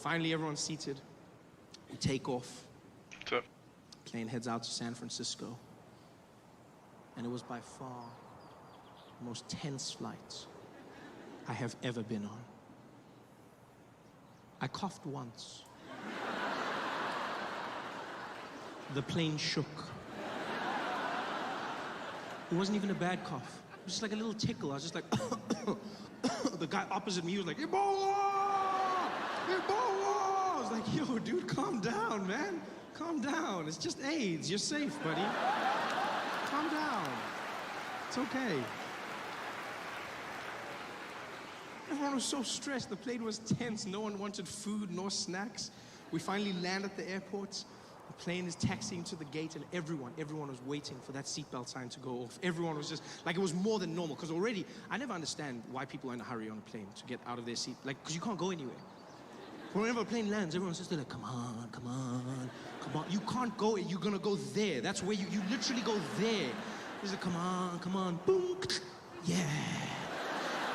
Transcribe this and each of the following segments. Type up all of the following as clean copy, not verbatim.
Finally, everyone's seated. We take off. Sure. Plane heads out to San Francisco. And it was by far the most tense flight I have ever been on. I coughed once. The plane shook. It wasn't even a bad cough. It was just like a little tickle. I was just like, the guy opposite me was like, Ebola! Ebola! I was like, yo, dude, calm down, man. Calm down. It's just AIDS. You're safe, buddy. Calm down. It's okay. Everyone was so stressed. The plane was tense. No one wanted food nor snacks. We finally land at the airport. The plane is taxiing to the gate, and everyone was waiting for that seatbelt sign to go off. Everyone was just, like, it was more than normal, because already, I never understand why people are in a hurry on a plane to get out of their seat, like, because you can't go anywhere. Whenever a plane lands, everyone's just like, come on, come on, come on. You can't go, you're gonna go there. That's where you literally go there. It's like, come on, boom, yeah.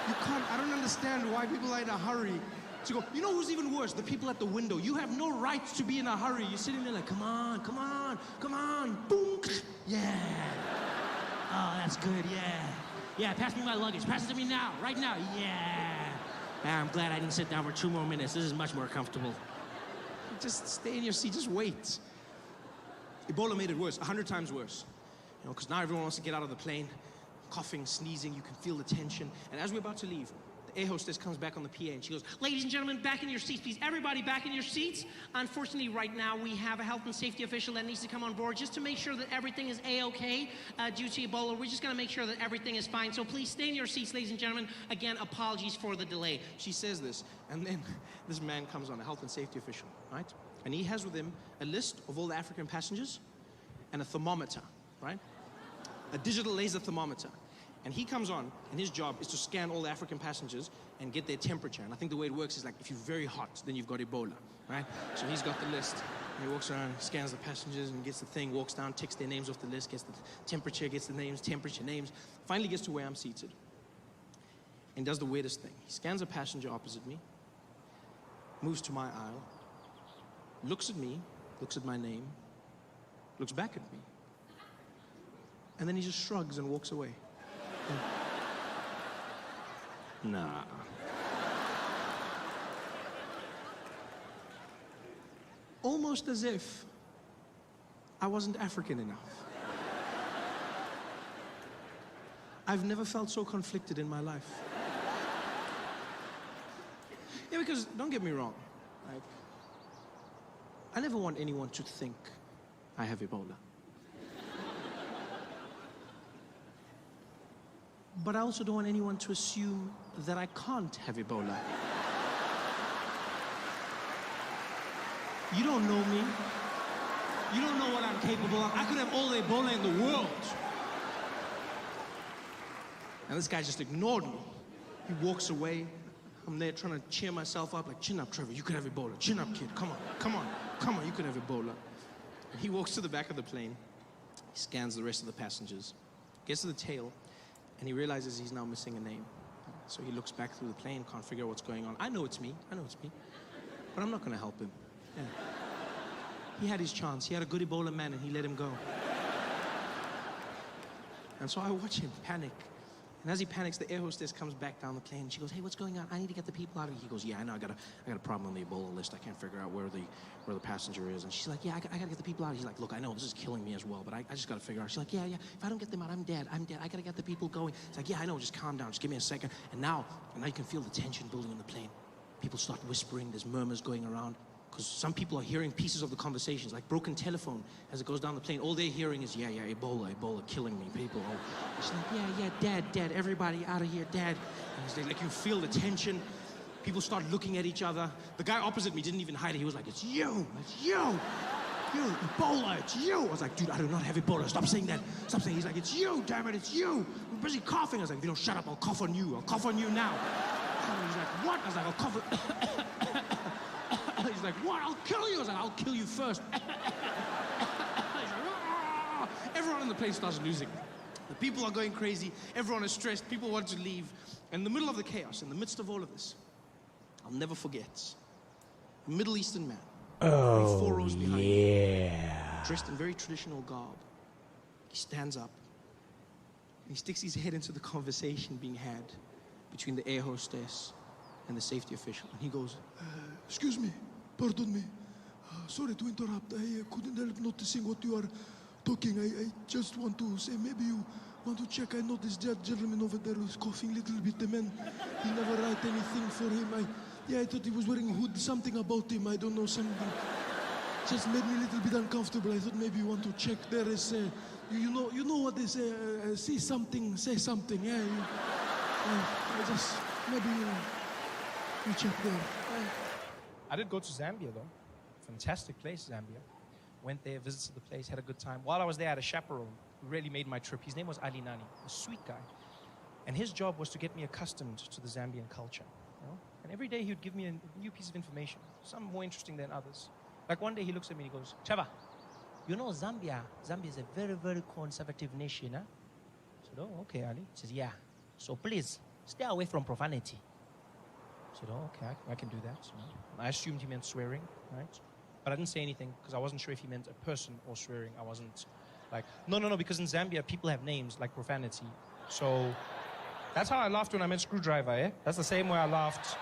You can't, I don't understand why people are in a hurry to go. You know who's even worse? The people at the window. You have no right to be in a hurry. You're sitting there like, come on, come on, come on, boom, yeah. Oh, that's good, yeah. Yeah, pass me my luggage. Pass it to me now, right now, yeah. I'm glad I didn't sit down for 2 more minutes. This is much more comfortable. Just stay in your seat, just wait. Ebola made it worse, 100 times worse. You know, because now everyone wants to get out of the plane. Coughing, sneezing, you can feel the tension. And as we're about to leave, the air hostess comes back on the PA and she goes, ladies and gentlemen, back in your seats, please. Everybody back in your seats. Unfortunately, right now, we have a health and safety official that needs to come on board just to make sure that everything is A-okay due to Ebola. We're just gonna make sure that everything is fine. So please stay in your seats, ladies and gentlemen. Again, apologies for the delay. She says this, and then this man comes on, a health and safety official, right? And he has with him a list of all the African passengers and a thermometer, right? A digital laser thermometer. And he comes on, and his job is to scan all the African passengers and get their temperature. And I think the way it works is like, if you're very hot, then you've got Ebola, right? So he's got the list. And he walks around, scans the passengers, and gets the thing, walks down, ticks their names off the list, gets the temperature, gets the names, temperature, names. Finally gets to where I'm seated. And does the weirdest thing. He scans a passenger opposite me, moves to my aisle, looks at me, looks at my name, looks back at me, and then he just shrugs and walks away. Nah. Almost as if I wasn't African enough. I've never felt so conflicted in my life. Yeah, because don't get me wrong, like, I never want anyone to think I have Ebola. But I also don't want anyone to assume that I can't have Ebola. You don't know me. You don't know what I'm capable of. I could have all the Ebola in the world. And this guy just ignored me. He walks away. I'm there trying to cheer myself up, like, chin up, Trevor, you could have Ebola. Chin up, kid, come on, come on, come on, you could have Ebola. And he walks to the back of the plane. He scans the rest of the passengers, gets to the tail, and he realizes he's now missing a name. So he looks back through the plane, can't figure out what's going on. I know it's me, but I'm not gonna help him. Yeah. He had his chance. He had a good Ebola man and he let him go. And so I watch him panic. And as he panics, the air hostess comes back down the plane. She goes, hey, what's going on? I need to get the people out of here. He goes, yeah, I know, I got a problem on the Ebola list. I can't figure out where the passenger is. And she's like, yeah, I gotta get the people out. He's like, look, I know, this is killing me as well, but I just gotta figure out. She's like, yeah, if I don't get them out, I'm dead. I gotta get the people going. It's like, yeah, I know, just calm down, just give me a second. And now you can feel the tension building on the plane. People start whispering, there's murmurs going around. Because some people are hearing pieces of the conversations, like broken telephone as it goes down the plane. All they're hearing is, yeah, Ebola, killing me, people. Oh. She's like, yeah, dad, everybody out of here, dad. And like, you feel the tension. People start looking at each other. The guy opposite me didn't even hide it. He was like, it's you, Ebola, it's you. I was like, dude, I do not have Ebola. Stop saying that. Stop saying. He's like, it's you, damn it, it's you. I'm busy coughing. I was like, if you don't shut up, I'll cough on you. I'll cough on you now. And he's like, what? I was like, I'll cough. He's like, what? I'll kill you. I was like, I'll kill you first. He's like, ah! Everyone in the plane starts losing. The people are going crazy. Everyone is stressed. People want to leave. In the middle of the chaos, in the midst of all of this, I'll never forget A Middle Eastern man. Oh, 4 rows behind me, yeah. dressed in very traditional garb. He stands up. He sticks his head into the conversation being had between the air hostess and the safety official. And he goes, Excuse me, pardon me. Sorry to interrupt. I couldn't help noticing what you are talking. I just want to say maybe you want to check. I noticed that gentleman over there was coughing a little bit. The man, he never write anything for him. I thought he was wearing a hood. Something about him, I don't know, something. Just made me a little bit uncomfortable. I thought maybe you want to check. There is, you know what they say. See something, say something. Yeah. I just maybe you check there. I did go to Zambia, though. Fantastic place, Zambia. Went there, visited the place, had a good time. While I was there, I had a chaperone who really made my trip. His name was Ali Nani, a sweet guy. And his job was to get me accustomed to the Zambian culture. You know? And every day he would give me a new piece of information, some more interesting than others. Like one day he looks at me and he goes, Chava, you know Zambia is a very, very conservative nation, huh? I said, oh, okay, Ali. He says, yeah. So please, stay away from profanity. I said, oh, okay, I can do that. You know? I assumed he meant swearing, right? But I didn't say anything because I wasn't sure if he meant a person or swearing. I wasn't like, no, because in Zambia, people have names like profanity. So that's how I laughed when I met Screwdriver, eh? That's the same way I laughed.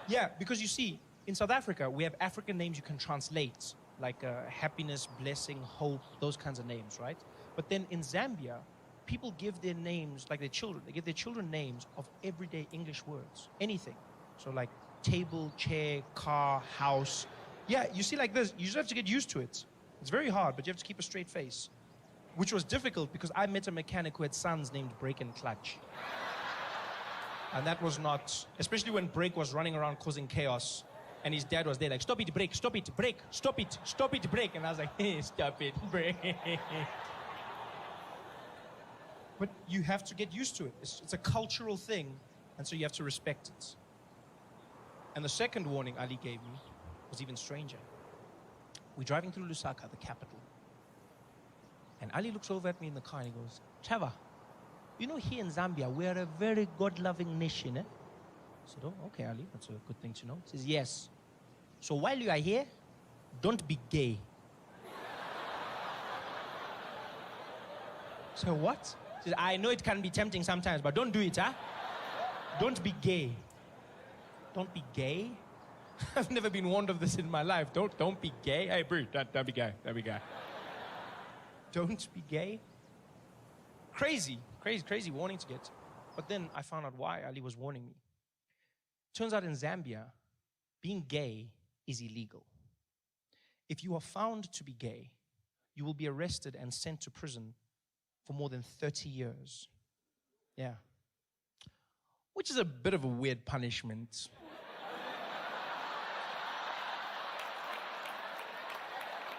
Yeah, because you see, in South Africa, we have African names you can translate, like happiness, blessing, hope, those kinds of names, right? But then in Zambia, people give their names, like their children, they give their children names of everyday English words, anything. So like table, chair, car, house. Yeah, you see like this, you just have to get used to it. It's very hard, but you have to keep a straight face. Which was difficult because I met a mechanic who had sons named Brake and Clutch. And that was not, especially when Brake was running around causing chaos. And his dad was there like, stop it, Brake, stop it, Brake, stop it, Brake. And I was like, hey, stop it, Brake. But you have to get used to it. It's a cultural thing, and so you have to respect it. And the second warning Ali gave me was even stranger. We're driving through Lusaka, the capital. And Ali looks over at me in the car and he goes, Trevor, you know here in Zambia, we are a very God-loving nation, eh? I said, oh, okay, Ali, that's a good thing to know. He says, yes. So while you are here, don't be gay. So what? He says, I know it can be tempting sometimes, but don't do it, huh? Don't be gay. Don't be gay? I've never been warned of this in my life. Don't be gay. Hey, bro, don't be gay. Don't be gay. Don't be gay? Crazy warning to get. But then I found out why Ali was warning me. Turns out in Zambia, being gay is illegal. If you are found to be gay, you will be arrested and sent to prison for more than 30 years. Yeah. Which is a bit of a weird punishment.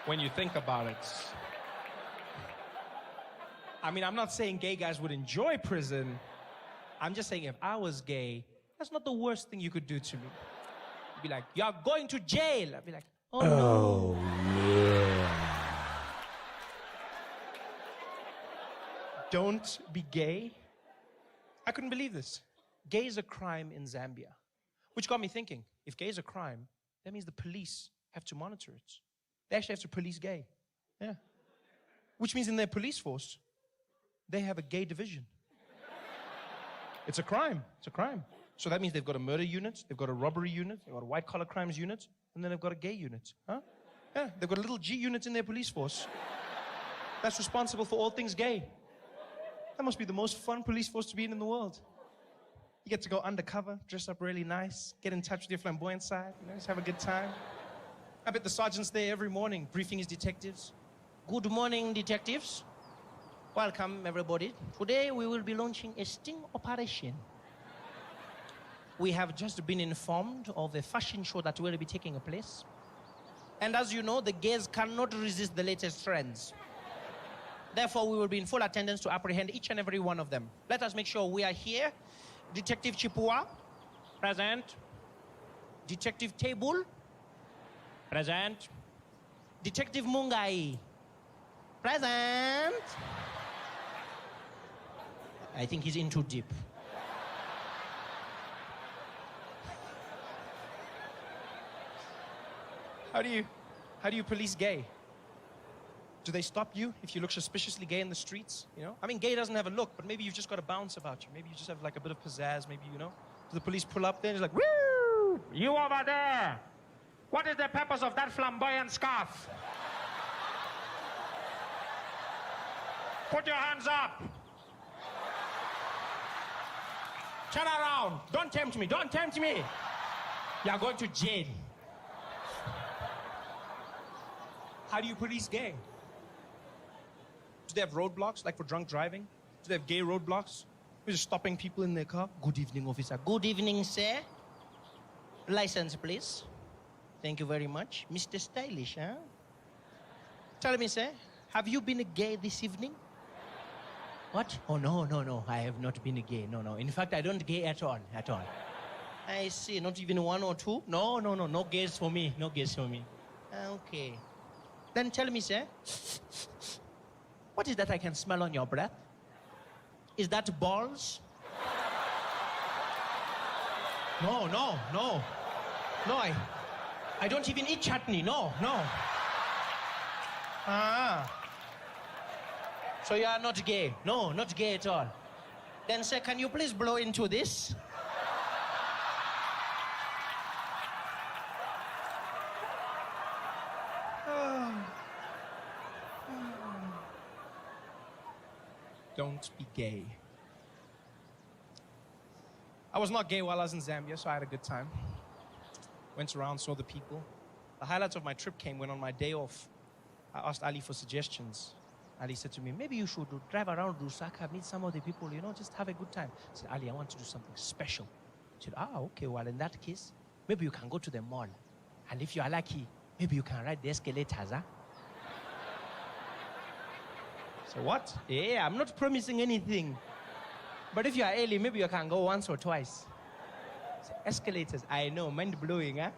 When you think about it. I mean, I'm not saying gay guys would enjoy prison. I'm just saying if I was gay, that's not the worst thing you could do to me. You'd be like, you're going to jail. I'd be like, oh no. Yeah. Don't be gay. I couldn't believe this. Gay is a crime in Zambia. Which got me thinking, if gay is a crime, that means the police have to monitor it. They actually have to police gay. Yeah. Which means in their police force, they have a gay division. It's a crime. It's a crime. So that means they've got a murder unit, they've got a robbery unit, they've got a white-collar crimes unit, and then they've got a gay unit. Huh? Yeah, they've got a little G unit in their police force that's responsible for all things gay. That must be the most fun police force to be in the world. You get to go undercover, dress up really nice, get in touch with your flamboyant side, you know, just have a good time. I bet the sergeant's there every morning, briefing his detectives. Good morning, detectives. Welcome, everybody. Today, we will be launching a sting operation. We have just been informed of a fashion show that will be taking place. And as you know, the gays cannot resist the latest trends. Therefore, we will be in full attendance to apprehend each and every one of them. Let us make sure we are here. Detective Chipua, present. Detective Table, present. Detective Mungai, present. I think he's in too deep. How do you police gay? Do they stop you if you look suspiciously gay in the streets? You know? I mean, gay doesn't have a look, but maybe you've just got a bounce about you. Maybe you just have like a bit of pizzazz, maybe, you know? Do the police pull up there and it's like, woo! You over there! What is the purpose of that flamboyant scarf? Put your hands up! Turn around! Don't tempt me! Don't tempt me! You are going to jail. How do you police gay? Do they have roadblocks, like for drunk driving? Do they have gay roadblocks? We're just stopping people in their car. Good evening, officer. Good evening, sir. License, please. Thank you very much. Mr. Stylish, huh? Tell me, sir, have you been a gay this evening? What? Oh, no. I have not been a gay. No. In fact, I don't gay at all. I see. Not even one or two? No. No gays for me. No gays for me. Okay. Then tell me, sir, what is that I can smell on your breath? Is that balls? No. I don't even eat chutney. No. So you are not gay? No, not gay at all. Then, sir, can you please blow into this? Don't be gay. I was not gay while I was in Zambia, so I had a good time. Went around, saw the people. The highlights of my trip came when on my day off, I asked Ali for suggestions. Ali said to me, maybe you should drive around Lusaka, meet some of the people, you know, just have a good time. I said, Ali, I want to do something special. He said, okay, well, in that case, maybe you can go to the mall. And if you are lucky, maybe you can ride the escalators, huh? So what? Yeah, I'm not promising anything. But if you are early, maybe you can go once or twice. So escalators, I know, mind-blowing, huh?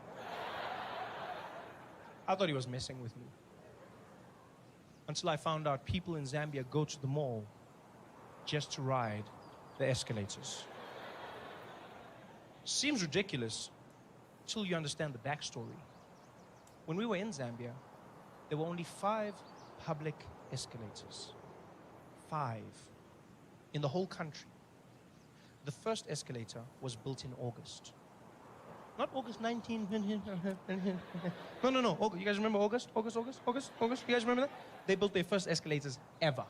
I thought he was messing with me. Until I found out people in Zambia go to the mall just to ride the escalators. Seems ridiculous until you understand the backstory. When we were in Zambia, there were only 5 public escalators. 5 in the whole country. The first escalator was built in August. Not August 19. No. You guys remember August? August? You guys remember that? They built their first escalators ever.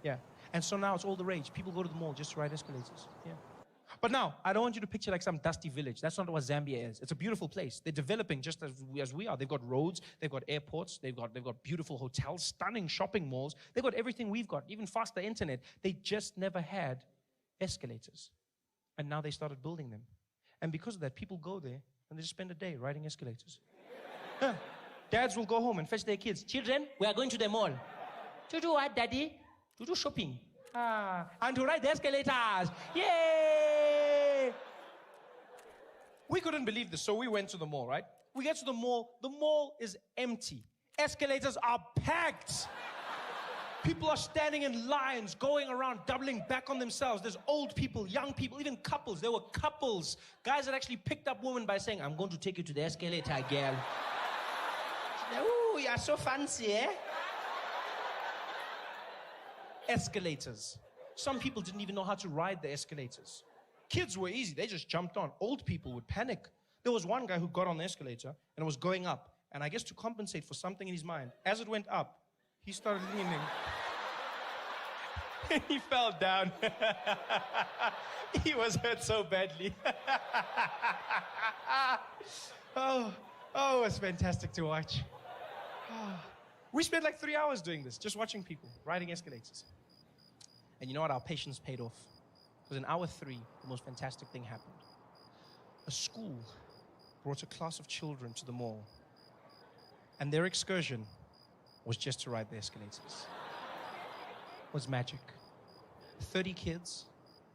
Yeah. And so now it's all the rage. People go to the mall just to ride escalators. Yeah. But now, I don't want you to picture like some dusty village. That's not what Zambia is. It's a beautiful place. They're developing just as we are. They've got roads, they've got airports, they've got beautiful hotels, stunning shopping malls. They've got everything we've got, even faster internet. They just never had escalators. And now they started building them. And because of that, people go there and they just spend a day riding escalators. Dads will go home and fetch their kids. Children, we are going to the mall. To do what, Daddy? To do shopping. And to ride the escalators. Yay! We couldn't believe this, so we went to the mall, right? We get to the mall is empty. Escalators are packed. People are standing in lines, going around, doubling back on themselves. There's old people, young people, even couples. There were couples. Guys that actually picked up women by saying, I'm going to take you to the escalator, girl. Ooh, you're so fancy, eh? Escalators. Some people didn't even know how to ride the escalators. Kids were easy. They just jumped on. Old people would panic. There was one guy who got on the escalator and it was going up. And I guess to compensate for something in his mind, as it went up, he started leaning. He fell down. He was hurt so badly. Oh, it was fantastic to watch. We spent like 3 hours doing this, just watching people riding escalators. And you know what? Our patience paid off. Because in hour 3, the most fantastic thing happened. A school brought a class of children to the mall. And their excursion was just to ride the escalators. It was magic. 30 kids,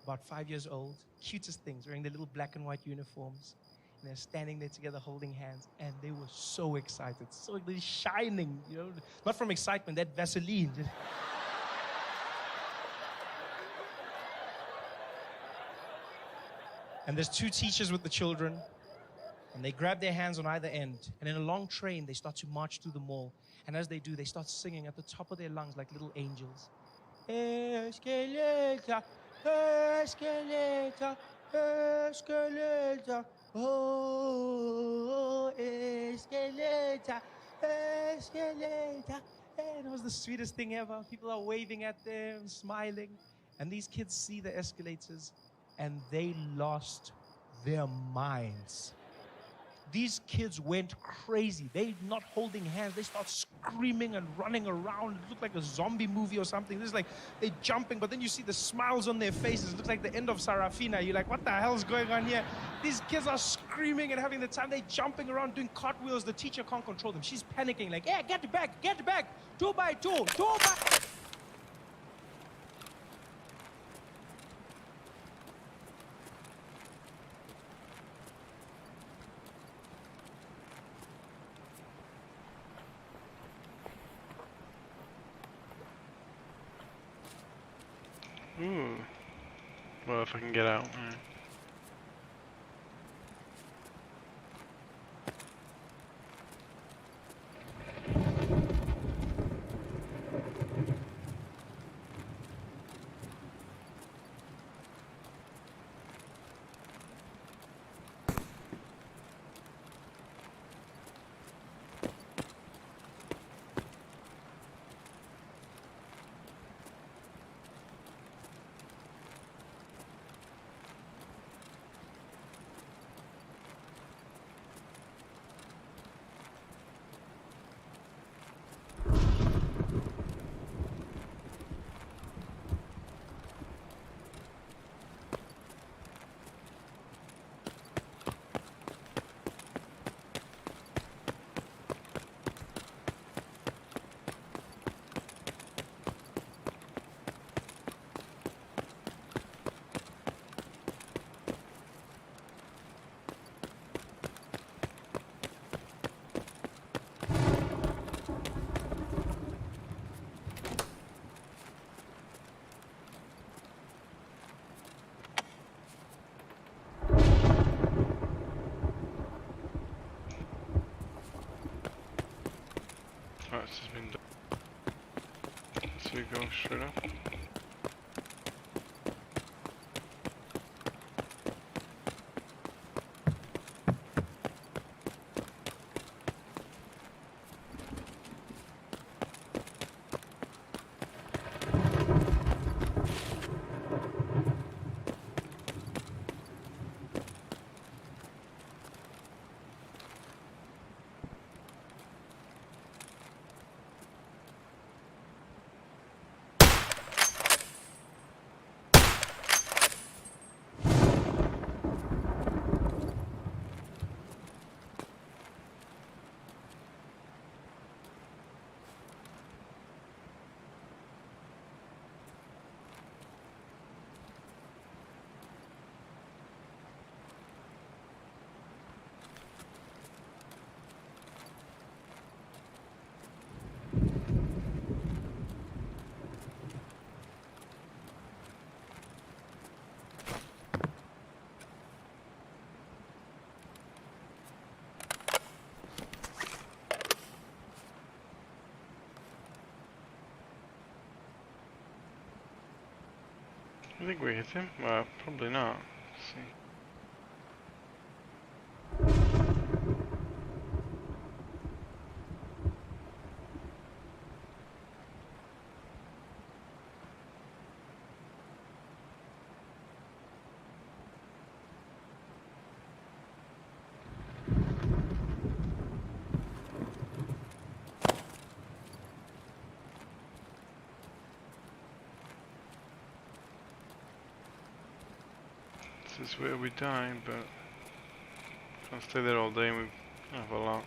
about 5 years old, cutest things, wearing their little black and white uniforms. And they're standing there together holding hands, and they were so excited, so they're shining, you know, not from excitement, that Vaseline. And there's 2 teachers with the children. And they grab their hands on either end. And in a long train, they start to march through the mall. And as they do, they start singing at the top of their lungs like little angels. Escalator, escalator, escalator. Oh, escalator, escalator. And it was the sweetest thing ever. People are waving at them, smiling. And these kids see the escalators and they lost their minds. These kids went crazy. They not holding hands. They start screaming and running around. It looked like a zombie movie or something. This is like they're jumping, but then you see the smiles on their faces. It looks like the end of Sarafina. You're like, what the hell's going on here? These kids are screaming and having the time. They're jumping around, doing cartwheels. The teacher can't control them. She's panicking, like, yeah, get back, get back. 2 by 2, 2 by... Ooh. Well, if I can get out. Right. Right, this has been done. So we go straight up. I think we hit him. Well, probably not. Let's see. This is where we die, but can't stay there all day and we have a lot.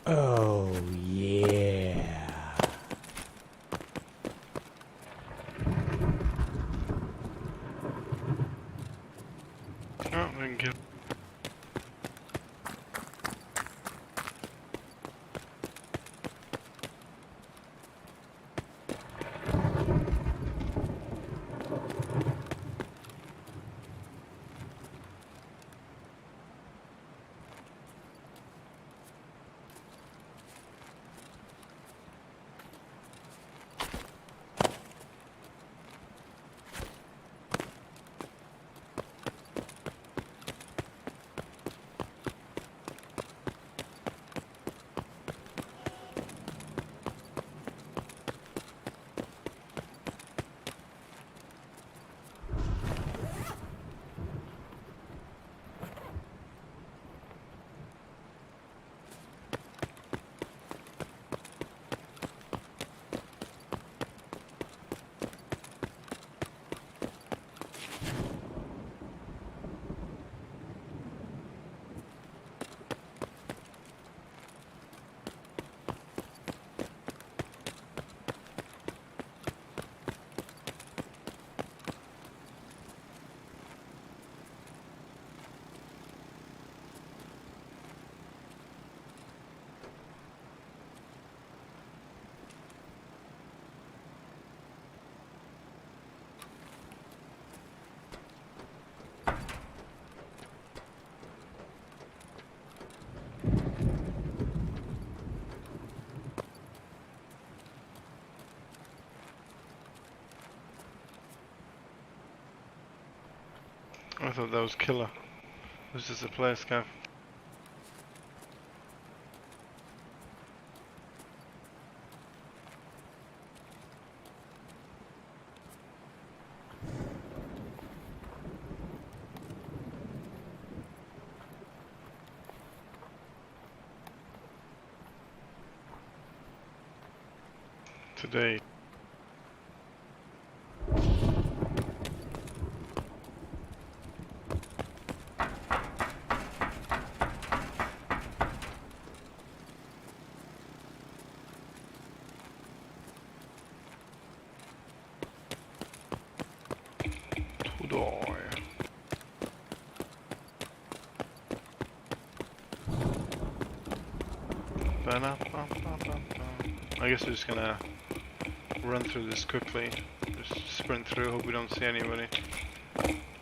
Oh, yeah. Oh, we can kill. I thought that was killer. This is a player scav. Today. Today. I guess we're just gonna run through this quickly. Just sprint through, hope we don't see anybody.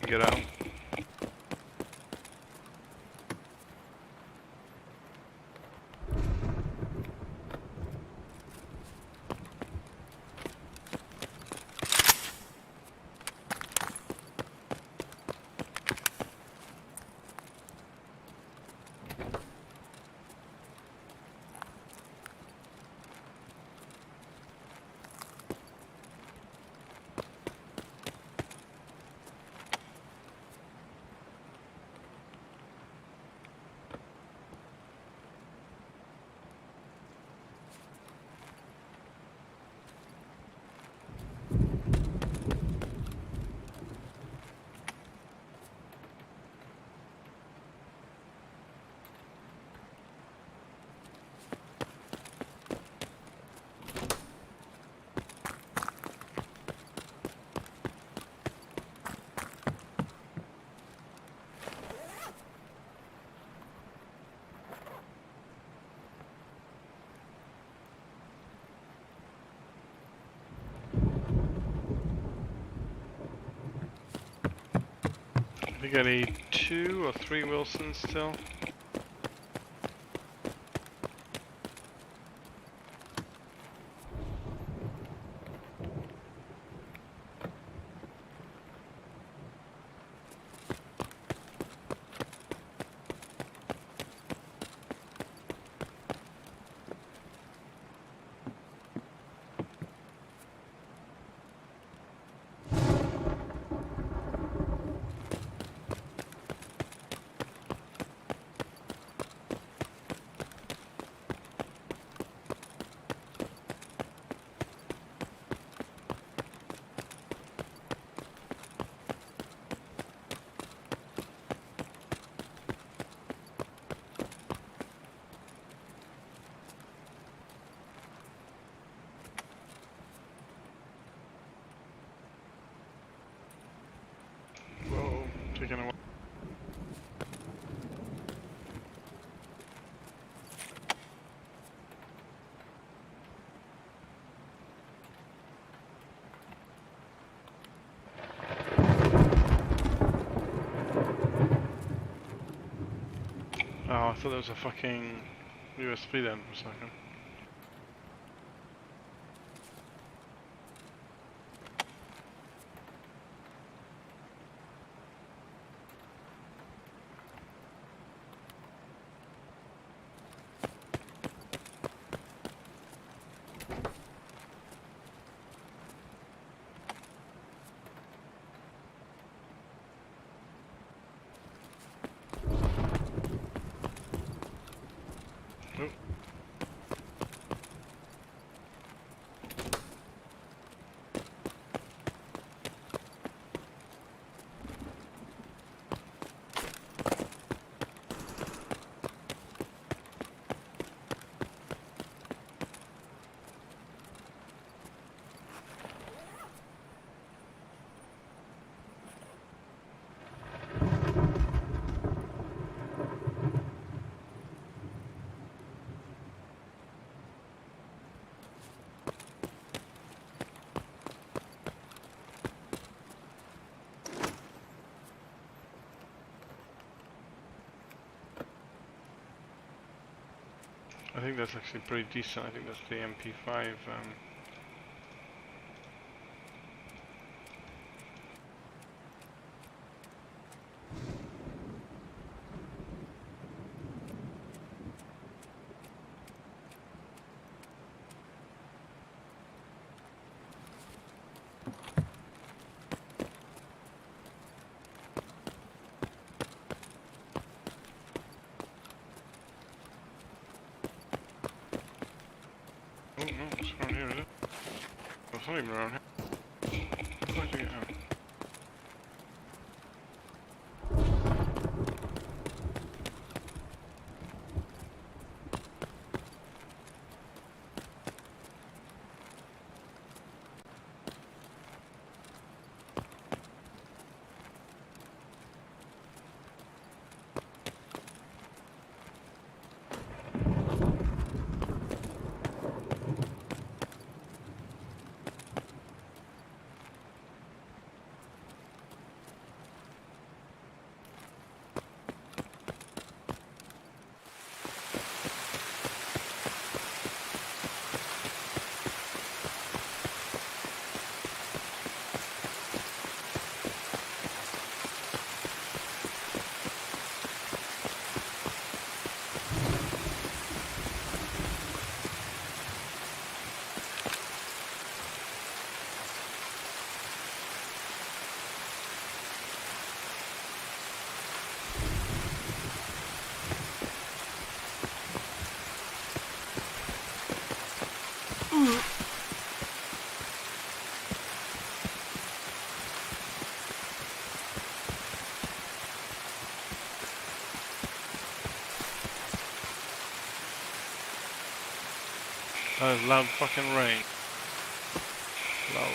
Get out. I think I need 2 or 3 Wilsons still. Oh, I thought that was a fucking USB then for a second. Oh. I think that's actually pretty decent. I think that's the MP5. Oh no, it's around here, is it? Oh, it's not even around here. Where'd you get out? That is loud fucking rain. Loud.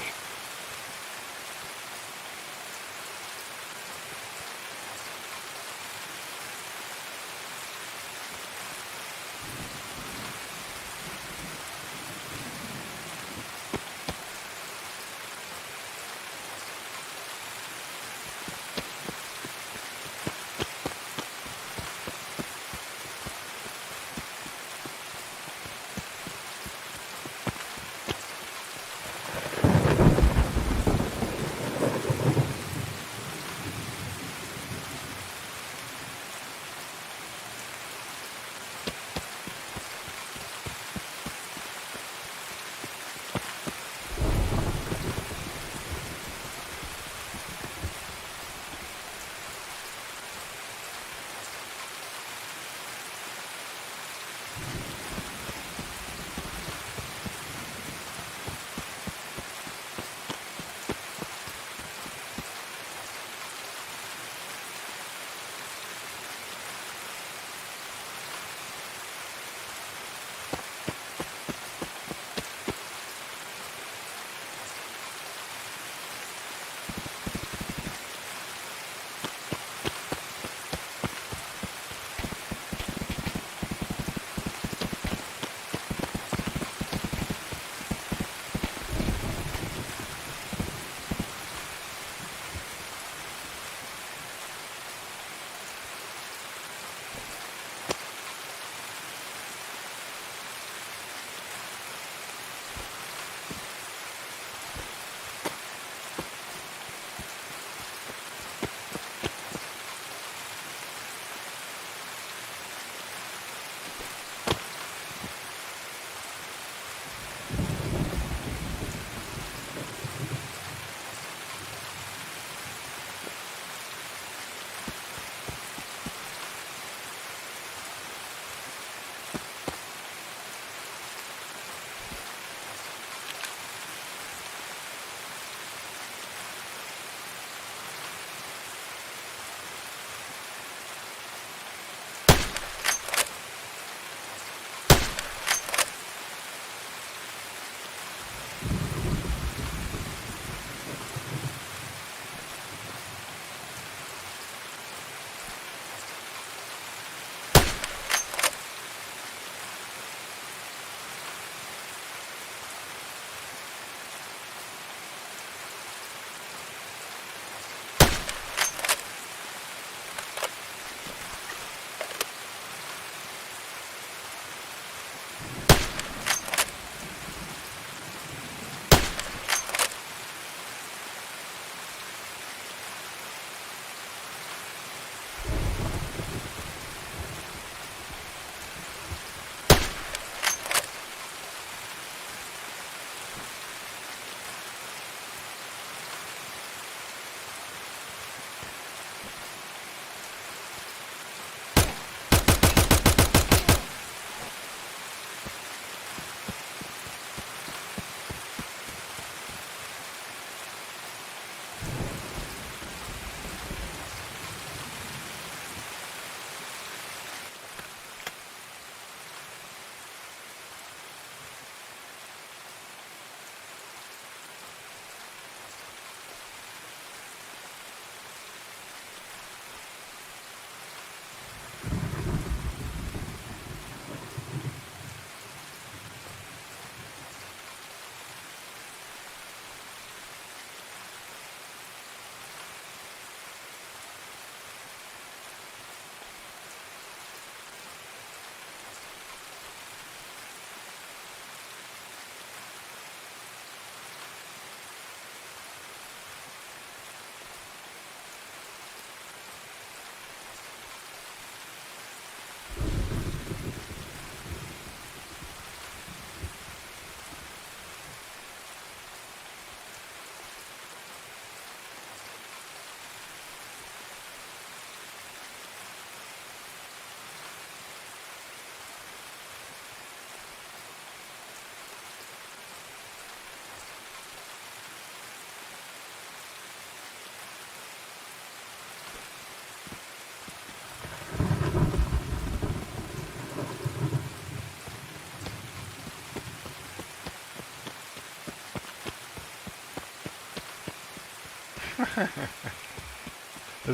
Let's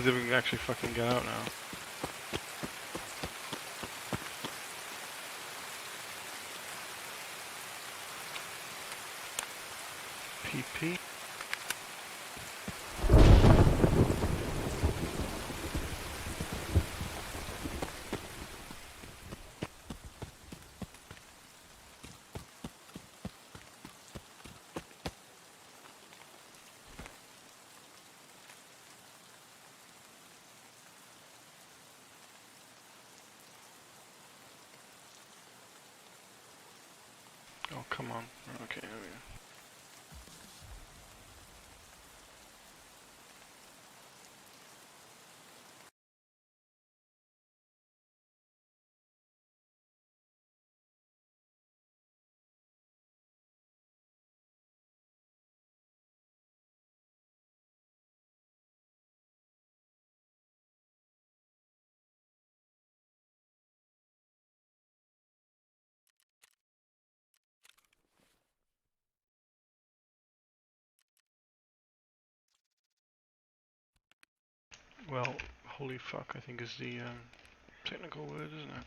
see if we can actually fucking get out now. PP. Oh, come on. Okay, here we go. Well, holy fuck, I think is the technical word, isn't it?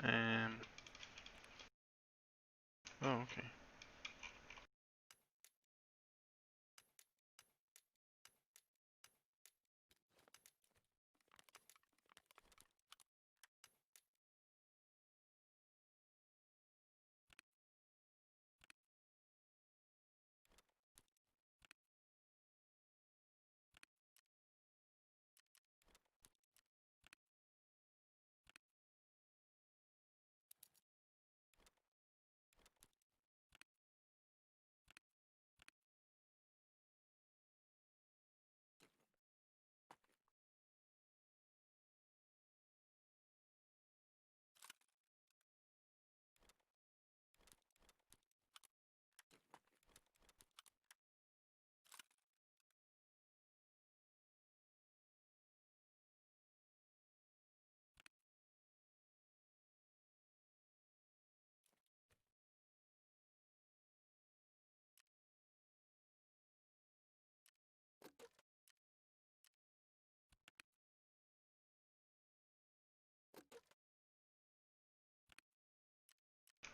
Um. Oh, okay.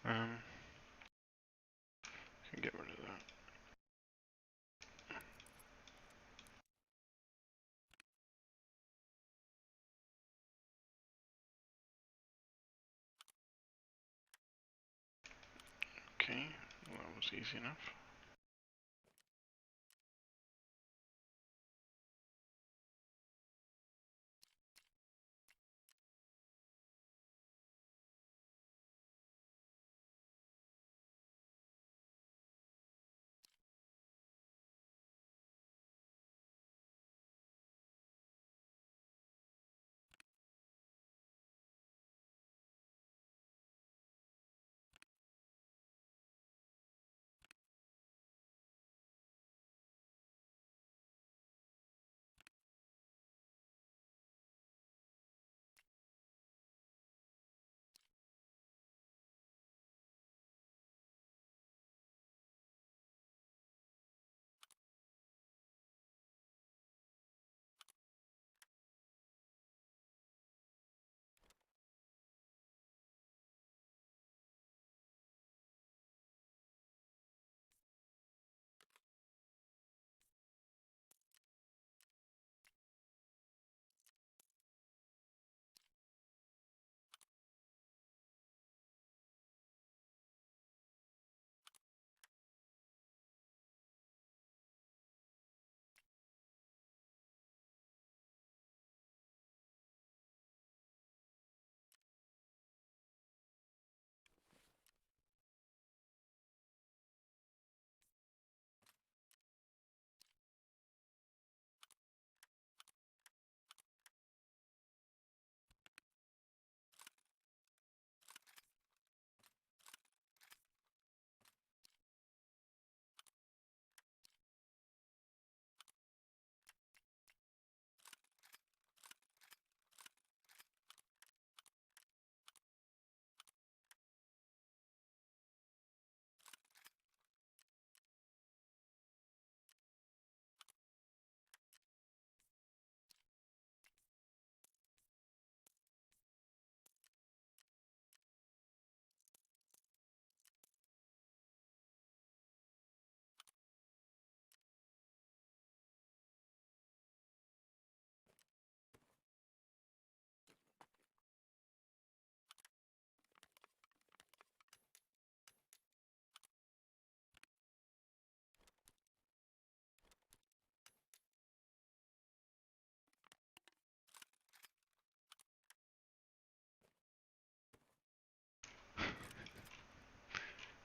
Um. Can get rid of that. Okay. Well, was easy enough.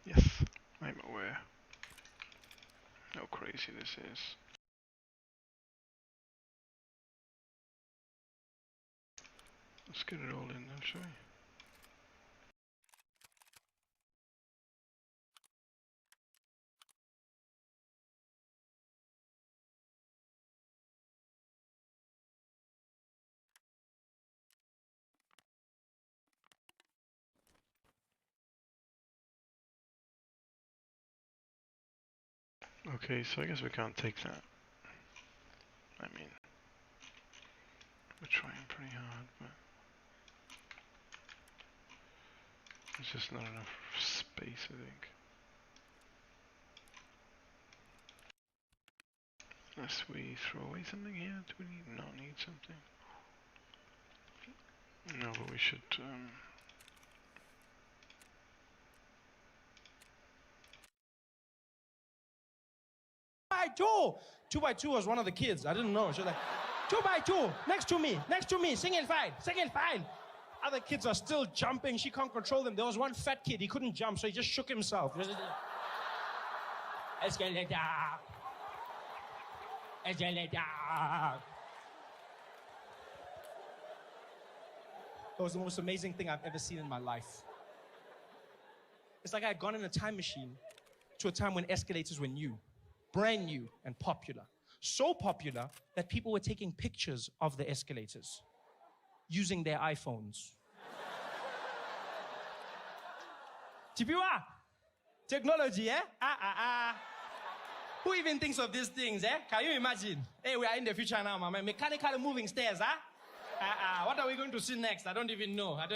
Yes, I'm aware how crazy this is. Let's get it all in then, shall we? Okay, so I guess we can't take that. I mean, we're trying pretty hard, but there's just not enough space, I think. Unless we throw away something here, do we not need something? No, but we should, 2x2! 2x2 was one of the kids. I didn't know. She was like, 2x2, next to me, single file. Other kids are still jumping. She can't control them. There was one fat kid. He couldn't jump, so he just shook himself. Escalator. Escalator. It was the most amazing thing I've ever seen in my life. It's like I had gone in a time machine to a time when escalators were new, brand new and popular. So popular that people were taking pictures of the escalators using their iPhones. Tipiwa, technology, eh? Who even thinks of these things, eh? Can you imagine? Hey, we are in the future now, mama. Mechanical moving stairs, huh? What are we going to see next? I don't even know. I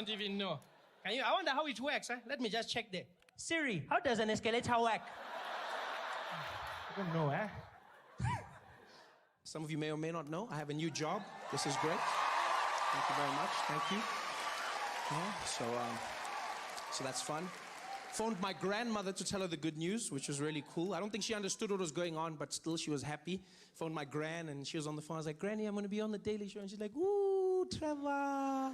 wonder how it works, eh? Let me just check there. Siri, how does an escalator work? I don't know, eh? Some of you may or may not know, I have a new job. This is great. Thank you very much. Thank you. Yeah, so that's fun. Phoned my grandmother to tell her the good news, which was really cool. I don't think she understood what was going on, but still she was happy. Phoned my gran, and she was on the phone. I was like, Granny, I'm going to be on the Daily Show. And she's like, ooh, Trevor,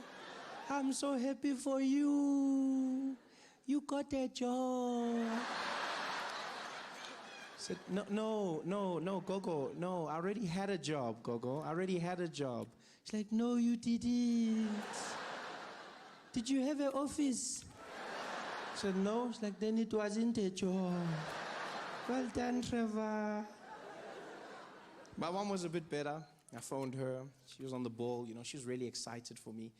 I'm so happy for you. You got that job. I said, no, Gogo, no, I already had a job, Gogo. I already had a job. She's like, no, you didn't. Did you have an office? I said, no. She's like, then it wasn't a job. Well done, Trevor. My mom was a bit better. I phoned her. She was on the ball. You know, she was really excited for me.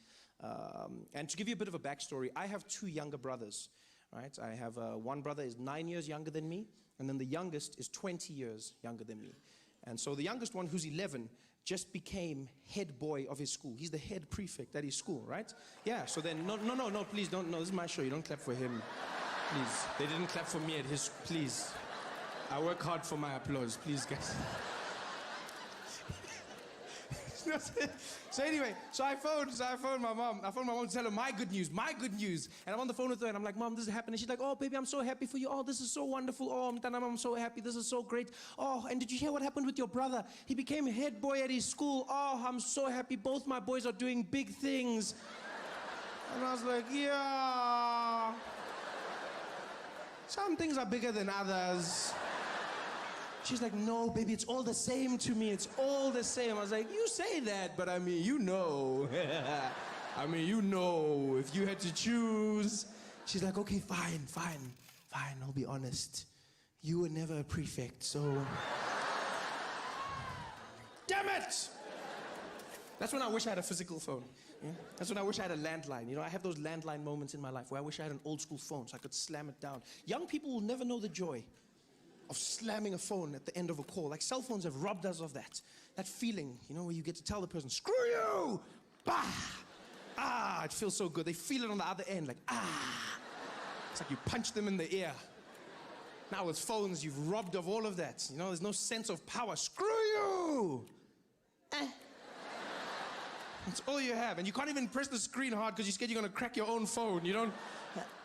And to give you a bit of a backstory, I have 2 younger brothers. Right? I have one brother is 9 years younger than me, and then the youngest is 20 years younger than me. And so the youngest one, who's 11, just became head boy of his school. He's the head prefect at his school, right? Yeah, so then, no, please don't, no, this is my show. You don't clap for him, please. They didn't clap for me at his, please. I work hard for my applause, please, guys. So anyway, I phoned my mom. I phoned my mom to tell her my good news. And I'm on the phone with her, and I'm like, Mom, this is happening. She's like, oh, baby, I'm so happy for you. Oh, this is so wonderful. Oh, I'm so happy. This is so great. Oh, and did you hear what happened with your brother? He became head boy at his school. Oh, I'm so happy. Both my boys are doing big things. And I was like, yeah. Some things are bigger than others. She's like, no, baby, it's all the same to me. It's all the same. I was like, you say that, but I mean, you know. I mean, you know, if you had to choose. She's like, okay, fine, I'll be honest. You were never a prefect, so... Damn it! That's when I wish I had a physical phone. Yeah? That's when I wish I had a landline. You know, I have those landline moments in my life where I wish I had an old school phone so I could slam it down. Young people will never know the joy of slamming a phone at the end of a call. Like, cell phones have robbed us of that. That feeling, you know, where you get to tell the person, screw you! Bah! Ah, it feels so good. They feel it on the other end, like, ah! It's like you punch them in the ear. Now with phones, you've robbed of all of that. You know, there's no sense of power. Screw you! That's all you have. And you can't even press the screen hard because you're scared you're going to crack your own phone. You don't...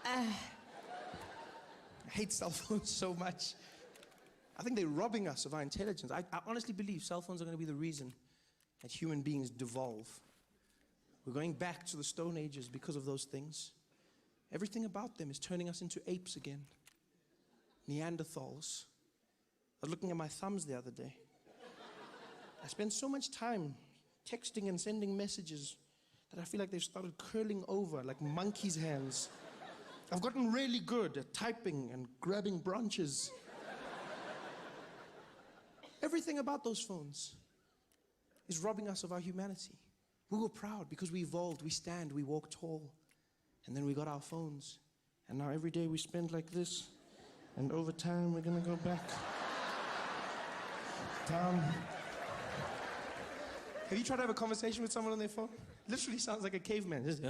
I hate cell phones so much. I think they're robbing us of our intelligence. I honestly believe cell phones are going to be the reason that human beings devolve. We're going back to the Stone Ages because of those things. Everything about them is turning us into apes again. Neanderthals. I was looking at my thumbs the other day. I spend so much time texting and sending messages that I feel like they've started curling over like monkeys' hands. I've gotten really good at typing and grabbing branches. Everything about those phones is robbing us of our humanity. We were proud because we evolved, we stand, we walk tall. And then we got our phones. And now every day we spend like this. And over time we're gonna go back down. Have you tried to have a conversation with someone on their phone? Literally sounds like a caveman. Just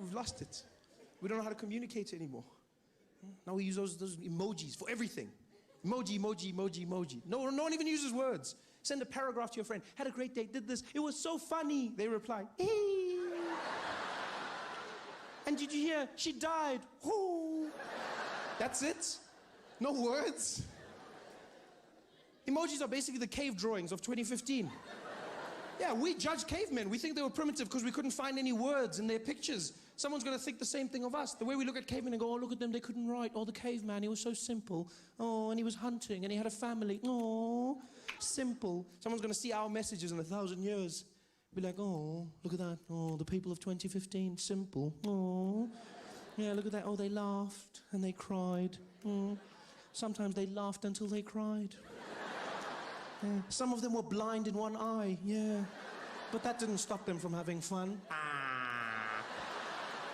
we've lost it. We don't know how to communicate anymore. Now we use those emojis for everything. Emoji. No one even uses words. Send a paragraph to your friend. Had a great day, did this. It was so funny. They reply, hey. And did you hear? She died. Whoo. That's it. No words. Emojis are basically the cave drawings of 2015. Yeah, we judge cavemen. We think they were primitive because we couldn't find any words in their pictures. Someone's going to think the same thing of us. The way we look at cavemen and go, oh, look at them, they couldn't write. Oh, the caveman, he was so simple. Oh, and he was hunting, and he had a family. Oh, simple. Someone's going to see our messages in 1,000 years. Be like, oh, look at that. Oh, the people of 2015, simple. Oh, yeah, look at that. Oh, they laughed, and they cried. Oh. Sometimes they laughed until they cried. Yeah. Some of them were blind in one eye, yeah. But that didn't stop them from having fun.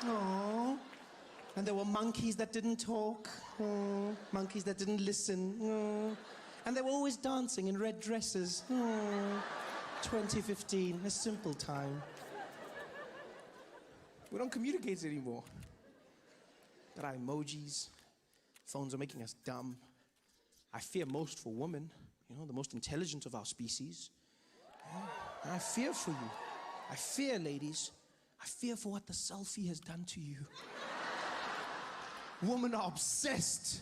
Aww. And there were monkeys that didn't talk. Aww. Monkeys that didn't listen. Aww. And they were always dancing in red dresses. Aww. 2015, a simple time. We don't communicate anymore. There are emojis. Phones are making us dumb. I fear most for women. You know, the most intelligent of our species. Yeah, I fear for you. I fear, ladies, I fear for what the selfie has done to you. Women are obsessed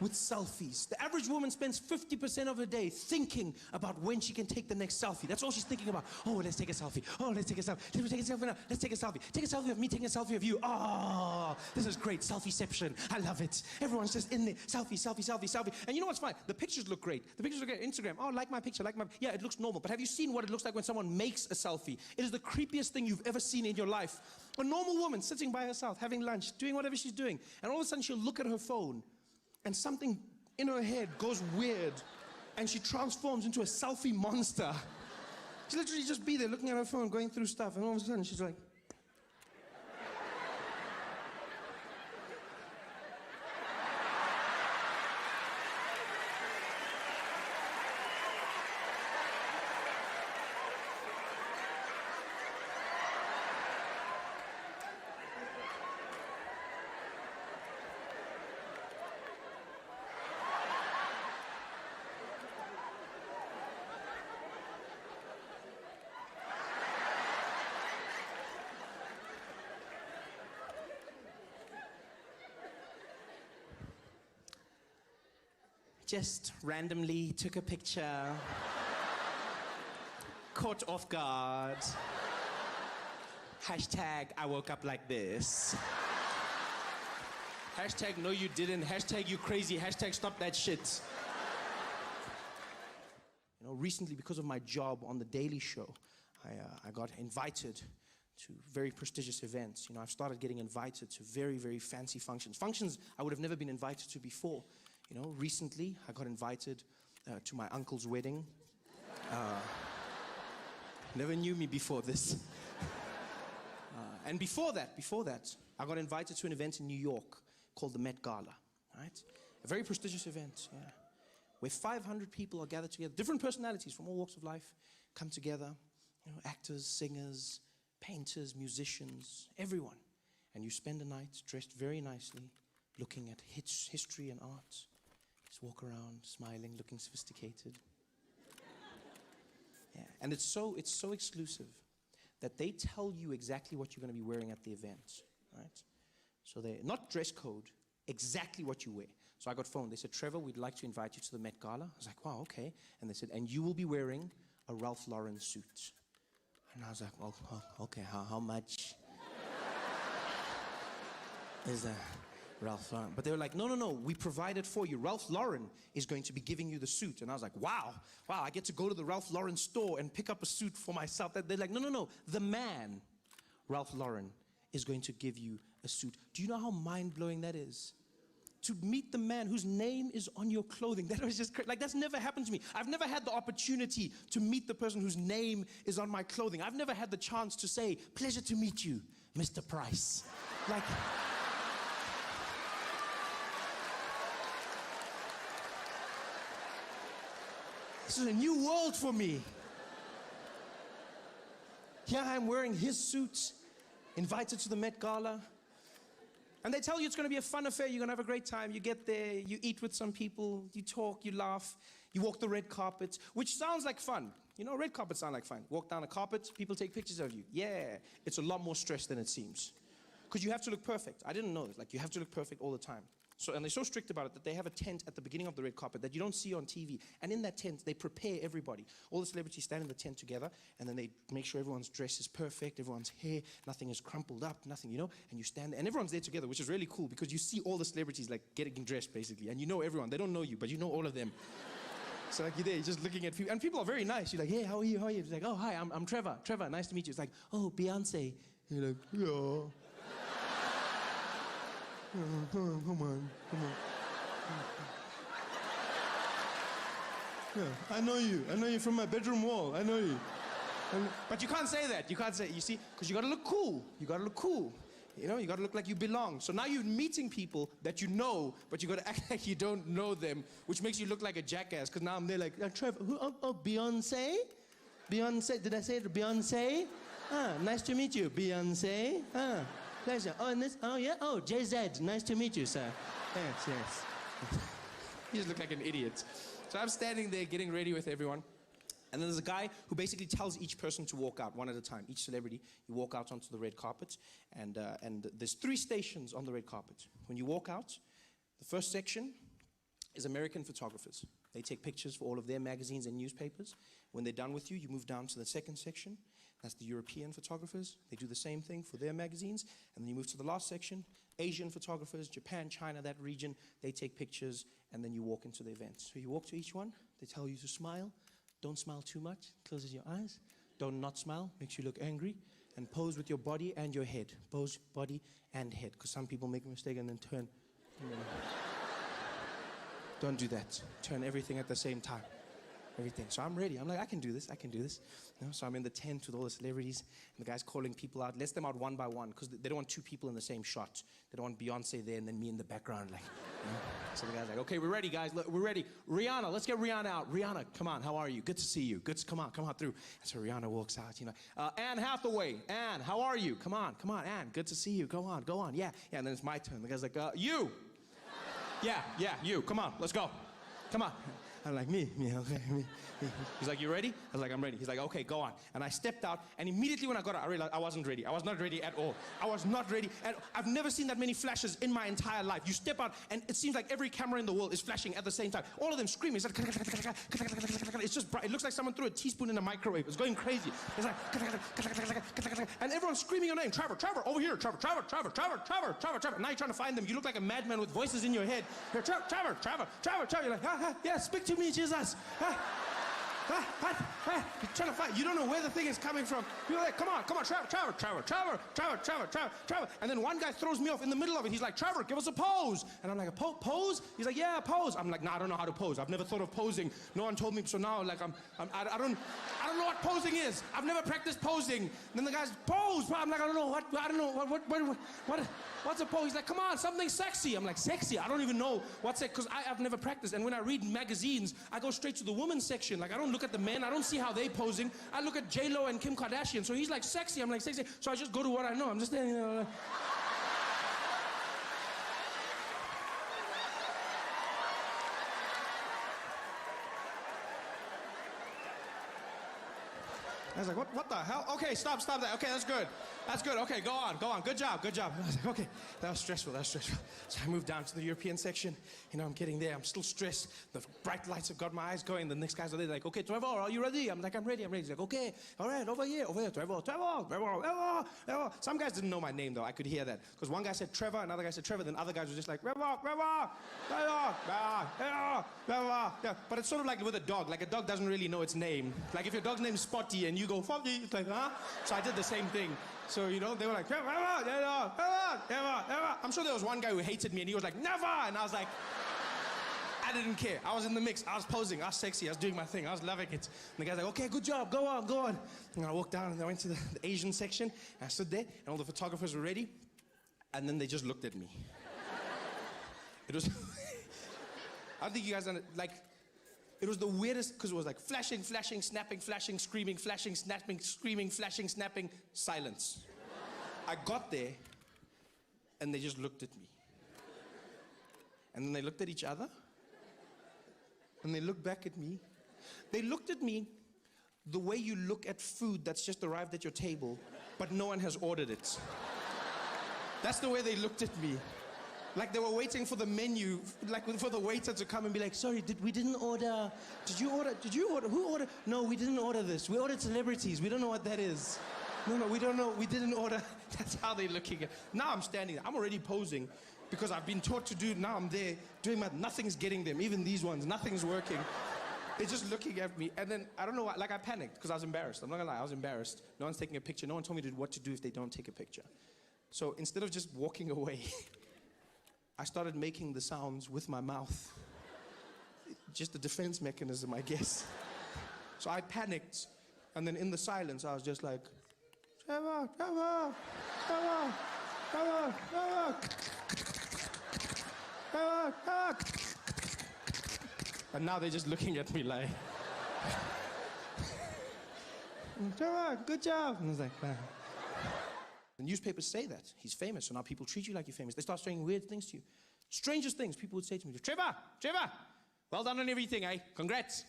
with selfies. The average woman spends 50% of her day thinking about when she can take the next selfie. That's all she's thinking about. Oh, let's take a selfie. Oh, let's take a selfie. Let's take a selfie now. Let's take a selfie. Take a selfie of me taking a selfie of you. Oh, this is great. Selfieception. I love it. Everyone's just in there. Selfie, selfie, selfie, selfie. And you know what's fine? The pictures look great. The pictures look great. Instagram. Oh, like my picture. Like my... Yeah, it looks normal. But have you seen what it looks like when someone makes a selfie? It is the creepiest thing you've ever seen in your life. A normal woman sitting by herself, having lunch, doing whatever she's doing. And all of a sudden she'll look at her phone and something in her head goes weird and she transforms into a selfie monster. She literally just be there looking at her phone, going through stuff, and all of a sudden she's like... Just randomly took a picture. Caught off guard. Hashtag I woke up like this. Hashtag no you didn't. Hashtag you crazy. Hashtag stop that shit. You know, recently because of my job on The Daily Show, I got invited to very prestigious events. You know, I've started getting invited to very, very fancy functions. Functions I would have never been invited to before. You know, recently I got invited to my uncle's wedding. Never knew me before this. And before that, I got invited to an event in New York called the Met Gala, right? A very prestigious event, yeah, where 500 people are gathered together. Different personalities from all walks of life come together. You know, actors, singers, painters, musicians, everyone. And you spend a night dressed very nicely, looking at history and art. Just walk around, smiling, looking sophisticated. Yeah, and it's so exclusive that they tell you exactly what you're going to be wearing at the event, right? So they're not dress code, exactly what you wear. So I got phoned. They said, Trevor, we'd like to invite you to the Met Gala. I was like, wow, okay. And they said, and you will be wearing a Ralph Lauren suit. And I was like, oh okay, how much is that? Ralph Lauren. But they were like, no, we provide it for you. Ralph Lauren is going to be giving you the suit. And I was like, wow, I get to go to the Ralph Lauren store and pick up a suit for myself. They're like, no, the man, Ralph Lauren, is going to give you a suit. Do you know how mind-blowing that is? To meet the man whose name is on your clothing. That was just crazy. Like, that's never happened to me. I've never had the opportunity to meet the person whose name is on my clothing. I've never had the chance to say, pleasure to meet you, Mr. Price. Like... This is a new world for me. Here I am wearing his suit, invited to the Met Gala. And they tell you it's going to be a fun affair, you're going to have a great time. You get there, you eat with some people, you talk, you laugh, you walk the red carpet, which sounds like fun. You know, red carpets sound like fun. Walk down a carpet, people take pictures of you. Yeah, it's a lot more stress than it seems. Because you have to look perfect. I didn't know this. Like, you have to look perfect all the time. So, and they're so strict about it that they have a tent at the beginning of the red carpet that you don't see on TV. And in that tent, they prepare everybody. All the celebrities stand in the tent together, and then they make sure everyone's dress is perfect, everyone's hair, nothing is crumpled up, nothing, you know, and you stand there, and everyone's there together, which is really cool because you see all the celebrities like getting dressed basically, and you know everyone. They don't know you, but you know all of them. So like you're there, you're just looking at people, and people are very nice. You're like, hey, how are you? It's like, oh, hi, I'm Trevor. Trevor, nice to meet you. It's like, oh, Beyonce. You're like, yeah. Come on. Yeah, I know you from my bedroom wall. I know you. But you can't say that. You can't say, you see, because you gotta look cool. You gotta look cool. You know, you gotta look like you belong. So now you're meeting people that you know, but you gotta act like you don't know them, which makes you look like a jackass. Because now I'm there like, Trevor, who? Oh, Beyonce? Beyonce? Did I say it? Beyonce? Ah, nice to meet you, Beyonce. Ah, pleasure. Oh, and this? Oh, yeah. Oh, JZ. Nice to meet you, sir. Yes. You just look like an idiot. So I'm standing there getting ready with everyone. And then there's a guy who basically tells each person to walk out one at a time. Each celebrity, you walk out onto the red carpet, and there's 3 stations on the red carpet. When you walk out, the first section is American photographers. They take pictures for all of their magazines and newspapers. When they're done with you, you move down to the second section. That's the European photographers. They do the same thing for their magazines. And then you move to the last section, Asian photographers, Japan, China, that region. They take pictures, and then you walk into the event. So you walk to each one. They tell you to smile. Don't smile too much. Closes your eyes. Don't not smile. Makes you look angry. And pose with your body and your head. Pose, body, and head. Because some people make a mistake and then turn. Don't do that. Turn everything at the same time. Everything. So I'm ready. I'm like, I can do this. I can do this. You know, so I'm in the tent with all the celebrities, and the guy's calling people out. Lets them out one by one, because they don't want 2 people in the same shot. They don't want Beyonce there and then me in the background, like, you know? So the guy's like, okay, we're ready, guys. Look, we're ready. Rihanna, let's get Rihanna out. Rihanna, come on. How are you? Good to see you. Come on through. And so Rihanna walks out, you know. Anne Hathaway. Anne, how are you? Come on, Anne. Good to see you. Go on. Yeah. And then it's my turn. The guy's like, you. Yeah, you. Come on, let's go. Come on. I'm like, me, okay, me. He's like, you ready? I was like, I'm ready. He's like, okay, go on. And I stepped out, and immediately when I got out, I realized I wasn't ready. I was not ready at all. I was not ready. And I've never seen that many flashes in my entire life. You step out, and it seems like every camera in the world is flashing at the same time. All of them screaming. It's like, it's just bright. It looks like someone threw a teaspoon in a microwave. It's going crazy. It's like, and everyone's screaming your name. Trevor, over here. Trevor. Now you're trying to find them. You look like a madman with voices in your head. You're Trevor. You're like, yeah, speak to me, Jesus. You're trying to fight. You don't know where the thing is coming from. You're like, come on, Trevor. And then one guy throws me off in the middle of it. He's like, Trevor, give us a pose. And I'm like, a pose? He's like, yeah, pose. I'm like, nah, I don't know how to pose. I've never thought of posing. No one told me. So now, like, I don't know what posing is. I've never practiced posing. And then the guy's pose. I'm like, I don't know what's a pose? He's like, come on, something sexy. I'm like, sexy? I don't even know what's it, because I've never practiced. And when I read magazines, I go straight to the women's section. Like, I don't look at the men. I don't see how they posing. I look at J-Lo and Kim Kardashian. So he's like, sexy. I'm like, sexy. So I just go to what I know. I'm just standing there. Like, I was like, what the hell? Okay, stop that. Okay, that's good. Okay, go on. Good job. I was like, okay, that was stressful. So I moved down to the European section. You know, I'm getting there. I'm still stressed. The bright lights have got my eyes going. The next guys are there, like, okay, Trevor, are you ready? I'm like, I'm ready. He's like, okay, all right, over here, Trevor. Some guys didn't know my name, though. I could hear that. Because one guy said Trevor, another guy said Trevor, then other guys were just like, Trevor. Yeah, but it's sort of like with a dog. Like, a dog doesn't really know its name. Like, if your dog's name's Spotty and you go, Spotty, it's like, huh? So I did the same thing. So, you know, they were like, Trevor. I'm sure there was one guy who hated me, and he was like, never! And I was like, I didn't care. I was in the mix. I was posing. I was sexy. I was doing my thing. I was loving it. And the guy's like, okay, good job. Go on. And I walked down, and I went to the Asian section, and I stood there, and all the photographers were ready, and then they just looked at me. It was... I don't think you guys... Like... It was the weirdest, because it was like flashing, snapping, flashing, screaming, flashing, snapping, screaming, flashing, snapping, silence. I got there, and they just looked at me. And then they looked at each other, and they looked back at me. They looked at me the way you look at food that's just arrived at your table, but no one has ordered it. That's the way they looked at me. Like they were waiting for the menu, like for the waiter to come and be like, sorry, we didn't order. Did you order? Who ordered? No, we didn't order this. We ordered celebrities. We don't know what that is. No, we don't know. We didn't order. That's how they're looking at. Now I'm standing there. I'm already posing because I've been taught to do. Now I'm there doing nothing's getting them. Even these ones, nothing's working. They're just looking at me. And then, I don't know why, like I panicked because I was embarrassed. I'm not gonna lie, I was embarrassed. No one's taking a picture. No one told me what to do if they don't take a picture. So instead of just walking away, I started making the sounds with my mouth. Just a defense mechanism, I guess. So I panicked, and then in the silence, I was just like, Trevor. And now they're just looking at me like, Trevor, good job. And I was like, ah. The newspapers say that. He's famous, so now people treat you like you're famous. They start saying weird things to you. Strangest things people would say to me. Trevor, well done on everything, eh? Congrats.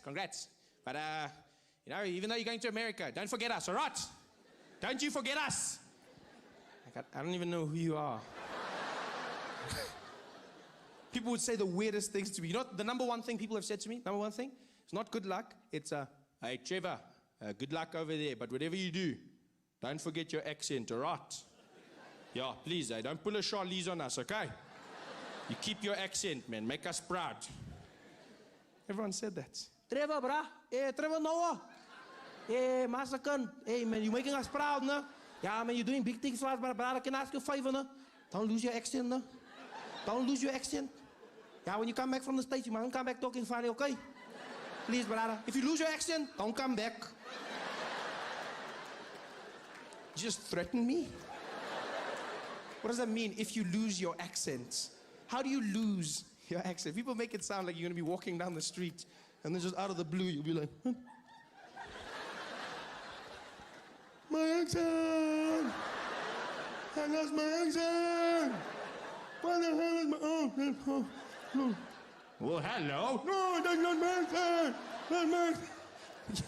But, You know, even though you're going to America, don't forget us, all right? Don't you forget us. I don't even know who you are. People would say the weirdest things to me. You know what the number one thing people have said to me? Number one thing? It's not good luck. It's, hey, Trevor, good luck over there. But whatever you do, don't forget your accent, all right? Yeah, please, don't pull a Charlize on us, okay? You keep your accent, man. Make us proud. Everyone said that. Trevor, brah. Hey, Trevor Noah. Hey, Masakan. Hey, man, you're making us proud, no? Yeah, man, you're doing big things for us, but brother, can I ask you a favor, no? Don't lose your accent, no? Don't lose your accent. Yeah, when you come back from the States, you mustn't come back talking funny, okay? Please, brother. If you lose your accent, don't come back. You just threaten me? What does that mean, if you lose your accent? How do you lose your accent? People make it sound like you're going to be walking down the street, and then just out of the blue, you'll be like, huh? My accent! I lost my accent! What the hell is my... Oh, no. Well, hello? No, that's not my accent! That's my accent!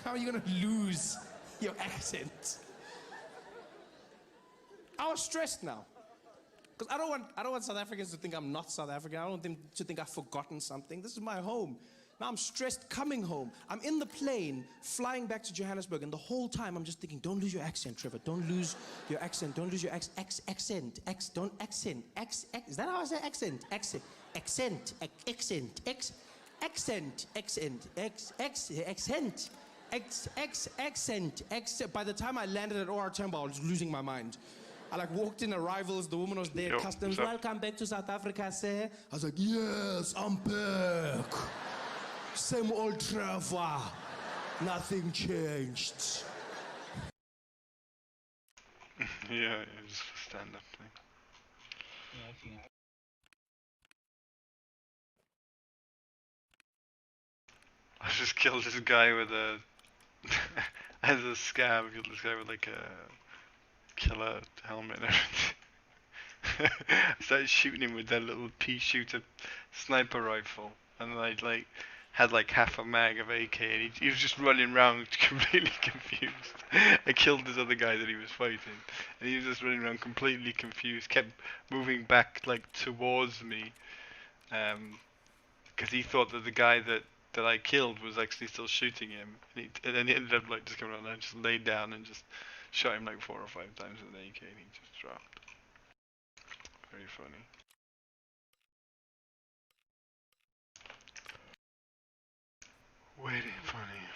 How are you going to lose your accent? I was stressed now. Because I don't want South Africans to think I'm not South African. I don't want them to think I've forgotten something. This is my home. Now I'm stressed coming home. I'm in the plane flying back to Johannesburg, and the whole time I'm just thinking, don't lose your accent, Trevor. Don't lose your accent. Don't lose your accent. Don't accent. Is that how I say accent? Accent. By the time I landed at OR Tambo, I was losing my mind. I like walked in arrivals, the woman was there, customs, welcome back to South Africa, sir. I was like, yes, I'm back. Same old Trevor. Nothing changed. Yeah, just a stand-up thing. I just killed this guy with a... as a scab, I killed this guy with like a killer helmet and everything. I started shooting him with that little pea shooter sniper rifle, and I like had like half a mag of AK, and he was just running around completely confused. I killed this other guy that he was fighting, and he was just running around completely confused, kept moving back like towards me, because he thought that the guy that I killed was actually still shooting him, and then he ended up like just coming around and just laid down and just shot him like 4 or 5 times with an AK, and he just dropped. Very funny. Very funny.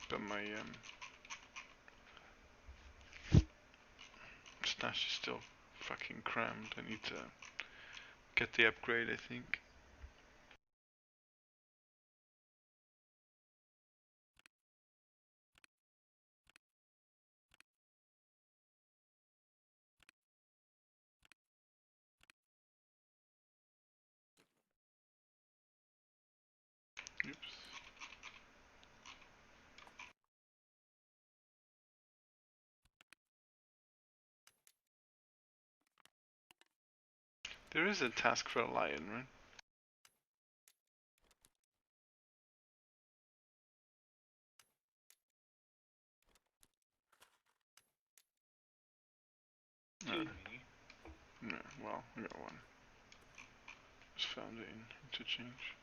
But my stash is still fucking crammed. I need to get the upgrade, I think. Oops. There is a task for a lion, right? No. No, well, I got one. Just found it in interchange.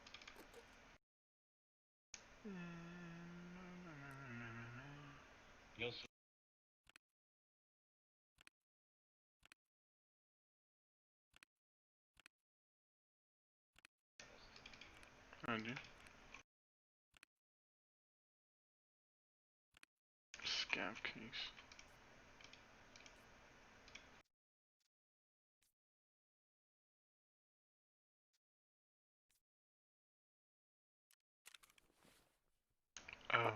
And you? Scav case. Oh. I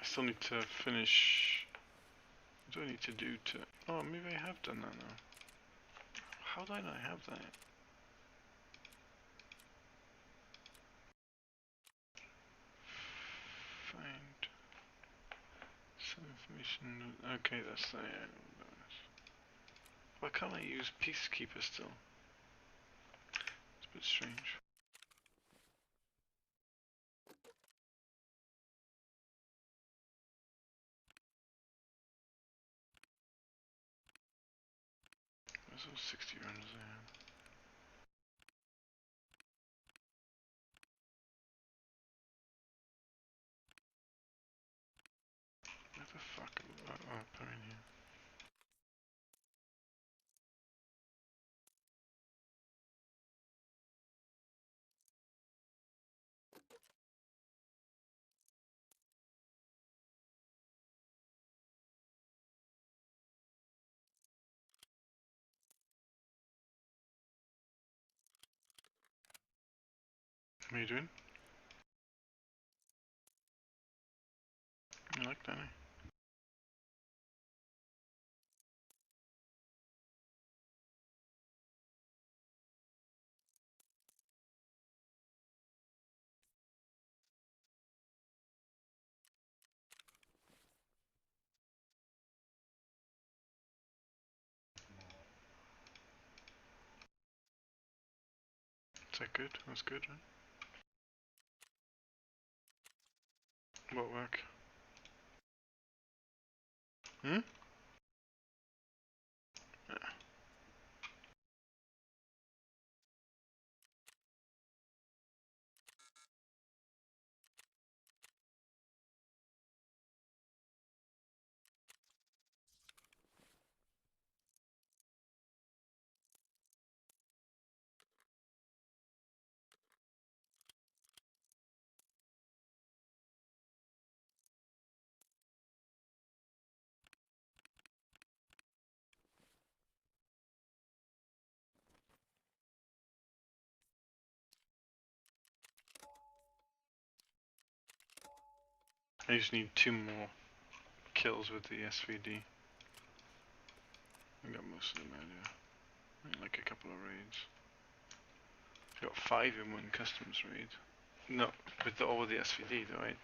still need to finish. What do I need to do to... Oh, maybe I have done that now. How did I not have that? Find some information. Okay, that's the bonus. Why can't I use Peacekeeper still? It's a bit strange. There's those 60 runs there. Where the fuck? Oh, they're in here. What are you doing? I like that, eh? Is that good? That's good, right? What work? Hmm? Yeah. I just need 2 more kills with the SVD. I got most of them earlier. I need like a couple of raids. I got 5 in one customs raid. No, with all with the SVD though. I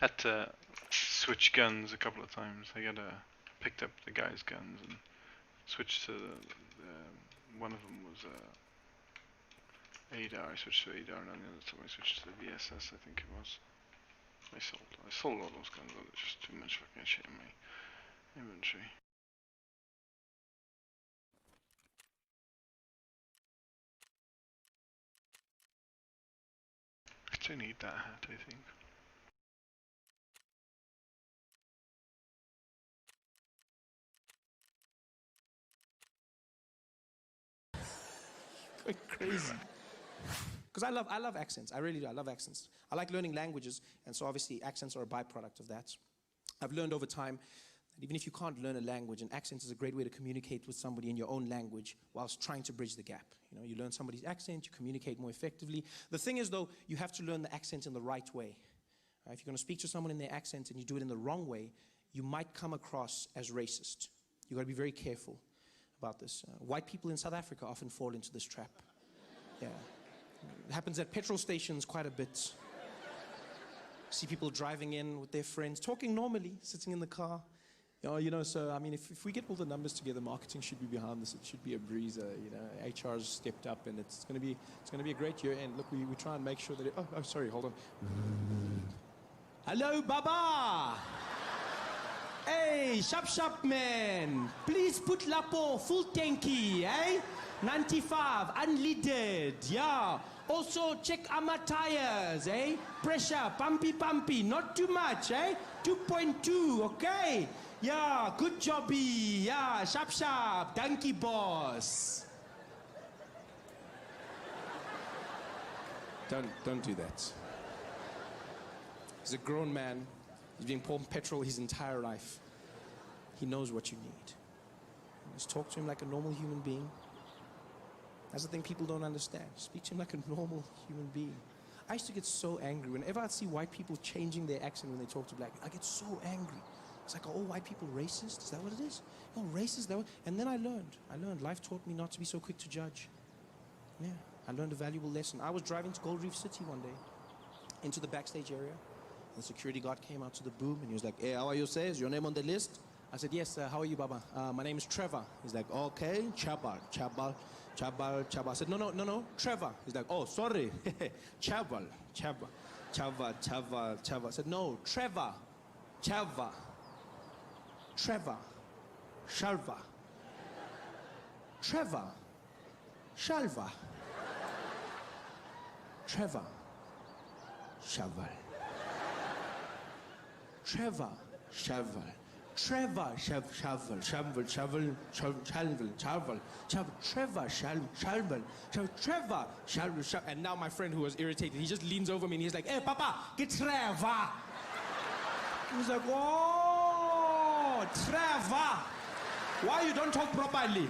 had to switch guns a couple of times. I picked up the guy's guns and switched to one of them was ADAR. I switched to ADAR, and then the other time I switched to the VSS. I think it was. I sold all those guns. There's just too much fucking shit in my inventory. I still need that hat, I think. Crazy. Because I love accents. I really do. I love accents. I like learning languages, and so obviously accents are a byproduct of that. I've learned over time that even if you can't learn a language, an accent is a great way to communicate with somebody in your own language whilst trying to bridge the gap. You know, you learn somebody's accent, you communicate more effectively. The thing is, though, you have to learn the accent in the right way. If you're going to speak to someone in their accent and you do it in the wrong way, you might come across as racist. You've got to be very careful about this. White people in South Africa often fall into this trap. Yeah. It happens at petrol stations quite a bit. See people driving in with their friends, talking normally, sitting in the car. You know, so I mean, if we get all the numbers together, marketing should be behind this. It should be a breezer. You know, HR's stepped up, and it's going to be a great year. And look, we try and make sure that. Oh, sorry, hold on. Hello, Baba. Hey, sharp man. Please put Lapo full tanky, eh? 95, unleaded, yeah. Also check our tires, eh? Pressure, pumpy, not too much, eh? 2.2, okay? Yeah, good jobby, yeah, sharp, donkey boss. Don't do that. He's a grown man. He's been pouring petrol his entire life. He knows what you need. Just talk to him like a normal human being. That's the thing people don't understand. Speak to him like a normal human being. I used to get so angry whenever I'd see white people changing their accent when they talk to black. I get so angry. It's like, oh, white people racist? Is that what it is? No, racist. And then I learned. Life taught me not to be so quick to judge. Yeah, I learned a valuable lesson. I was driving to Gold Reef City one day, into the backstage area. The security guard came out to the boom and he was like, hey, how are you, sir? Is your name on the list? I said, yes, how are you, Baba? My name is Trevor. He's like, okay, Chabal. I said, no, Trevor. He's like, oh, sorry, Chabal. I said, no, Trevor, Shalva. Trevor, Shalva. Shaval. Trevor, Shaval. Trevor, Shaval. And now my friend who was irritated, he just leans over me and he's like, hey, Papa, get Trevor. He was like, oh, Trevor. Why you don't talk properly?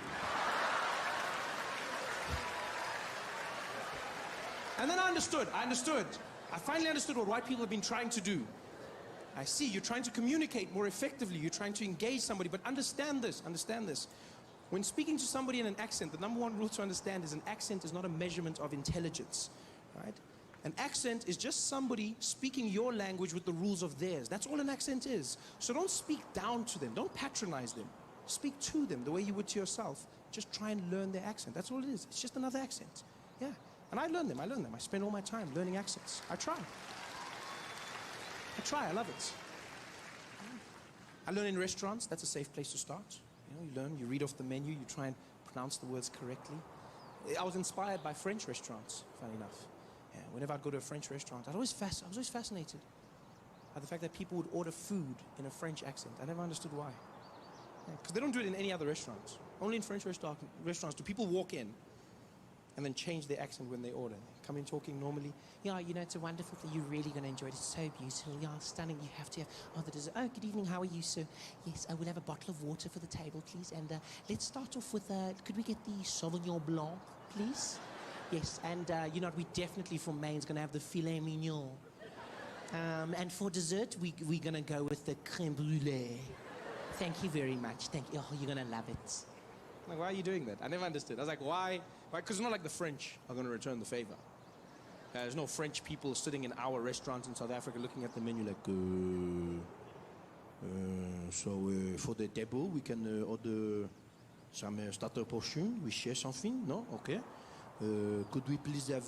And then I understood. I finally understood what white people have been trying to do. I see, you're trying to communicate more effectively. You're trying to engage somebody, but understand this. When speaking to somebody in an accent, the number one rule to understand is an accent is not a measurement of intelligence, right? An accent is just somebody speaking your language with the rules of theirs. That's all an accent is. So don't speak down to them. Don't patronize them. Speak to them the way you would to yourself. Just try and learn their accent. That's all it is. It's just another accent. Yeah. And I learn them. I spend all my time learning accents. I try. I love it. I learn in restaurants. That's a safe place to start. You learn, you read off the menu, you try and pronounce the words correctly. I was inspired by French restaurants, funny enough. Yeah, whenever I'd go to a French restaurant, I was always fascinated by the fact that people would order food in a French accent. I never understood why. Because they don't do it in any other restaurants. Only in French restaurants do people walk in and then change their accent when they order. Come in talking normally. Yeah, it's a wonderful thing. You're really going to enjoy it. It's so beautiful. Yeah, stunning. You have to have. Oh, the dessert. Oh, good evening. How are you, sir? Yes, I will have a bottle of water for the table, please. And let's start off with, could we get the Sauvignon Blanc, please? Yes, and we definitely for main is going to have the filet mignon. And for dessert, we're going to go with the crème brûlée. Thank you very much. Thank you. Oh, you're going to love it. Like, why are you doing that? I never understood. I was like, why? Because it's not like the French are going to return the favor. There's no French people sitting in our restaurants in South Africa looking at the menu like, so for the table, we can order some starter portion. We share something, no? Okay. Could we please have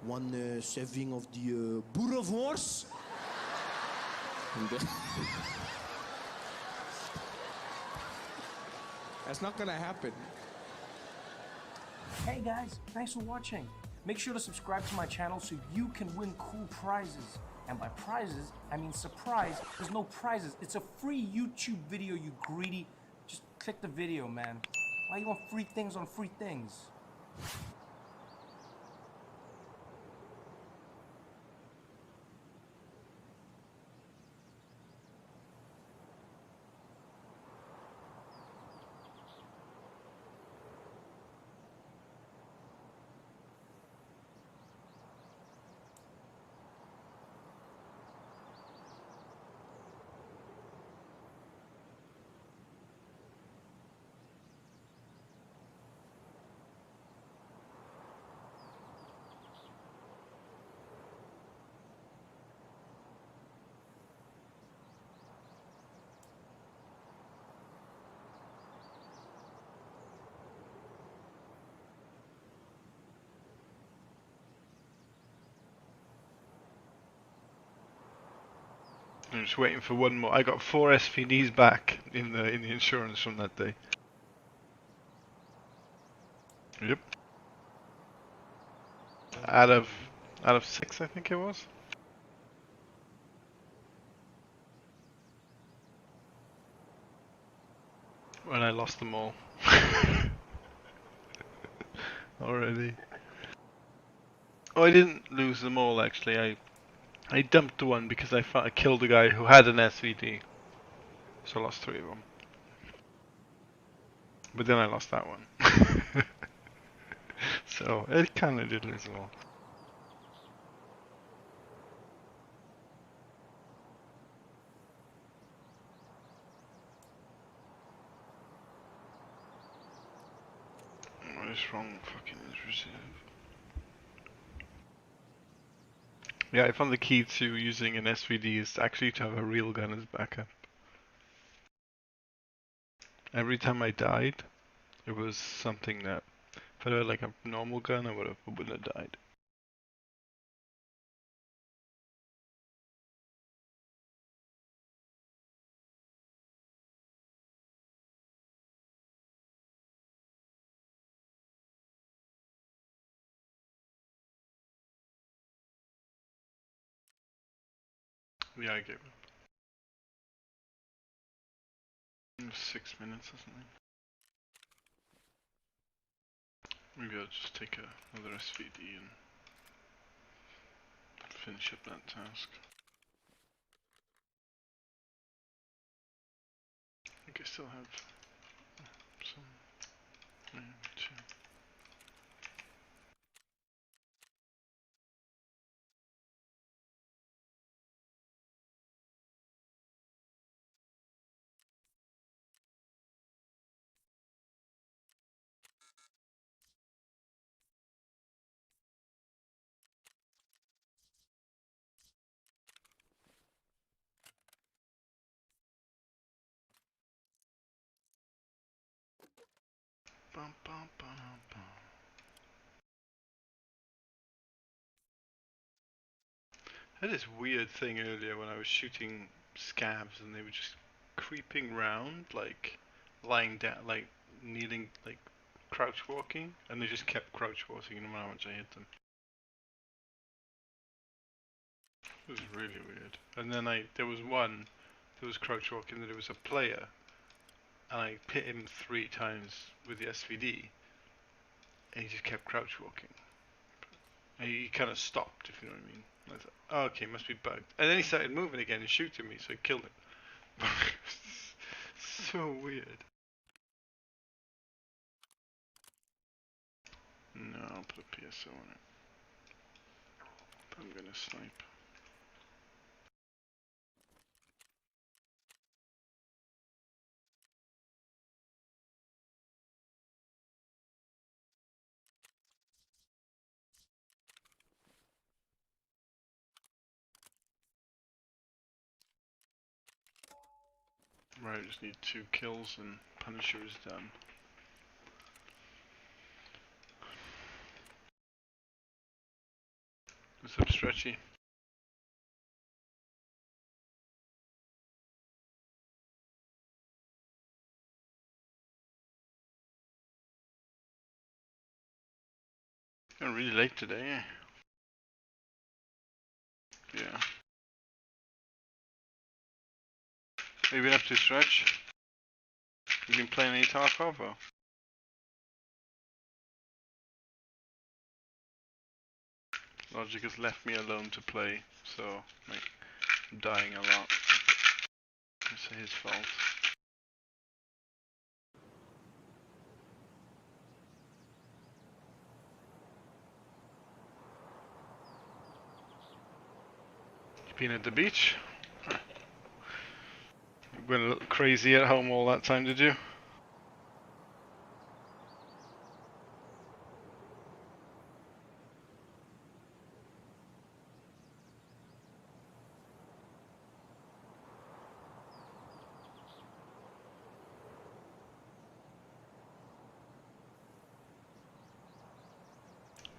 one serving of the boerewors? That's not gonna happen. Hey guys, thanks for watching. Make sure to subscribe to my channel so you can win cool prizes. And by prizes, I mean surprise. There's no prizes. It's a free YouTube video, you greedy. Just click the video, man. Why you want free things on free things? I'm just waiting for one more. I got 4 SVDs back in the insurance from that day. Yep. Out of 6, I think it was. When I lost them all. Already. Oh, I didn't lose them all actually. I dumped one because I thought I killed a guy who had an SVD. So I lost 3 of them. But then I lost that one. So it kinda did lose them all. What is wrong? Fucking reserve. Yeah, I found the key to using an SVD is actually to have a real gun as backup. Every time I died, it was something that if I had like a normal gun, I wouldn't have died. Yeah, I gave up. 6 minutes or something. Maybe I'll just take another SVD and finish up that task. I think I still have some. Two. Bum, bum, bum, bum. I had this weird thing earlier when I was shooting scabs and they were just creeping round, like lying down, like kneeling, like crouch walking, and they just kept crouch walking no matter how much I hit them. It was really weird. And then there was one that was crouch walking that it was a player, and I hit him 3 times with the SVD, and he just kept crouch walking. And he kind of stopped, if you know what I mean. I thought, oh, okay, must be bugged. And then he started moving again and shooting me, so I killed him. So weird. No, I'll put a PSO on it. But I'm gonna snipe. Right, I just need 2 kills and Punisher is done. What's up, Stretchy? You're really late today, eh? Yeah. What have you been up to, Stretch? You been playing any Tarkov or? Logic has left me alone to play, so like, I'm dying a lot. It's his fault. You been at the beach? You went a little crazy at home all that time, did you?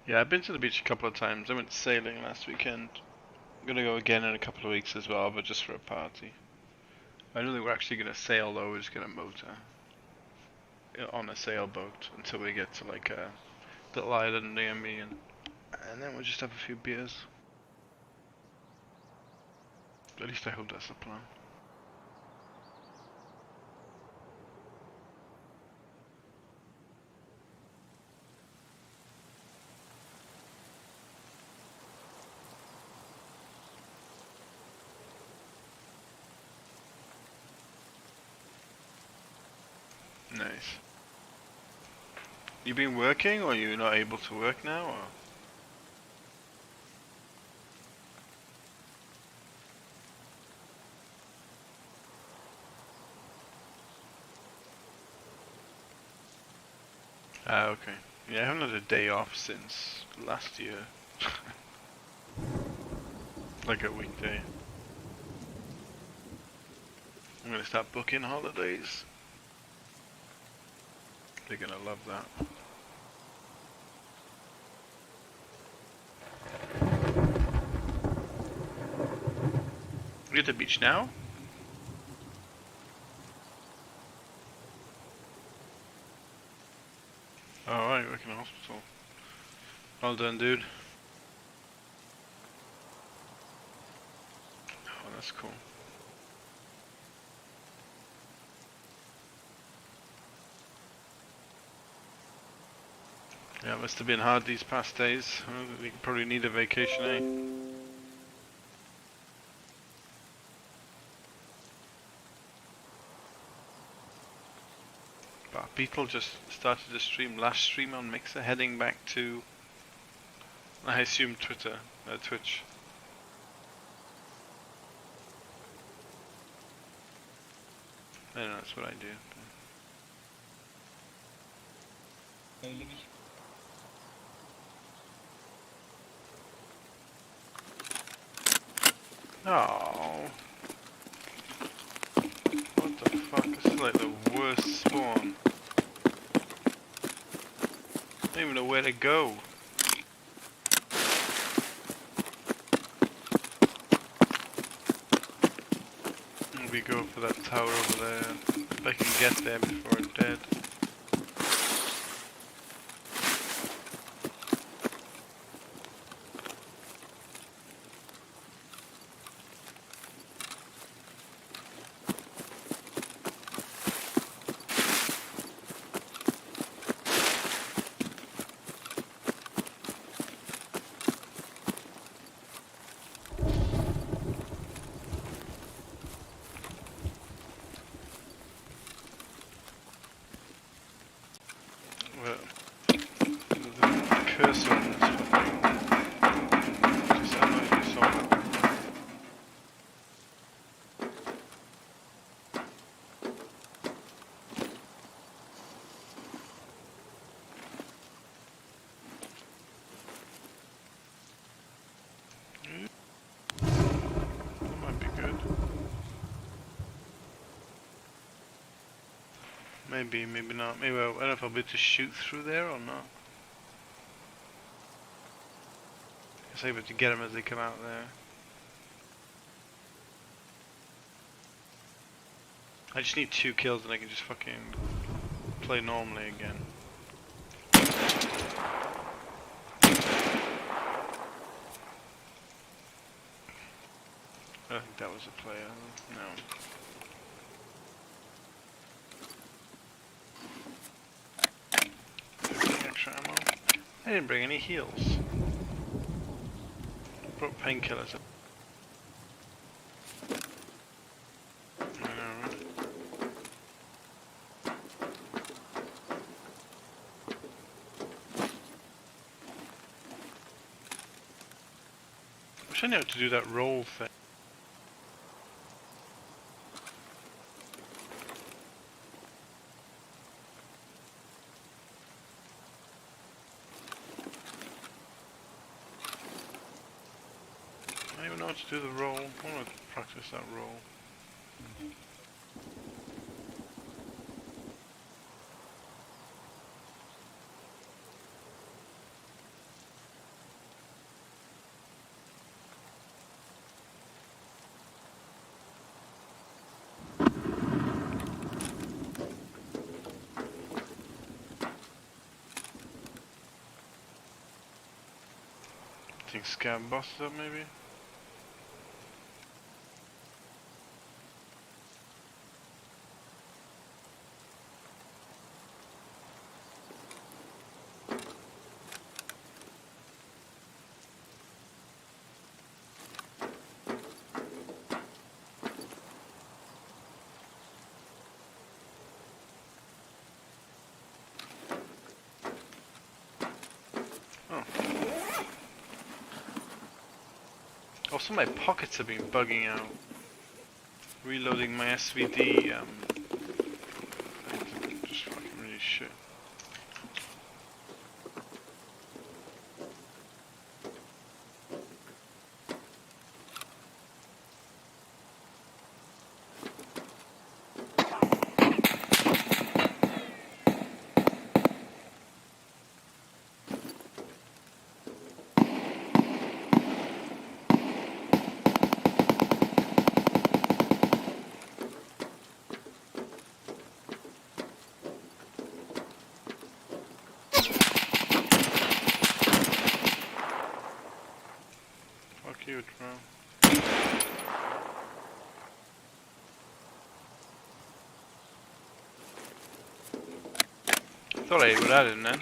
Yeah, I've been to the beach a couple of times. I went sailing last weekend. I'm gonna go again in a couple of weeks as well, but just for a party. I don't think we're actually gonna sail though, we're just gonna motor on a sailboat until we get to like a little island near me, and then we'll just have a few beers. At least I hope that's the plan. Nice. You been working, or you not able to work now, or? Ah, okay. Yeah, I haven't had a day off since last year. Like a weekday. I'm gonna start booking holidays. They're gonna love that. We're at the beach now? Alright, working in a hospital. Well done, dude. Oh, that's cool. Yeah, it must have been hard these past days. We probably need a vacation, eh? But Beetle just started a stream, last stream on Mixer, heading back to, I assume, Twitch. I don't know, that's what I do. Oh. What the fuck? This is like the worst spawn. I don't even know where to go. We go for that tower over there. If I can get there before I'm dead. Cursor on this fucking... Just I don't know if you saw that. That might be good. Maybe, maybe not. Maybe I don't know if I'll be able to shoot through there or not. I was able to get them as they come out there. I just need 2 kills and I can just fucking play normally again. I don't think that was a player. No. Extra ammo. I didn't bring any heals. I brought painkillers. I know how to do that roll thing. I don't even know how to do the roll. I want to practice that roll. I think Scam bossed up maybe? Also my pockets have been bugging out. Reloading my SVD, just fucking really shit. cute, bro. Thought I ate what I didn't then.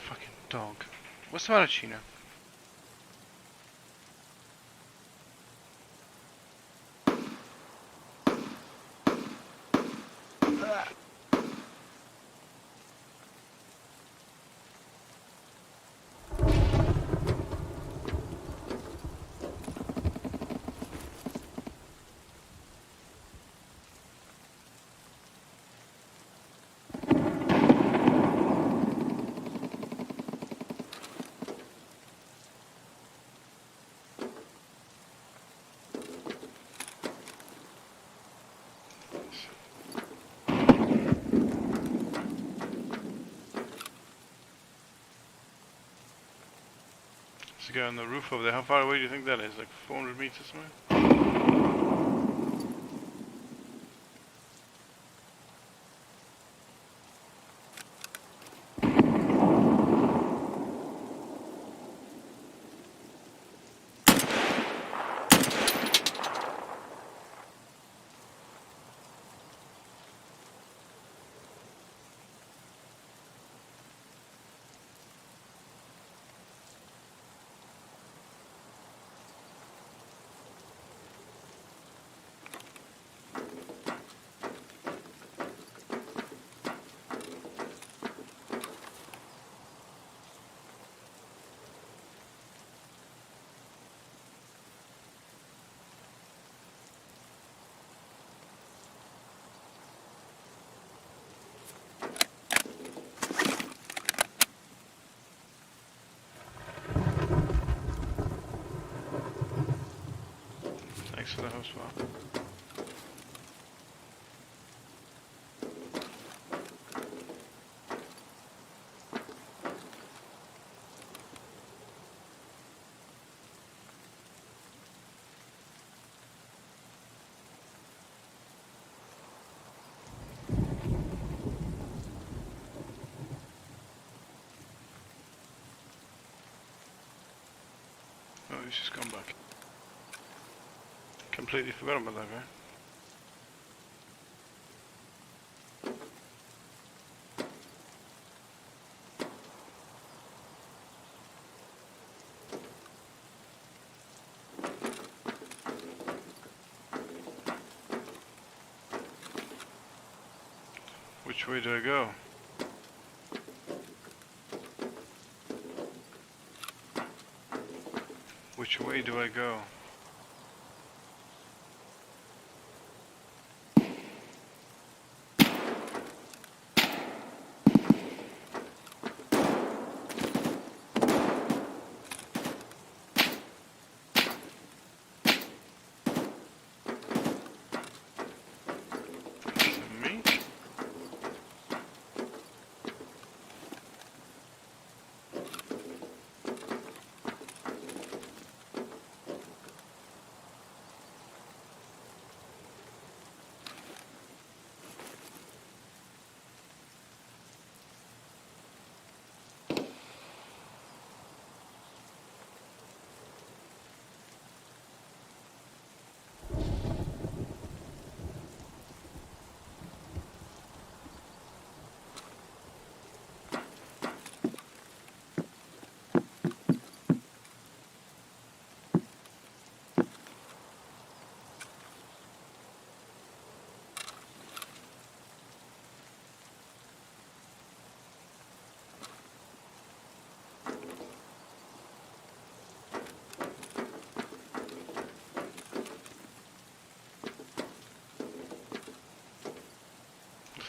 Fucking dog. What's the matter, Chino? There's a guy on the roof over there. How far away do you think that is? Like 400 meters somewhere? Thanks for the house swap. Oh, he's just gone back. Completely forgot about that guy. Which way do I go? Which way do I go?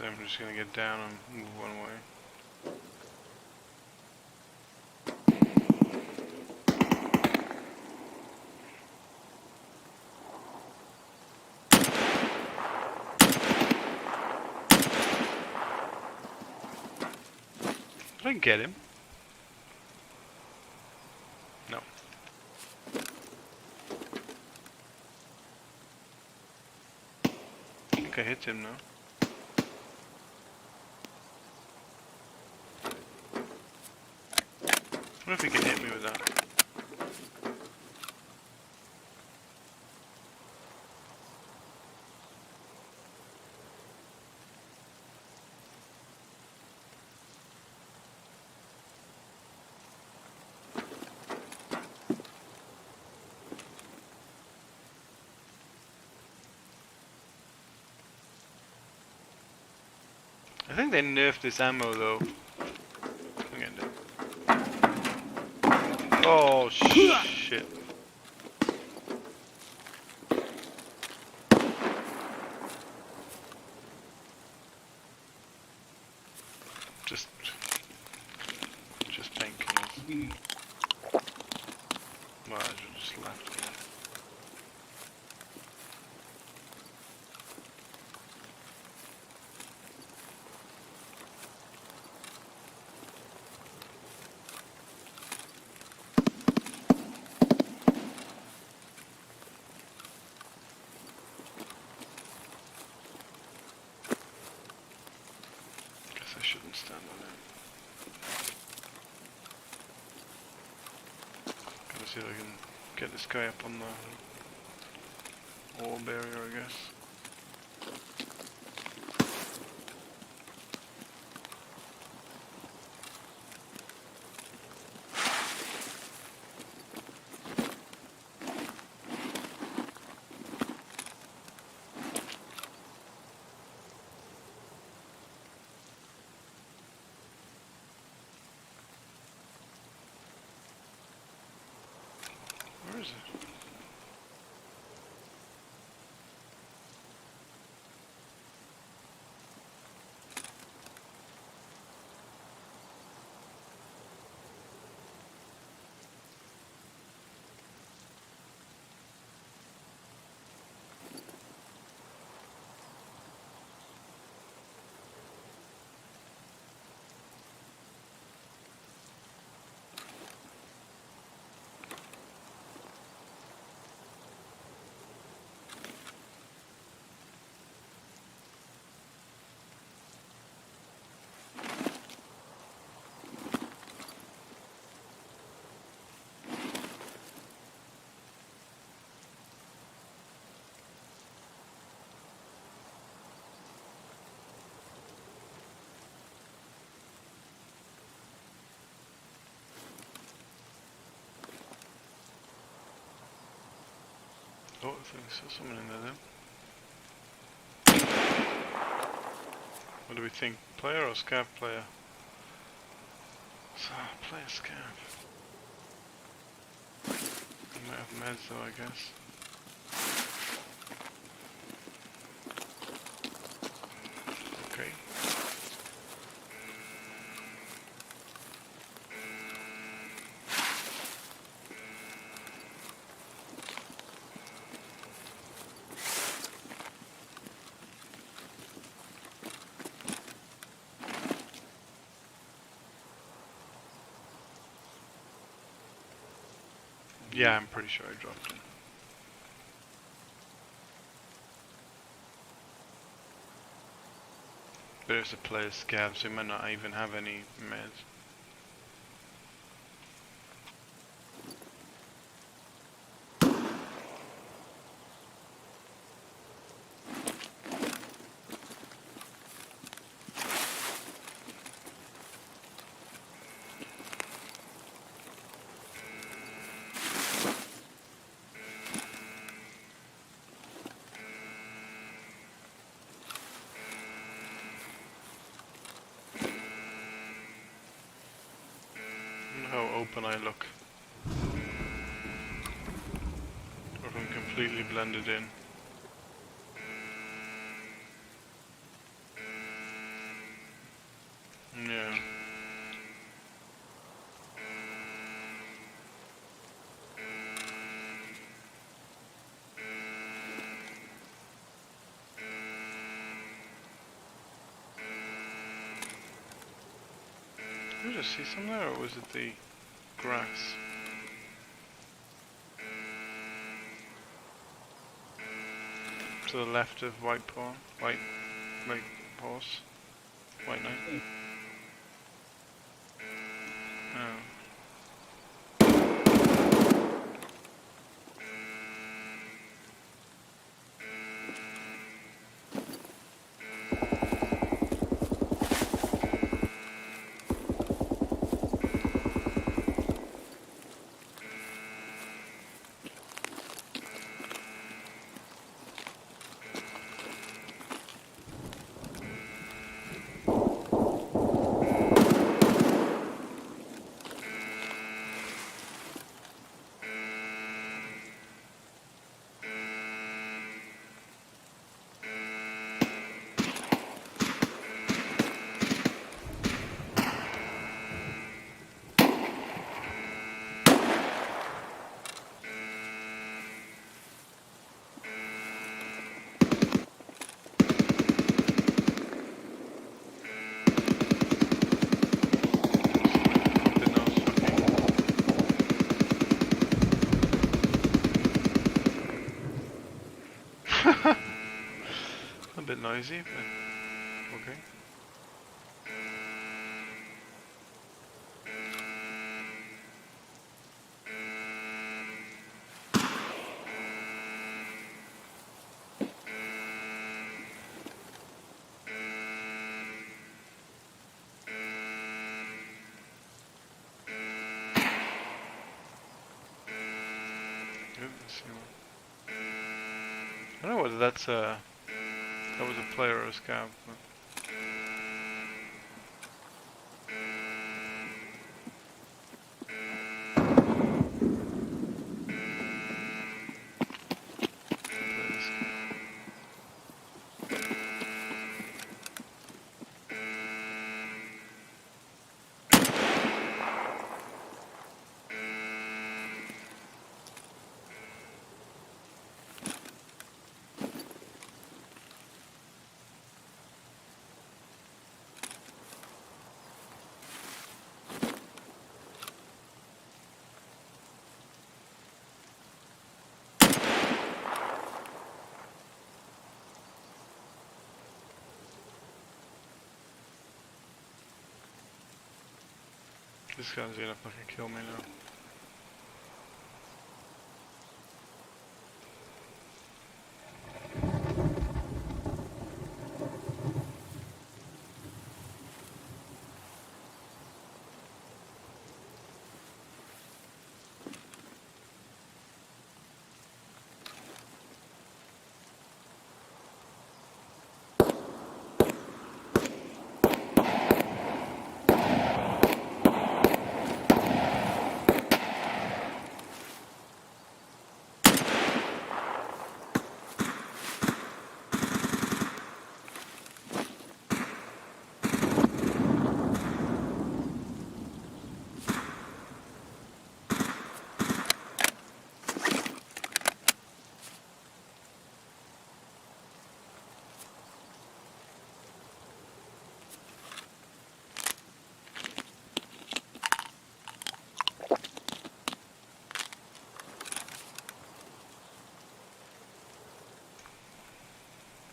time I'm just gonna get down and move one way. Did I get him? No. I think I hit him now. I wonder if he can hit me with that. I think they nerfed this ammo though. Oh shit. Just painkillers. Well, I should just left again. Guess I shouldn't stand on it. Gotta see if I can get this guy up on the ore barrier, I guess. Where is it? Oh, I think I saw someone in there then. What do we think? Player or scav player? So, player scav. I might have meds though, I guess. Okay. Yeah, I'm pretty sure I dropped it. But it's a player scav, so he might not even have any meds. How open I look. Or if I'm completely blended in. Yeah. Did I just see some there, or was it the grass? To the left of white horse, white knight. Oh. A bit noisy, but okay. Good, let's see what. I don't know whether that was a player or a scav. But this guy's gonna fucking kill me now.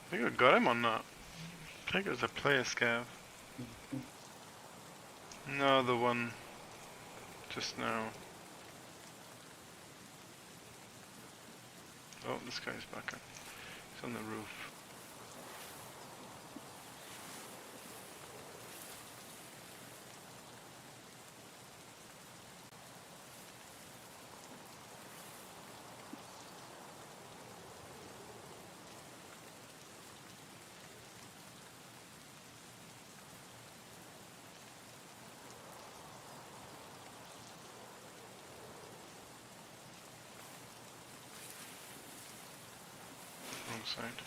I think I got him on that. I think it was a player scav. No, the one just now. Oh, this guy's back up. He's on the roof. Wrong side.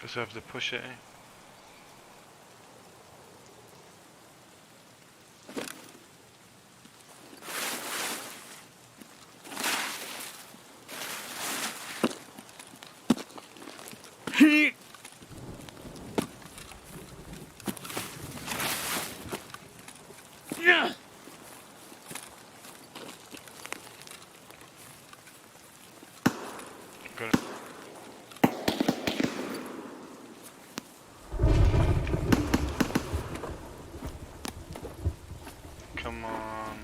Just have to push it. Got it. Come on.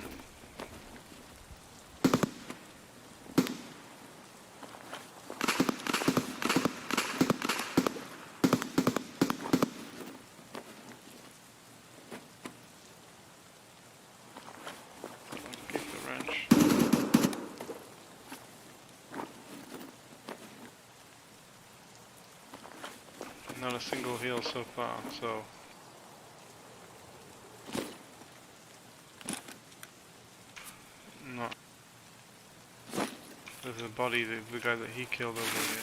Keep the wrench. Not a single heal so far, so not. There's a body, the guy that he killed over here.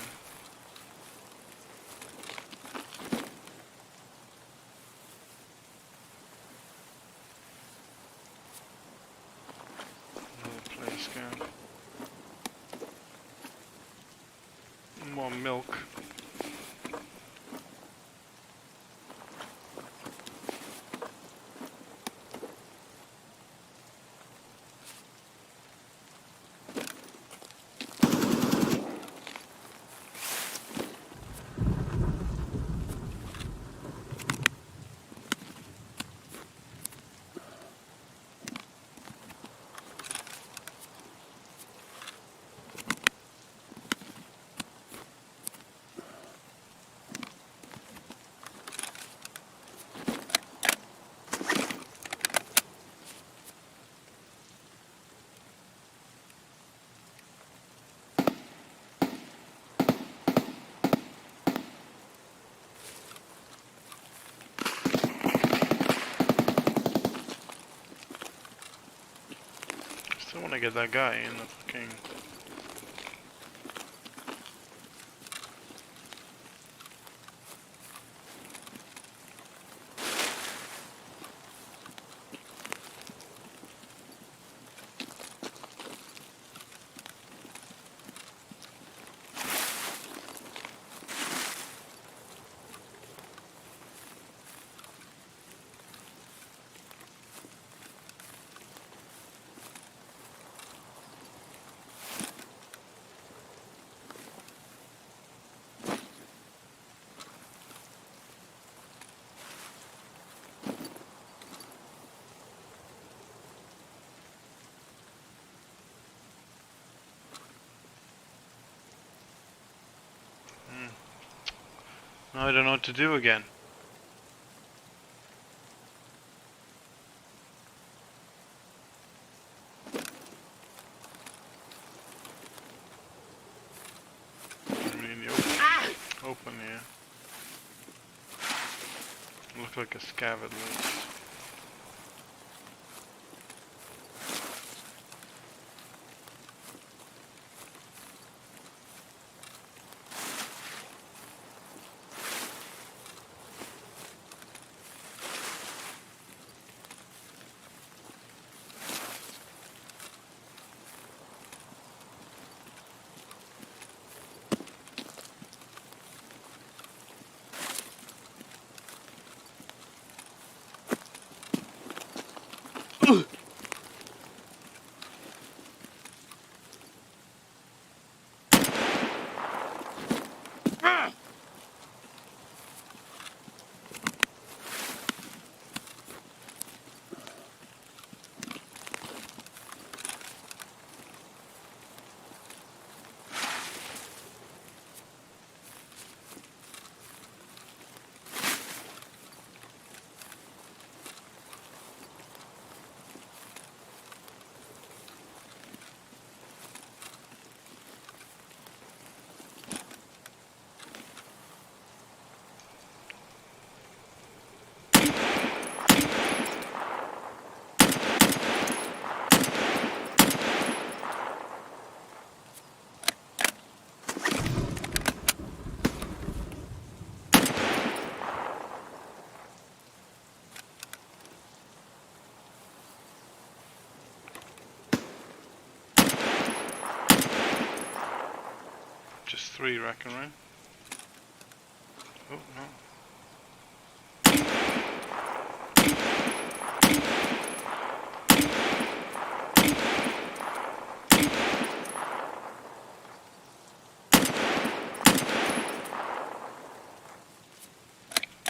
Another play scan. More milk. Still want to get that guy in the fucking. Now I don't know what to do again. Really open here. Look like a scav at least. 3, reckon, right? Oh no.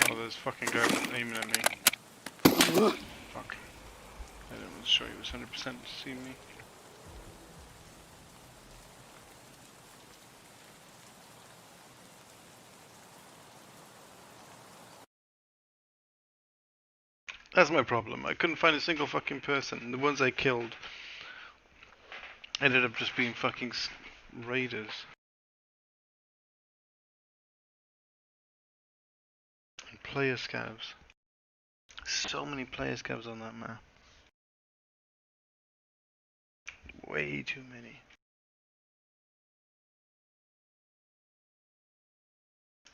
Oh, there's fucking guy aiming at me. Fuck. I wasn't sure he was 100% seeing me. That's my problem. I couldn't find a single fucking person. The ones I killed ended up just being fucking raiders. And player scavs. So many player scavs on that map. Way too many.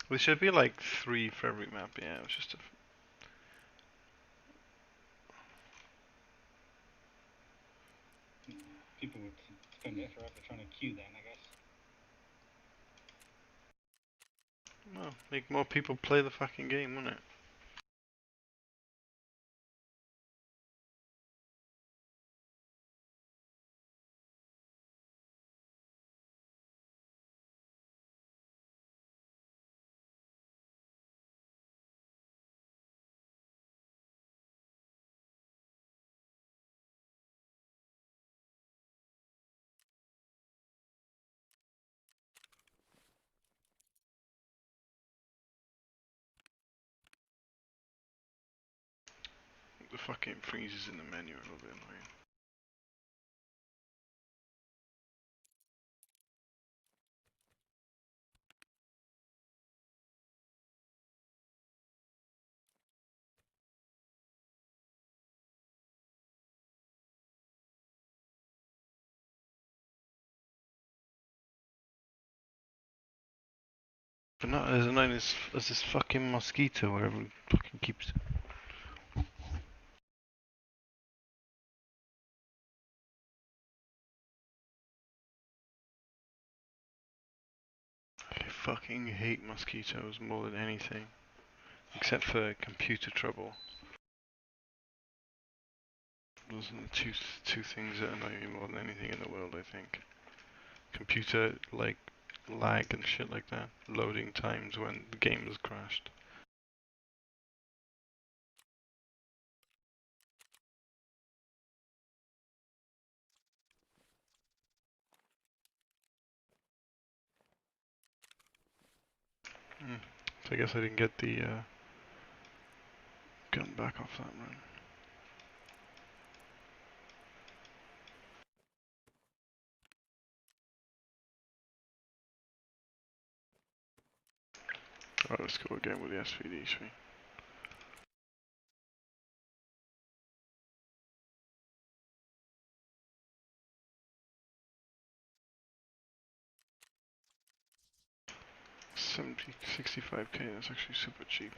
There should be like 3 for every map. Yeah, it was just a... People would spend forever trying to queue then, I guess. Well, make more people play the fucking game, wouldn't it? The fucking freezes in the menu are a little bit annoying. But not as annoying as this fucking mosquito where everyone fucking keeps... I fucking hate mosquitoes more than anything. Except for computer trouble. Those are the two things that annoy me more than anything in the world, I think. Computer, like, lag and shit like that. Loading times when the game has crashed. So I guess I didn't get the gun back off that run. Alright, let's go again with the SVD, shall we? $65k, that's actually super cheap.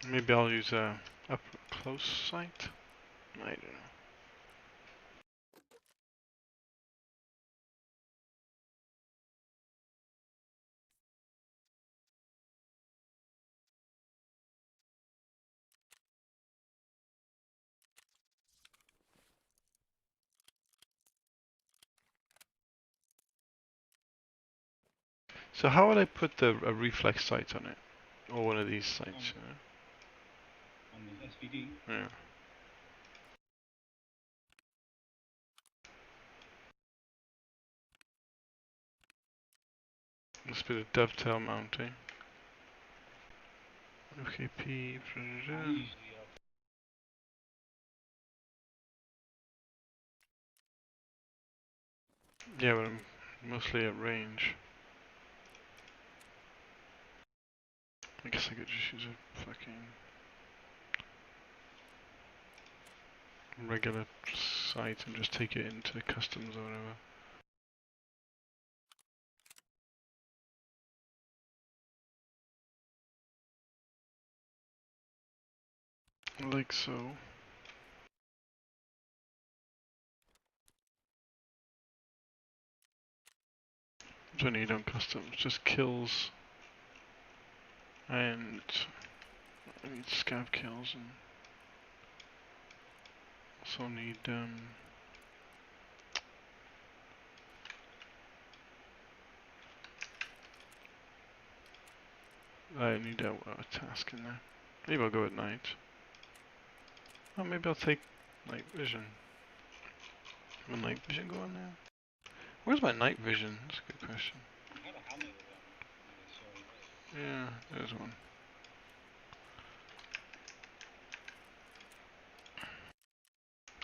Maybe I'll use a up close sight? I don't know. So how would I put a reflex sight on it? Or one of these sights, On the SVD. Yeah. Let's put a dovetail mounting. FKP. Usually Yeah, but I'm mostly at range. I guess I could just use a fucking regular sight and just take it into customs or whatever. Like so. Don't need on customs, just kills. And I need scav kills and also need I need a task in there. Maybe I'll go at night. Oh, maybe I'll take night vision. Will night vision go on now? Where's my night vision? That's a good question. I had a helmet with that. Yeah, there's one.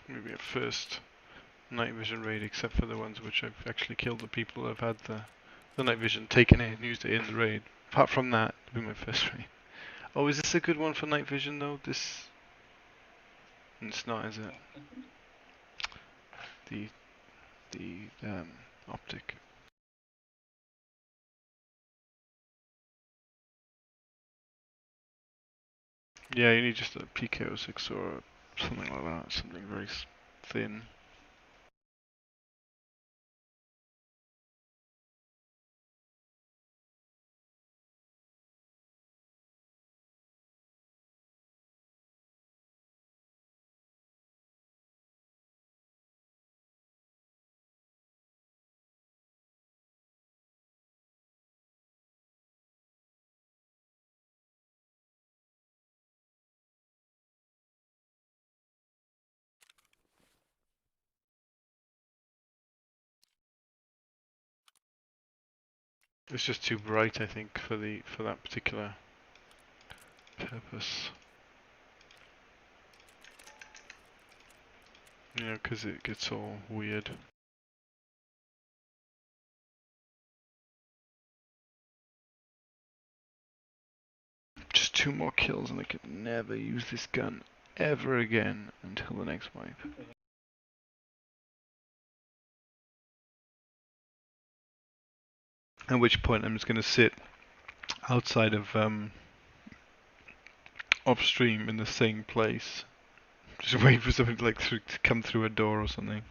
Maybe at first night vision raid, except for the ones which I've actually killed the people who've had the night vision taken in, used it in the raid. Apart from that, it'll be my first raid. Oh, is this a good one for night vision though? This... It's not, is it? The optic. Yeah, you need just a PK06 or something like that, something very thin. It's just too bright, I think, for that particular purpose. Yeah, because it gets all weird. Just 2 more kills and I could never use this gun ever again until the next wipe. At which point I'm just going to sit outside of upstream in the same place. Just wait for something to, like, to come through a door or something.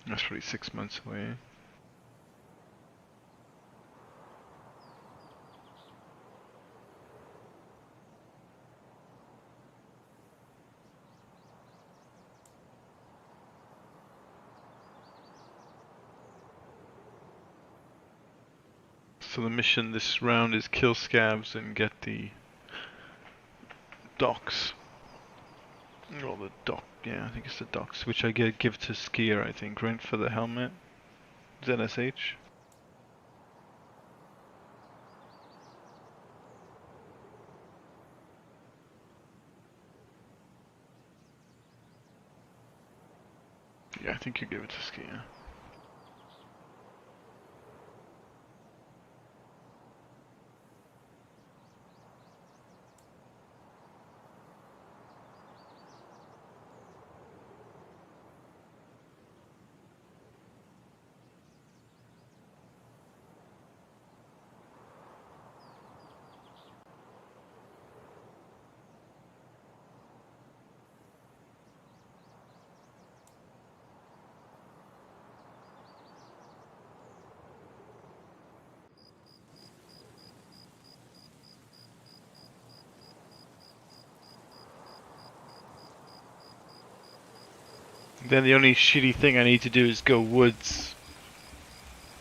That's probably 6 months away. So the mission this round is kill scavs and get the docks. Well, the dock, yeah, I think it's the docks, which I give to Skier, I think, right, for the helmet. ZSH. Yeah, I think you give it to Skier. Then the only shitty thing I need to do is go woods.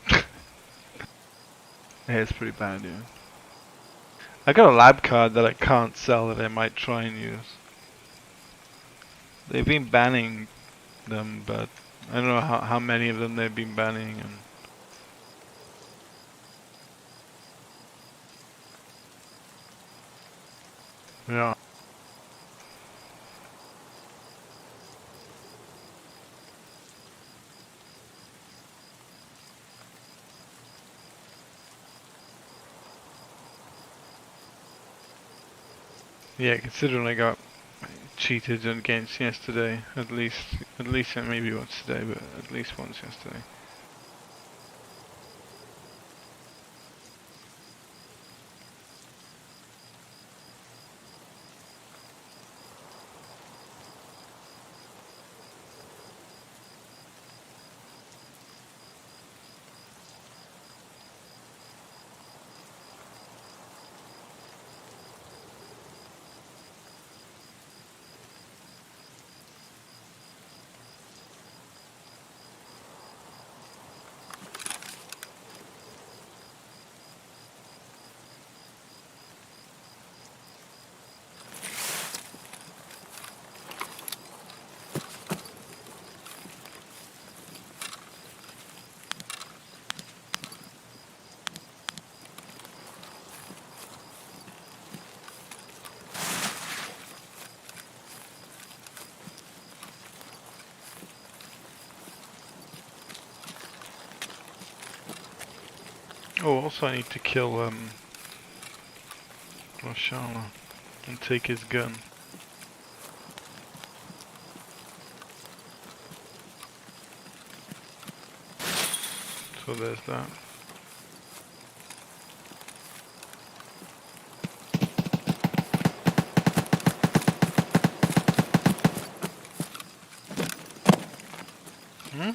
Yeah, it's pretty bad, yeah. I got a lab card that I can't sell that I might try and use. They've been banning them, but I don't know how many of them they've been banning. And yeah. Yeah, considering I got cheated against yesterday, at least maybe once today, but at least once yesterday. Oh, also I need to kill Roshala and take his gun. So there's that. Hmm?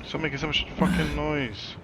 Stop making so much fucking noise.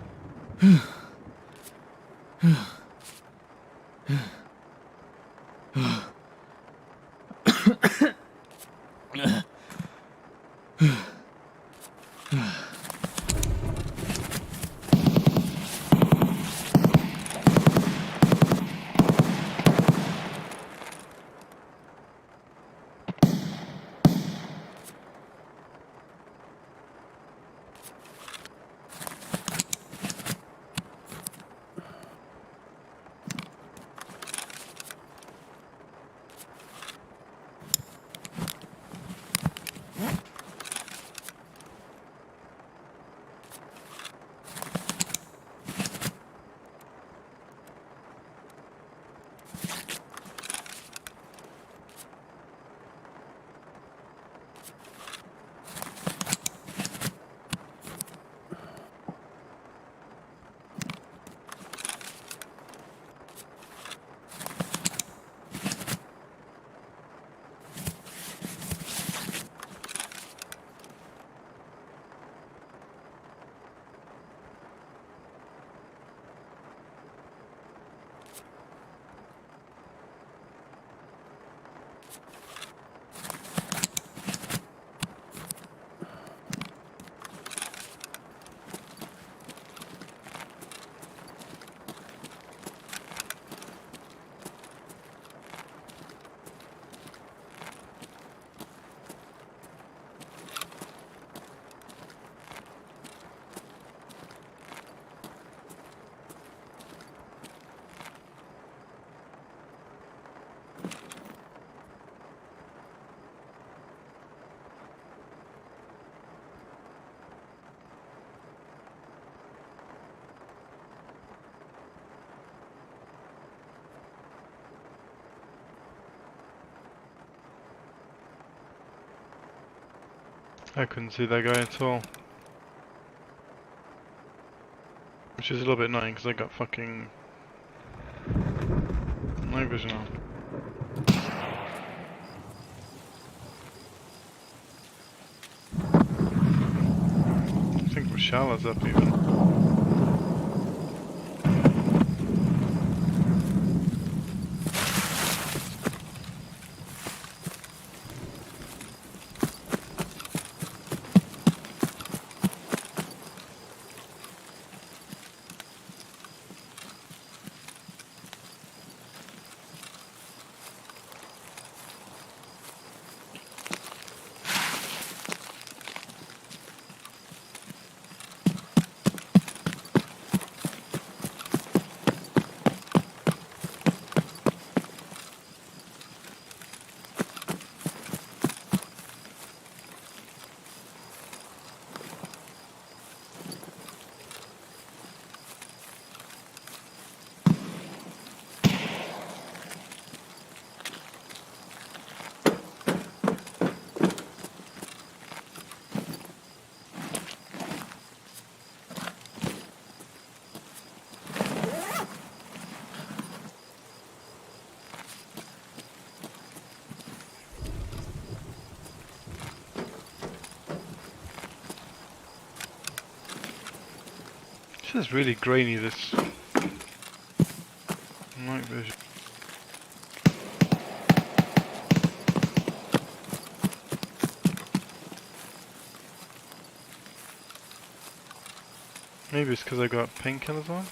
I couldn't see that guy at all. Which is a little bit annoying because I got fucking night vision on. I think Rashala's up even. This is really grainy, this night vision. Maybe it's because I got painkillers on.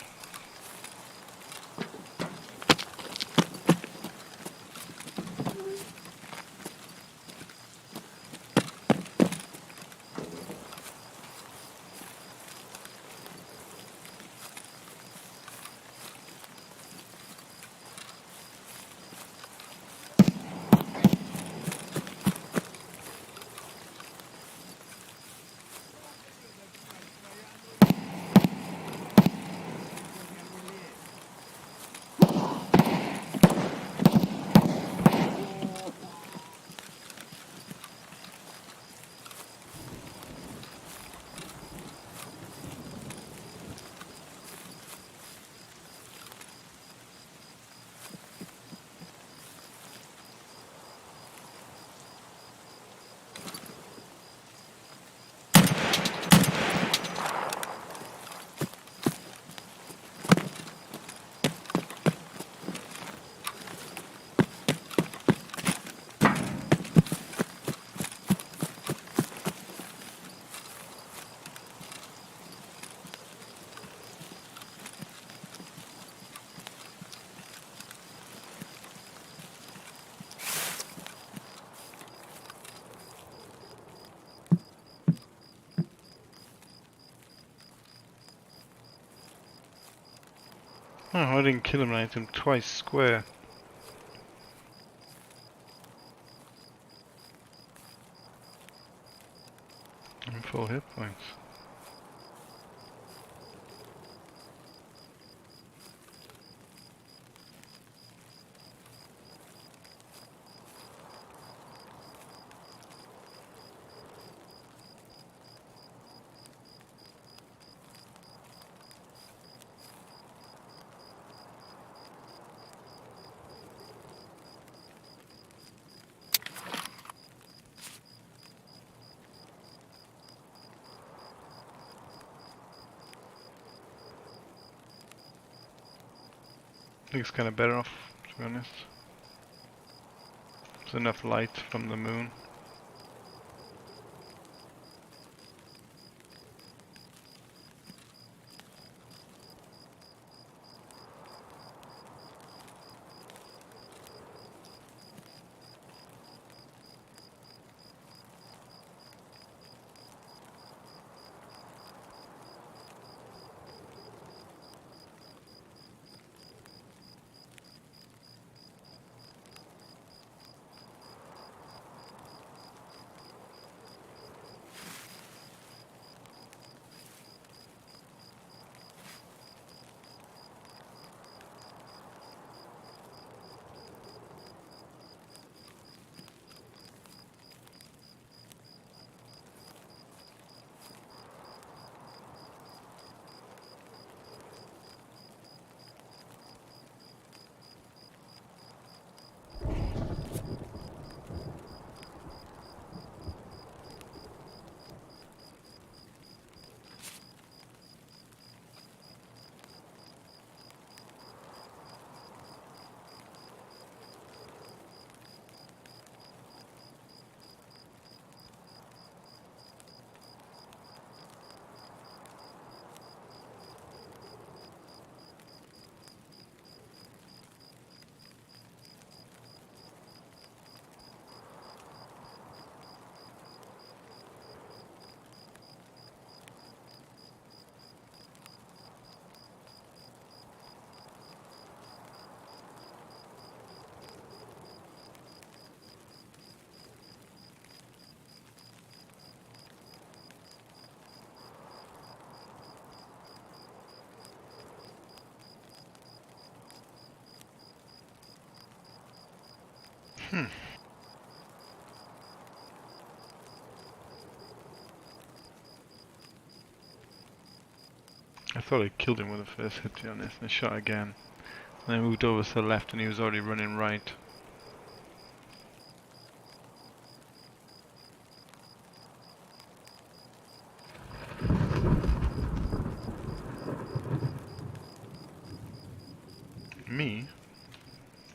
Oh, I didn't kill him, I hit him twice square. I'm full hit points. I think it's kind of better off, to be honest. There's enough light from the moon. I thought I killed him with the first hit, to be honest, and I shot again. And I moved over to the left and he was already running right.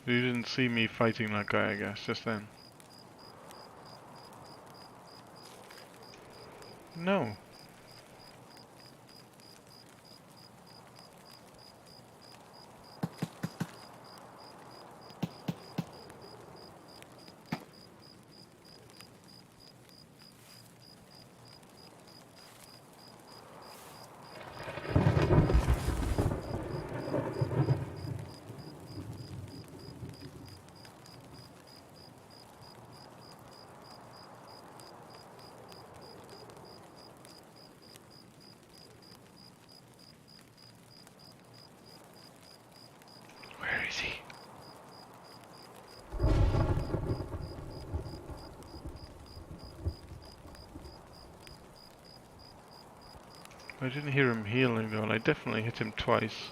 You didn't see me fighting that guy, I guess, just then. No. Where is he? I didn't hear him healing though, and I definitely hit him twice.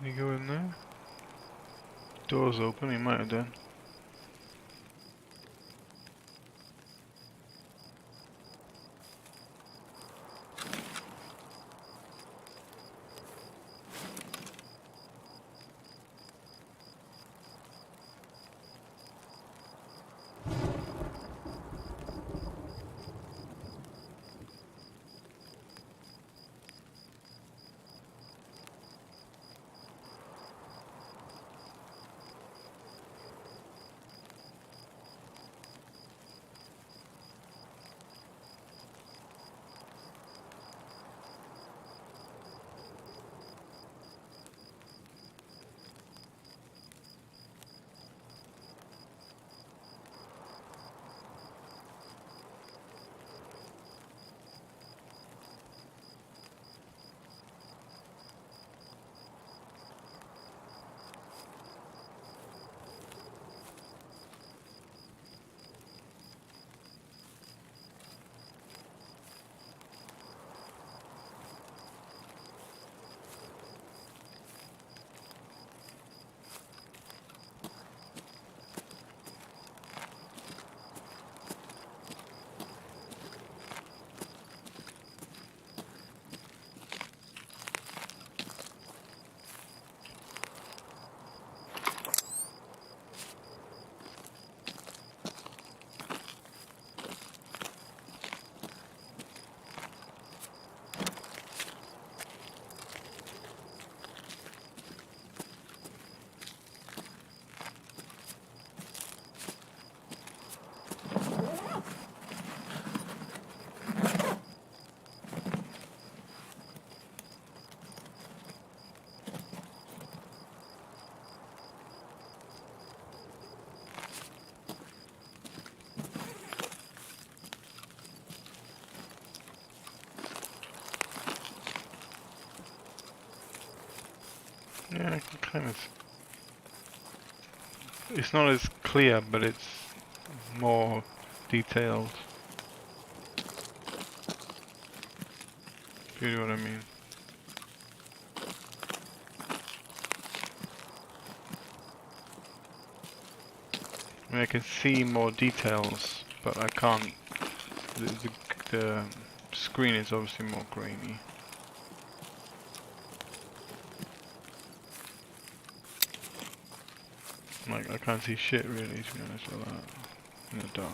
Did he go in there? Door's open, he might have done. Yeah, I can kind of... It's not as clear, but it's more detailed. If you know what I mean. I mean, I can see more details, but I can't... The screen is obviously more grainy. Like, I can't see shit really, to be honest with that, in the dark.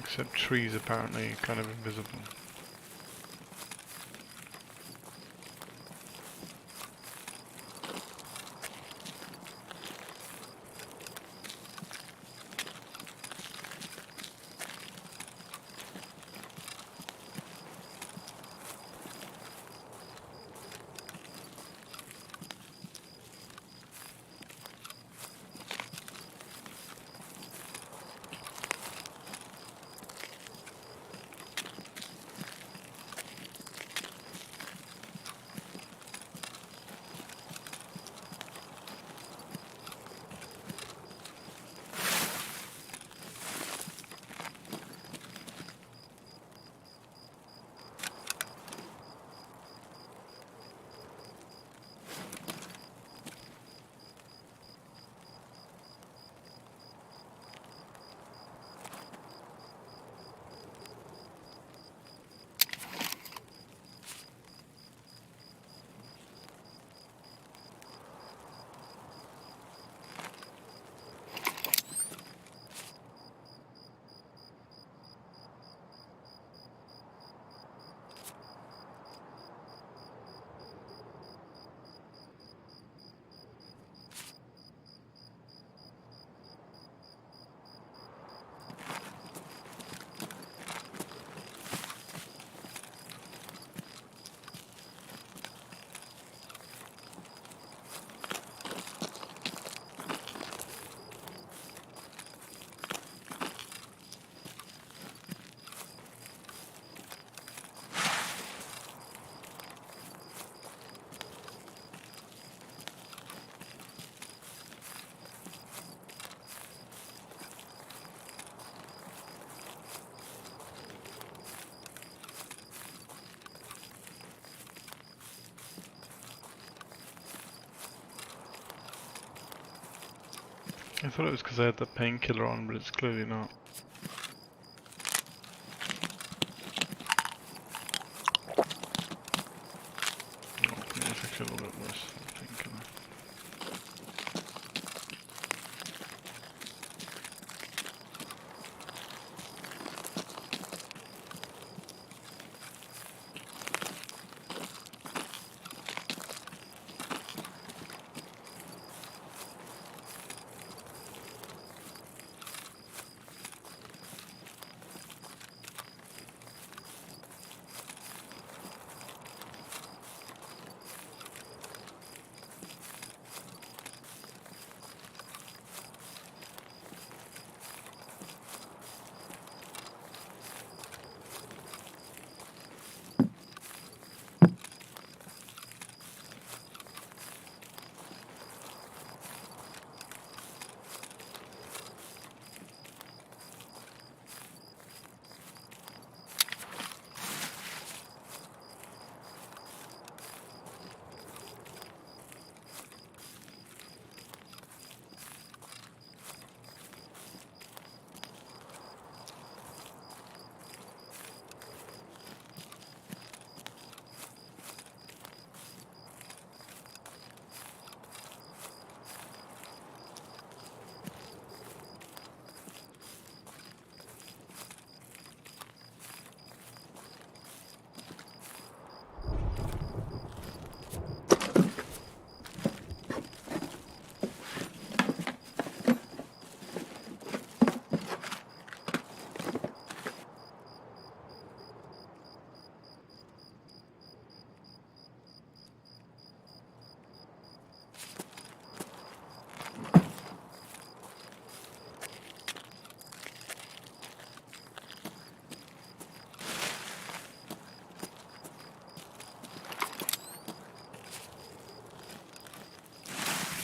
Except trees apparently kind of invisible. I thought it was because I had the painkiller on, but it's clearly not. Oh, yeah, it's actually a little bit worse than the painkiller.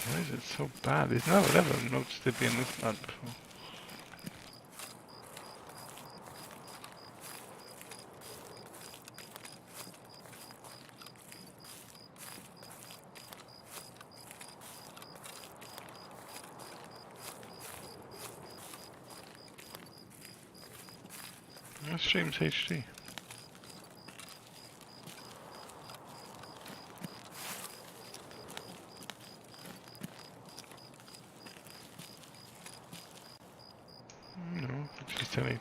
Why is it so bad? I've never noticed it being this bad before. That stream's HD. No, it's just 1080.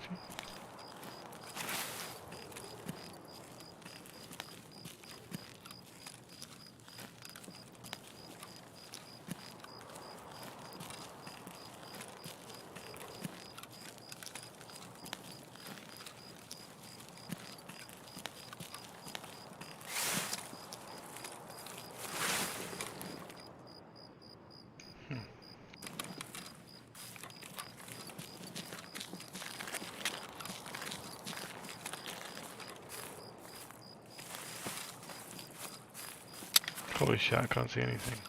Holy shit, I can't see anything.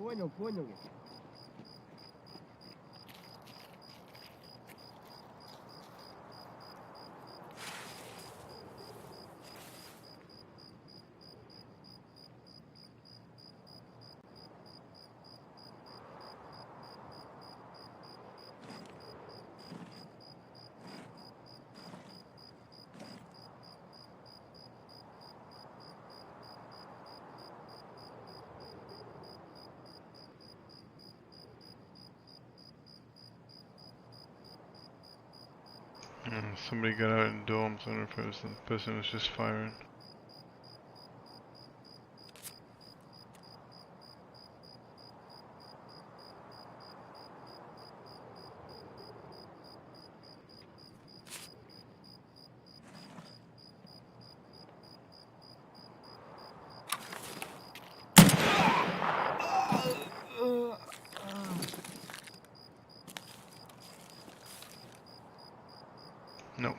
Понял, понял. Somebody got out in dorms. I don't know if it was the person who was just firing. No.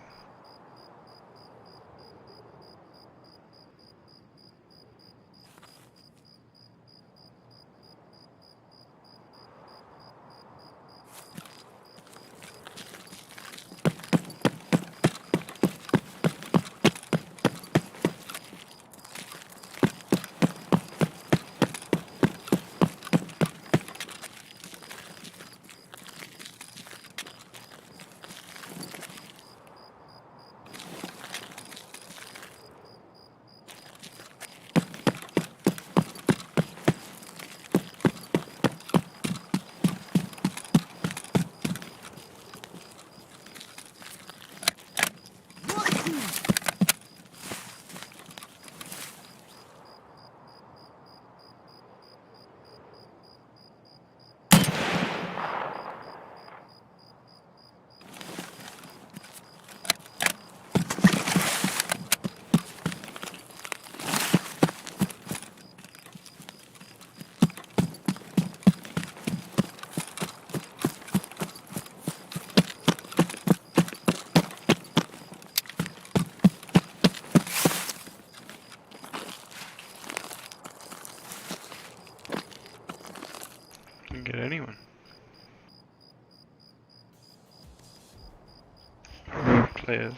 Didn't get anyone. Players.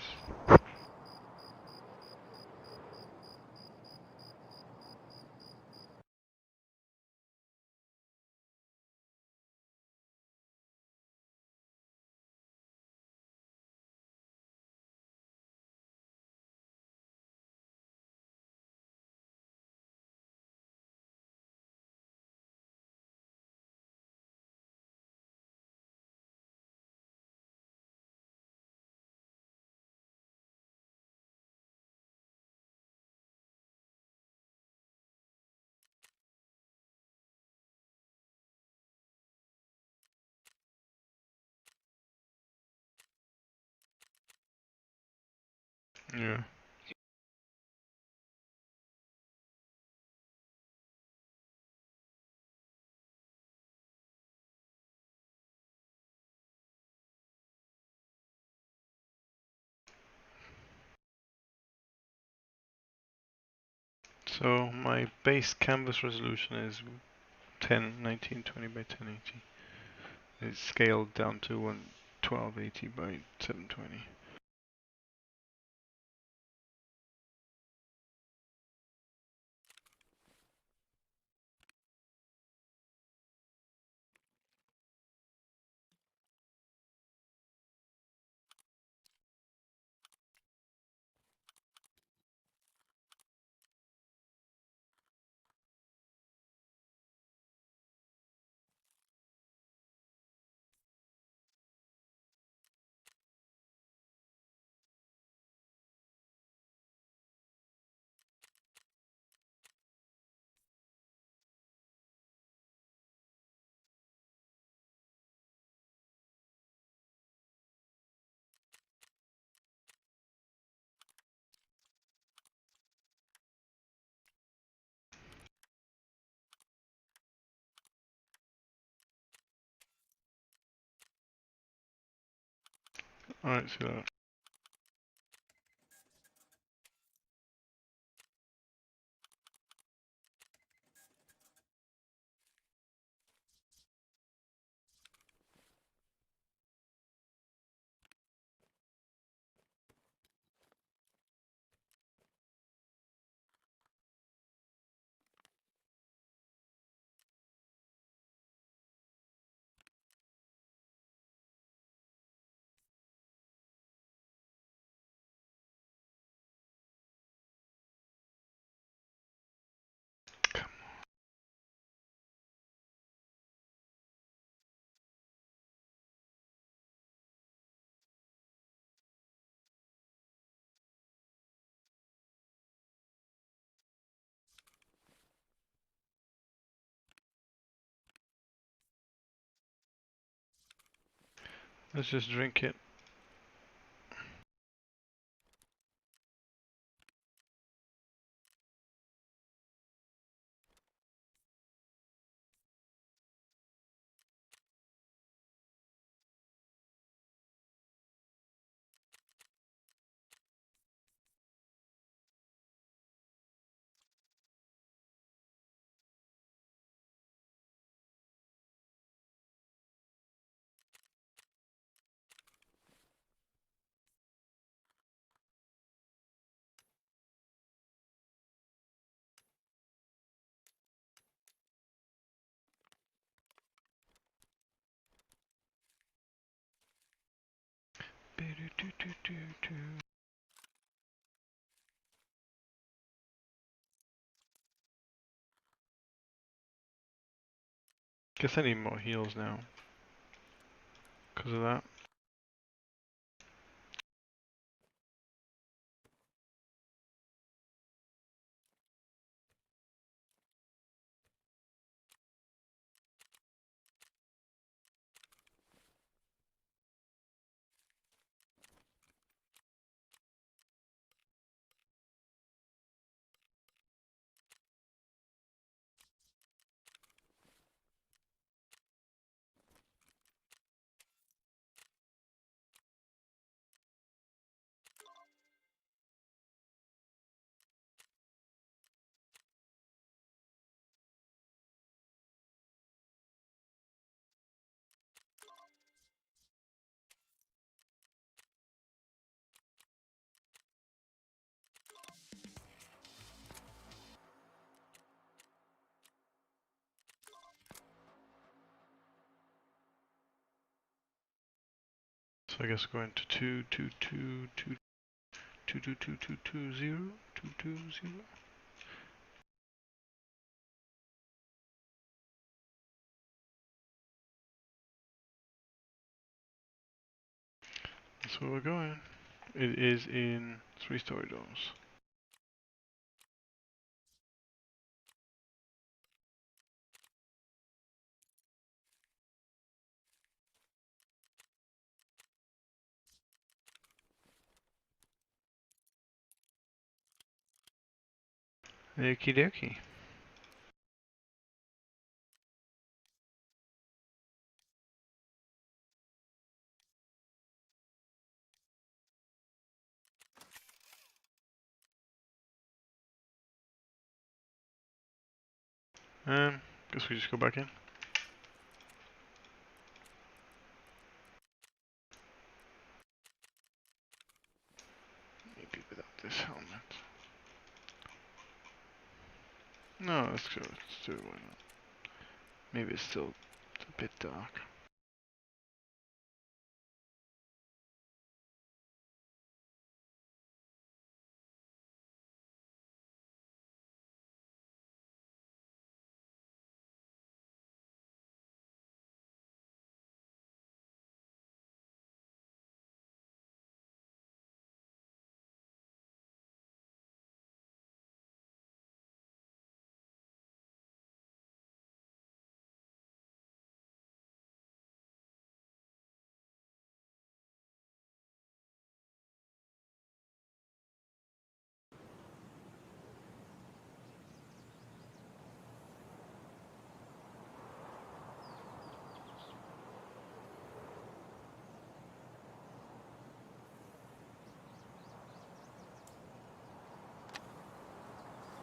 Yeah. So my base canvas resolution is 1920 by 1080. It's scaled down to 1280 by 720. Alright, so Let's just drink it. Guess I need more heals now. Because of that. So I guess going to 22222222220. That's where we're going. It is in 3-story domes. Okie dokie. Guess we just go back in. Maybe without this helmet. No, let's go. Let's do it. Why not? Maybe it's still a bit dark.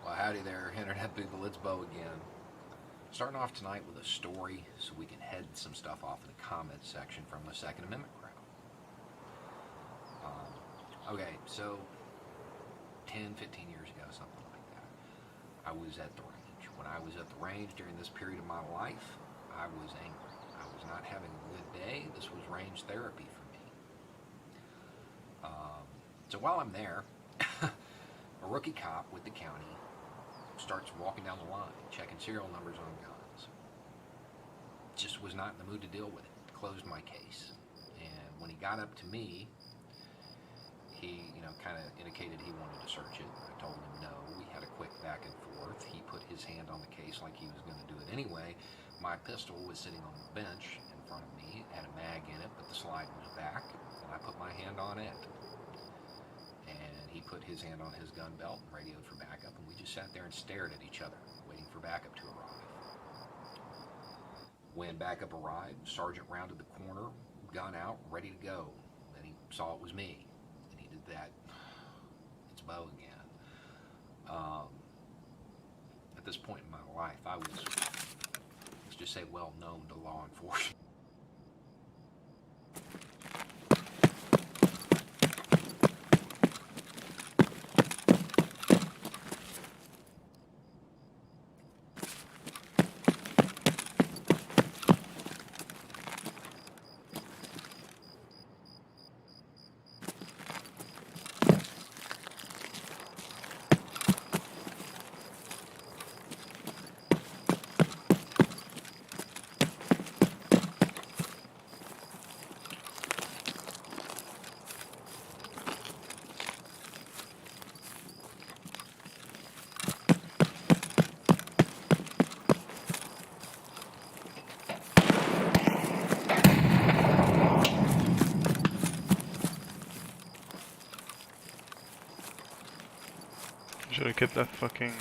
Well, howdy there, Internet people, it's Bo again. Starting off tonight with a story so we can head some stuff off in the comments section from the Second Amendment crowd. Okay, so 10, 15 years ago, something like that, I was at the range. When I was at the range during this period of my life, I was angry. I was not having a good day. This was range therapy for me. So while I'm there, a rookie cop with the county starts walking down the line, checking serial numbers on guns. Just was not in the mood to deal with it. Closed my case. And when he got up to me, he, kind of indicated he wanted to search it. I told him no. We had a quick back and forth. He put his hand on the case like he was going to do it anyway. My pistol was sitting on the bench in front of me. It had a mag in it, but the slide was back, and I put my hand on it. And he put his hand on his gun belt and radioed for backup, and we just sat there and stared at each other, waiting for backup to arrive. When backup arrived, Sergeant rounded the corner, gun out, ready to go. Then he saw it was me, and he did that. It's Bo again. At this point in my life, I was, let's just say, well known to law enforcement. Should have kept that fucking...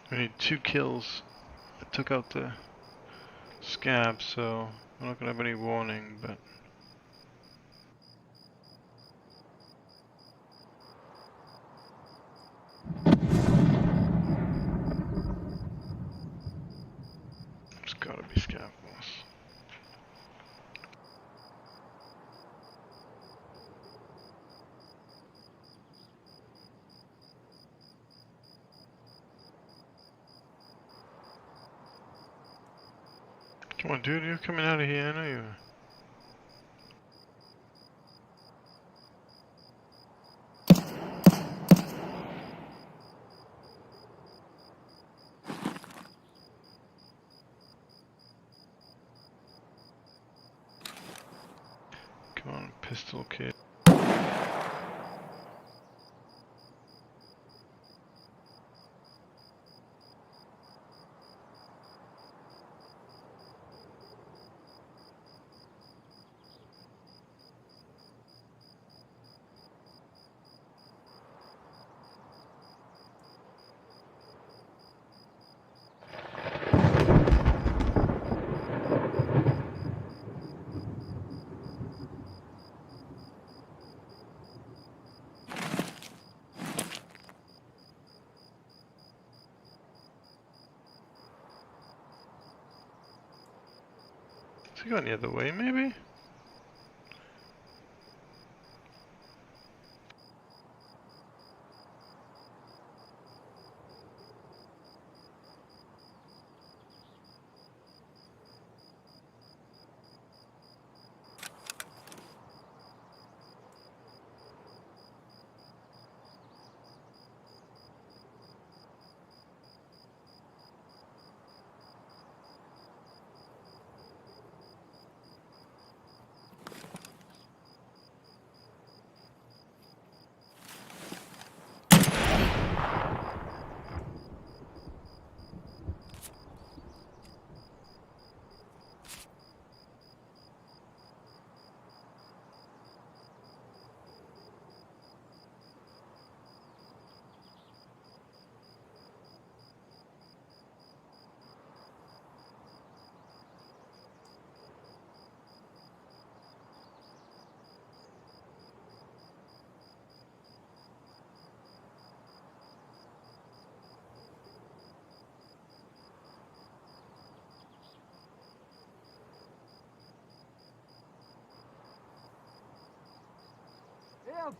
I need 2 kills. I took out the scab, so I'm not gonna have any warning, but... It's gotta be scab, boss. Come on, dude, you're coming out of here, I know you are. Come on, pistol kid. to go any other way, maybe?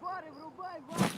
Фары врубай, Вань!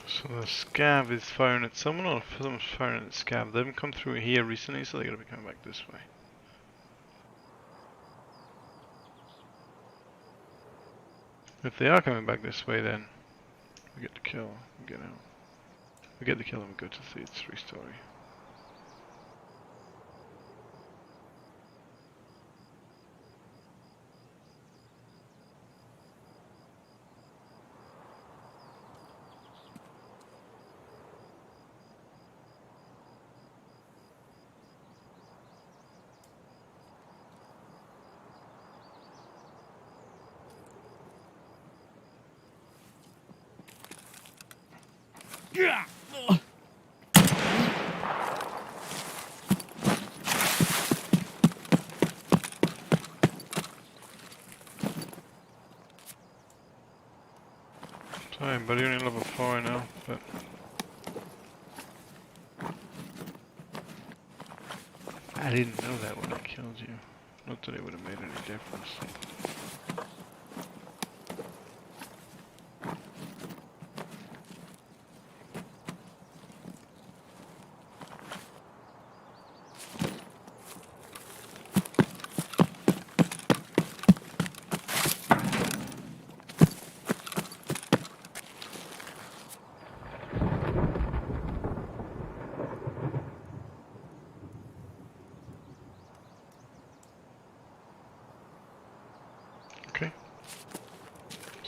So the scav is firing at someone, or someone's firing at the scav? They haven't come through here recently, so they gotta be coming back this way. If they are coming back this way, then we get the kill and get out. We get the kill and we go to the Th3 story. Sorry, buddy, you're only level 4 now, but... I didn't know that when I killed you. Not that it would have made any difference.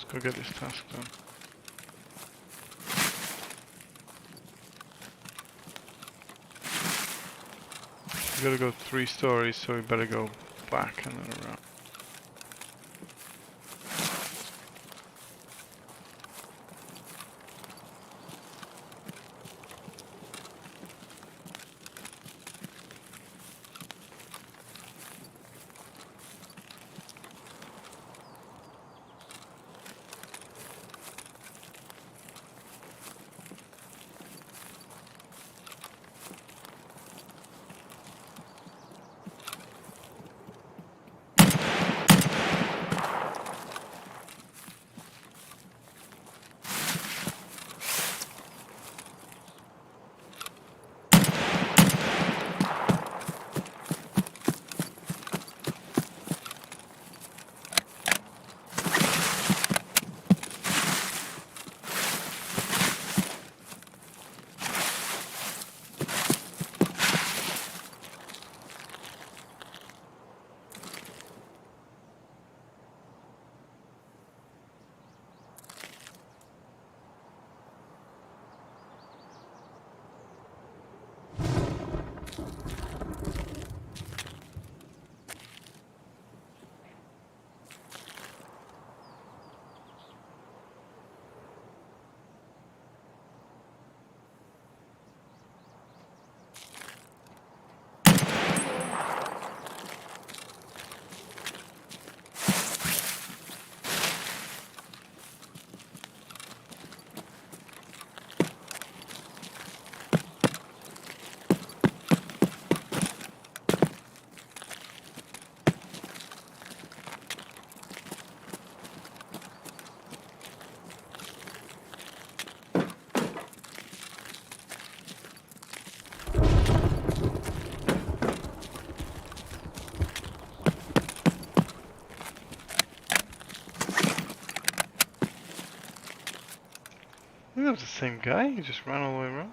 go get this task done. We gotta go 3 stories, so we better go back and then around. I think that was the same guy, he just ran all the way around.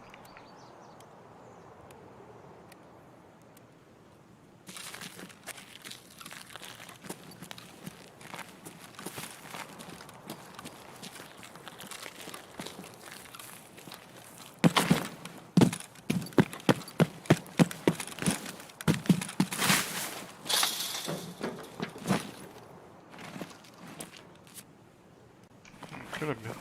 Could have been.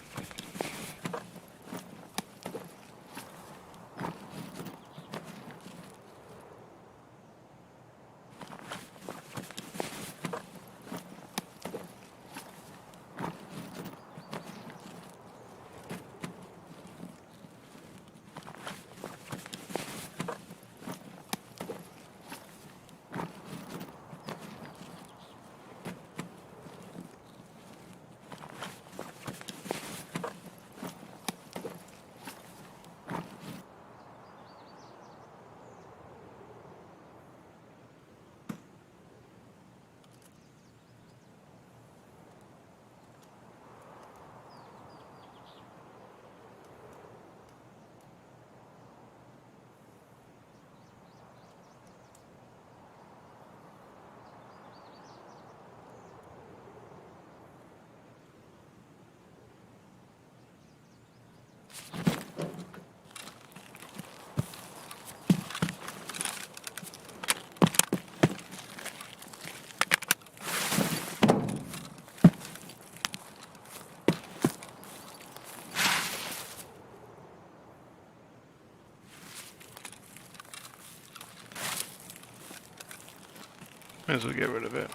Might as well get rid of it.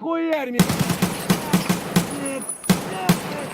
Хуярь меня! Нет, нет, нет.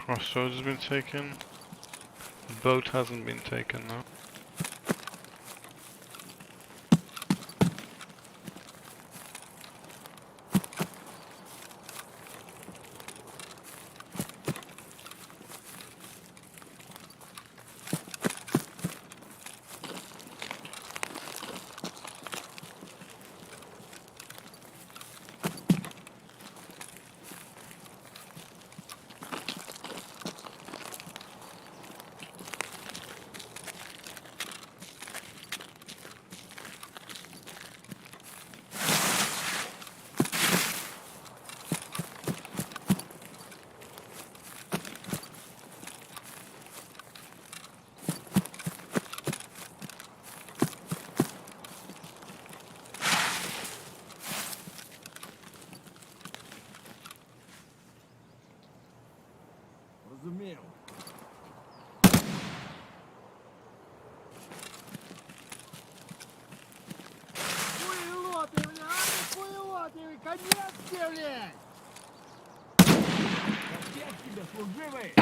Crossroads has been taken. The boat hasn't been taken, no. Разумел. Хуелоты, бля, а не хуелоты, вы конец тебе, блядь! Опять тебе, служивый!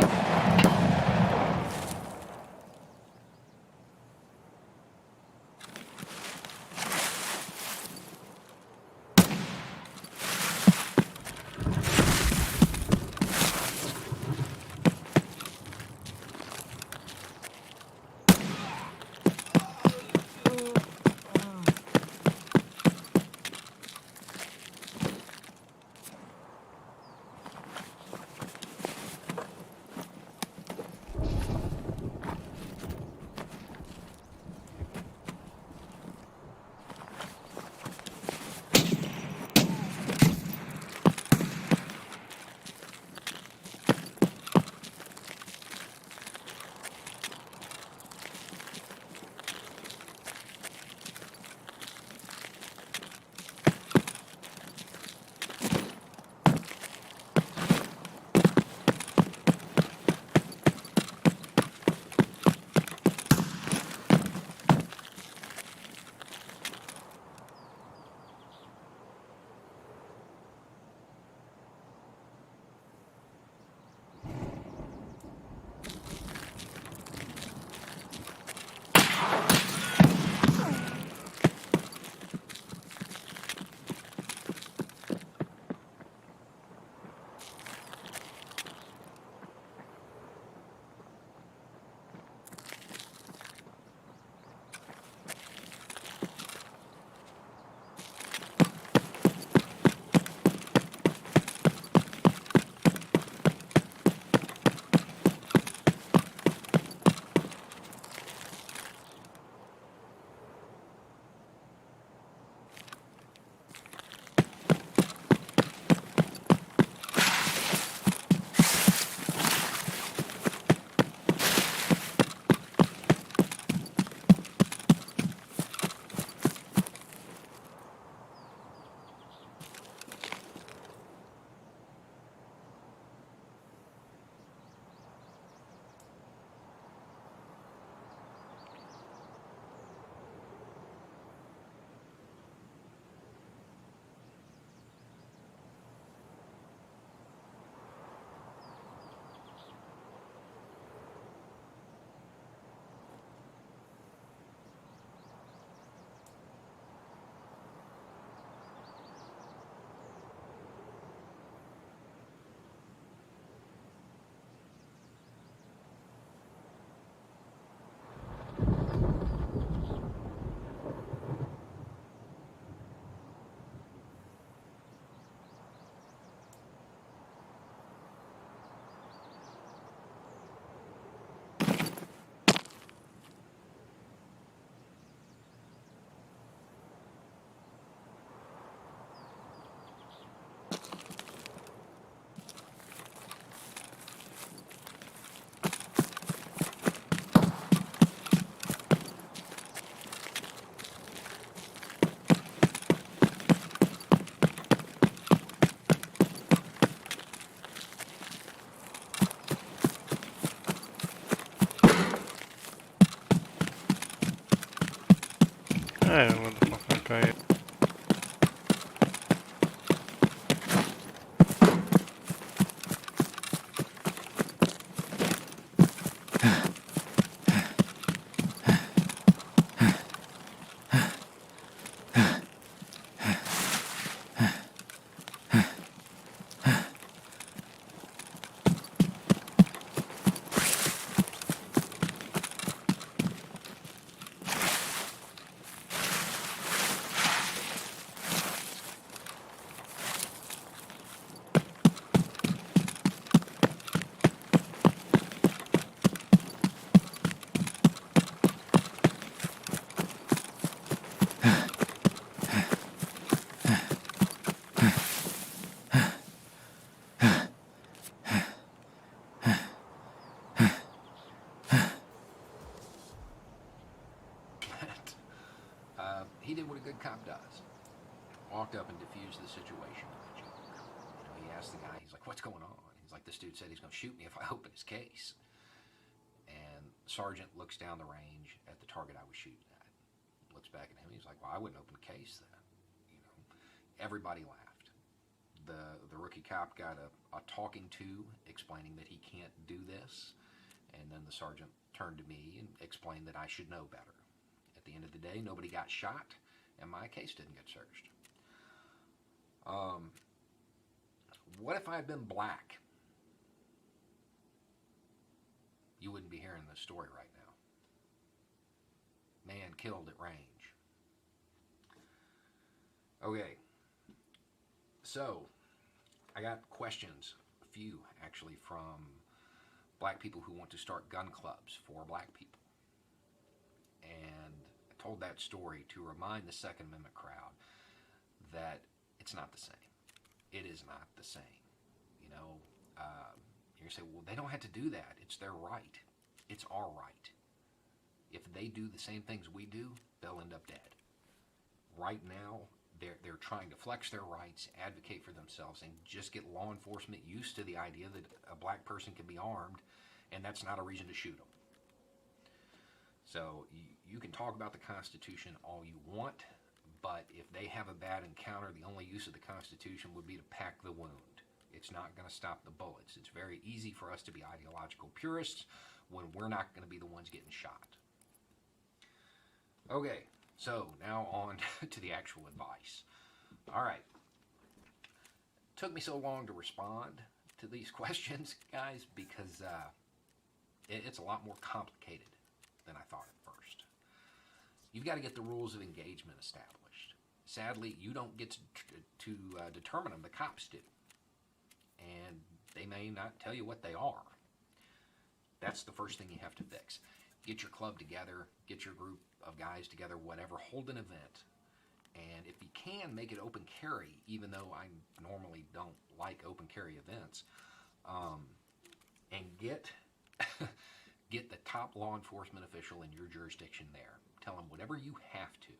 good cop does. Walked up and diffused the situation with a joke. He asked the guy, he's like, what's going on? He's like, this dude said he's going to shoot me if I open his case. And the sergeant looks down the range at the target I was shooting at. Looks back at him, he's like, well, I wouldn't open the case then. Everybody laughed. The rookie cop got a talking to explaining that he can't do this. And then the sergeant turned to me and explained that I should know better. At the end of the day, nobody got shot, and my case didn't get searched. What if I had been black? You wouldn't be hearing this story right now. Man killed at range. Okay. So, I got questions, a few actually, from black people who want to start gun clubs for black people. And I told that story to remind the Second Amendment crowd that it's not the same. It is not the same. You're going to say, well, they don't have to do that. It's their right. It's our right. If they do the same things we do, they'll end up dead. Right now, they're trying to flex their rights, advocate for themselves, and just get law enforcement used to the idea that a black person can be armed, and that's not a reason to shoot them. So you can talk about the Constitution all you want, but if they have a bad encounter, the only use of the Constitution would be to pack the wound. It's not going to stop the bullets. It's very easy for us to be ideological purists when we're not going to be the ones getting shot. Okay, so now on to the actual advice. All right. Took me so long to respond to these questions, guys, because it's a lot more complicated than I thought at first. You've got to get the rules of engagement established. Sadly, you don't get to determine them. The cops do. And they may not tell you what they are. That's the first thing you have to fix. Get your club together, get your group of guys together, whatever, hold an event. And if you can, make it open carry, even though I normally don't like open carry events. And get the top law enforcement official in your jurisdiction there. Tell him whatever you have to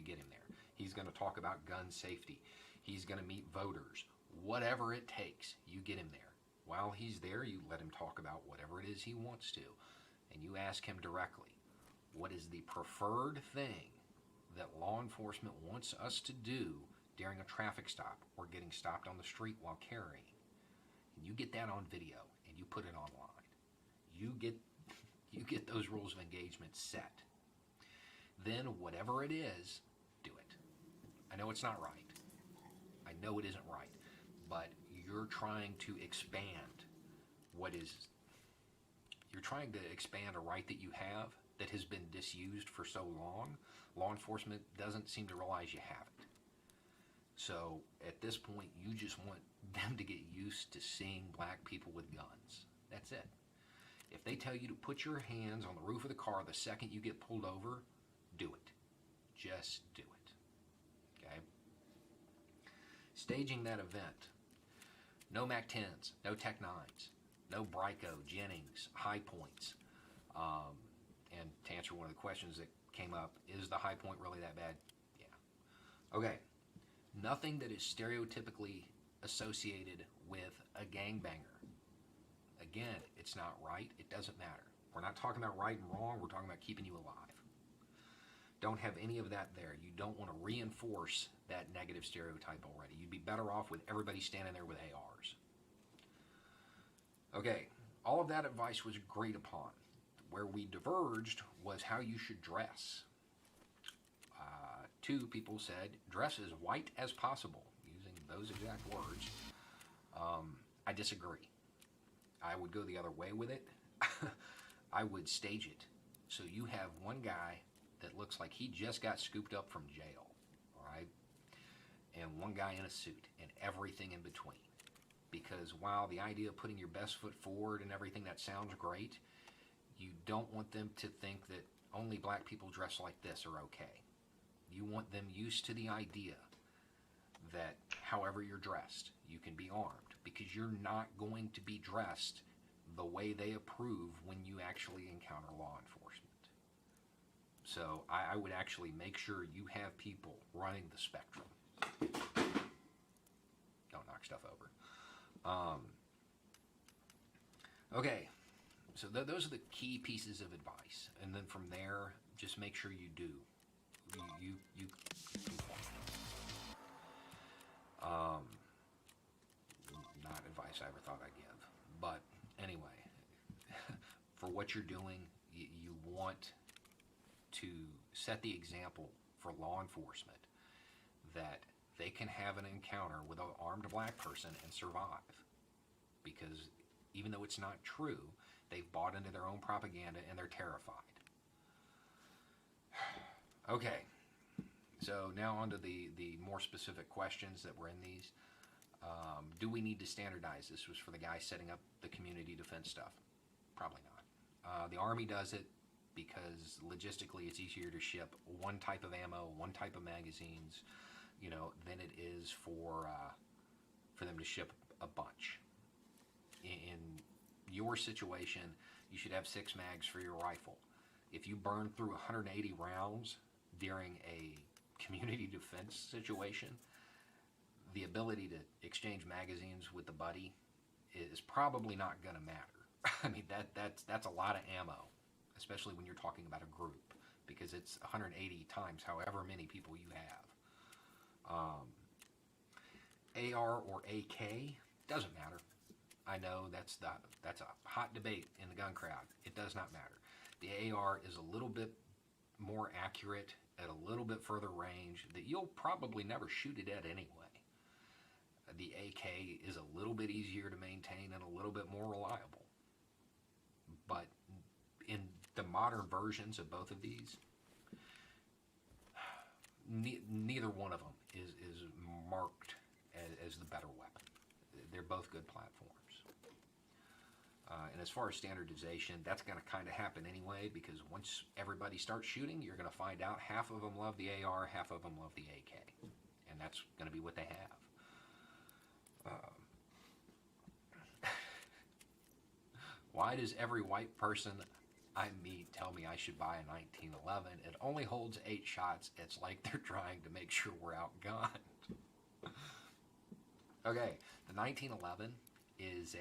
get him there. He's going to talk about gun safety. He's going to meet voters. Whatever it takes, you get him there. While he's there, you let him talk about whatever it is he wants to. And you ask him directly, what is the preferred thing that law enforcement wants us to do during a traffic stop or getting stopped on the street while carrying? And you get that on video and you put it online. You get those rules of engagement set. Then whatever it is, do it. I know it's not right. I know it isn't right. But you're trying to expand you're trying to expand a right that you have that has been disused for so long. Law enforcement doesn't seem to realize you have it. So at this point, you just want them to get used to seeing black people with guns. That's it. If they tell you to put your hands on the roof of the car the second you get pulled over, do it. Just do it. Okay? Staging that event. No MAC 10s, no Tech 9s, no Bryco, Jennings, High Points. And to answer one of the questions that came up, is the High Point really that bad? Yeah. Okay. Nothing that is stereotypically associated with a gangbanger. Again, it's not right. It doesn't matter. We're not talking about right and wrong. We're talking about keeping you alive. Don't have any of that there. You don't want to reinforce that negative stereotype already. You'd be better off with everybody standing there with ARs. Okay, all of that advice was agreed upon. Where we diverged was how you should dress. Two people said, dress as white as possible, using those exact words. I disagree. I would go the other way with it. I would stage it. So you have one guy that looks like he just got scooped up from jail, all right? And one guy in a suit, and everything in between. Because while the idea of putting your best foot forward and everything, that sounds great, you don't want them to think that only black people dressed like this are okay. You want them used to the idea that however you're dressed, you can be armed, because you're not going to be dressed the way they approve when you actually encounter law enforcement. So I would actually make sure you have people running the spectrum. Don't knock stuff over. Okay, so those are the key pieces of advice, and then from there, just make sure you do. You not advice I ever thought I'd give, but anyway, for what you're doing, you want to set the example for law enforcement that they can have an encounter with an armed black person and survive. Because even though it's not true, they've bought into their own propaganda and they're terrified. Okay, so now on to the more specific questions that were in these. Do we need to standardize? This was for the guy setting up the community defense stuff. Probably not. The Army does it because logistically it's easier to ship one type of ammo, one type of magazines, than it is for them to ship a bunch. In your situation, you should have 6 mags for your rifle. If you burn through 180 rounds during a community defense situation, the ability to exchange magazines with the buddy is probably not going to matter. I mean, that's a lot of ammo, especially when you're talking about a group, because it's 180 times however many people you have. AR or AK doesn't matter. I know that's a hot debate in the gun crowd. It does not matter. The AR is a little bit more accurate at a little bit further range that you'll probably never shoot it at anyway. The AK is a little bit easier to maintain and a little bit more reliable. But in the modern versions of both of these, neither one of them is marked as the better weapon. They're both good platforms. And as far as standardization, that's going to kind of happen anyway, because once everybody starts shooting, you're going to find out half of them love the AR, half of them love the AK. And that's going to be what they have. Why does every white person I meet tell me I should buy a 1911? It only holds 8 shots. It's like they're trying to make sure we're outgunned. Okay, the 1911 is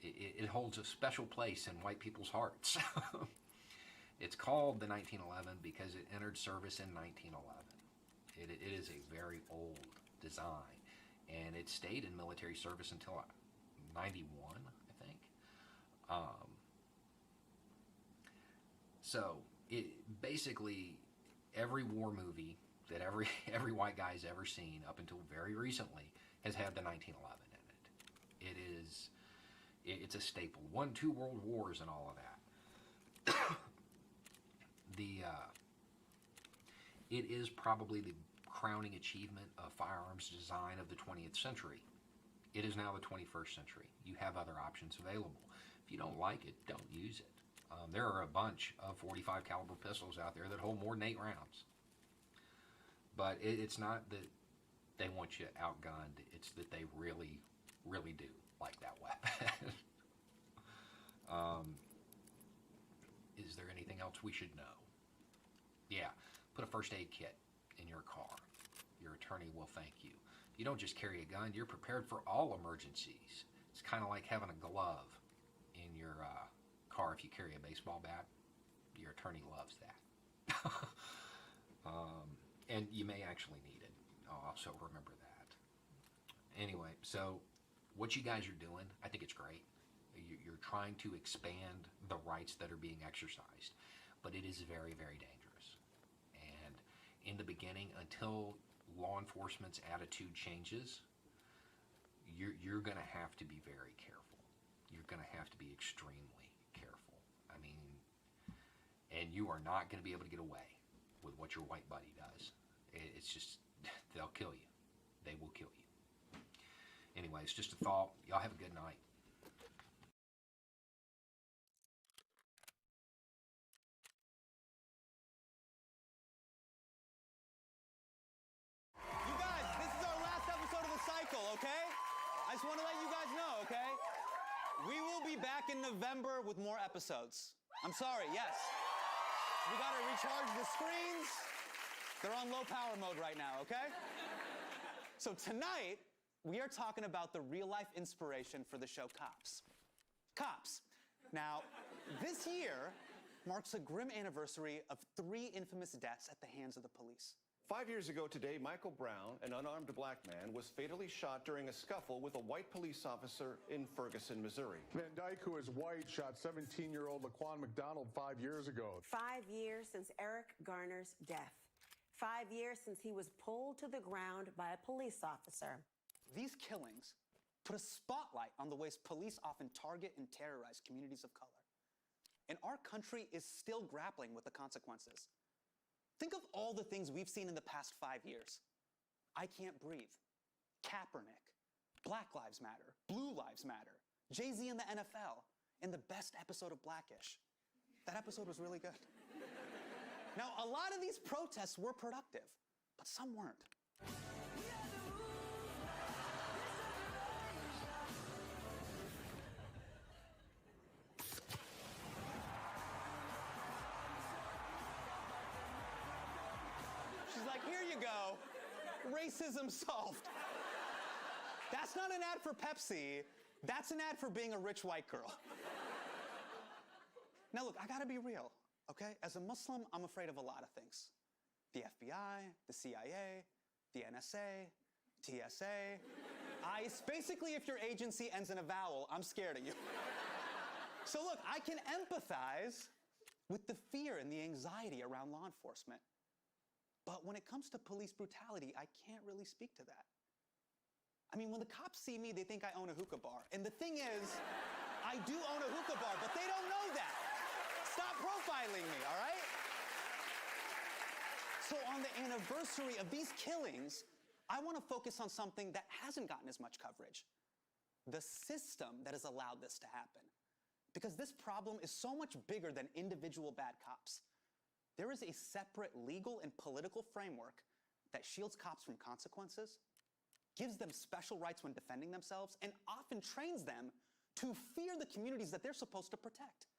it holds a special place in white people's hearts. It's called the 1911 because it entered service in 1911. It is a very old design, and it stayed in military service until 91, I think. So it basically, every war movie that every white guy's ever seen up until very recently has had the 1911 in it. It's a staple. Won 2 world wars and all of that. It is probably the crowning achievement of firearms design of the 20th century. It is now the 21st century. You have other options available. If you don't like it, don't use it. There are a bunch of 45 caliber pistols out there that hold more than 8 rounds. But it's not that they want you outgunned. It's that they really, really do like that weapon. Is there anything else we should know? Yeah, put a first aid kit in your car. Your attorney will thank you. You don't just carry a gun, you're prepared for all emergencies. It's kind of like having a glove in your car if you carry a baseball bat. Your attorney loves that. And you may actually need it. Also remember that. Anyway, so what you guys are doing, I think it's great. You're trying to expand the rights that are being exercised, but it is very, very dangerous. And in the beginning, until law enforcement's attitude changes, you're going to have to be very careful. You're going to have to be extremely careful. I mean, and you are not going to be able to get away with what your white buddy does. It's just, they'll kill you. They will kill you. Anyway, it's just a thought. Y'all have a good night. You guys, this is our last episode of the cycle, okay? I just want to let you guys know, okay? We will be back in November with more episodes. I'm sorry, yes. We gotta recharge the screens. They're on low power mode right now, okay? So tonight, we are talking about the real-life inspiration for the show Cops. Cops. Now, this year marks a grim anniversary of 3 infamous deaths at the hands of the police. 5 years ago today, Michael Brown, an unarmed black man, was fatally shot during a scuffle with a white police officer in Ferguson, Missouri. Van Dyke, who is white, shot 17-year-old Laquan McDonald 5 years ago. 5 years since Eric Garner's death. 5 years since he was pulled to the ground by a police officer. These killings put a spotlight on the ways police often target and terrorize communities of color. And our country is still grappling with the consequences. Think of all the things we've seen in the past 5 years. I Can't Breathe, Kaepernick, Black Lives Matter, Blue Lives Matter, Jay-Z in the NFL, and the best episode of Blackish. That episode was really good. Now, a lot of these protests were productive, but some weren't. She's like, here you go. Racism solved. That's not an ad for Pepsi. That's an ad for being a rich white girl. Now look, I gotta be real, okay? As a Muslim, I'm afraid of a lot of things. The FBI, the CIA, the NSA, TSA, ICE. Basically, if your agency ends in a vowel, I'm scared of you. So look, I can empathize with the fear and the anxiety around law enforcement. But when it comes to police brutality, I can't really speak to that. I mean, when the cops see me, they think I own a hookah bar. And the thing is, I do own a hookah bar, but they don't know that. Stop profiling me, all right? So on the anniversary of these killings, I want to focus on something that hasn't gotten as much coverage. The system that has allowed this to happen. Because this problem is so much bigger than individual bad cops. There is a separate legal and political framework that shields cops from consequences, gives them special rights when defending themselves, and often trains them to fear the communities that they're supposed to protect.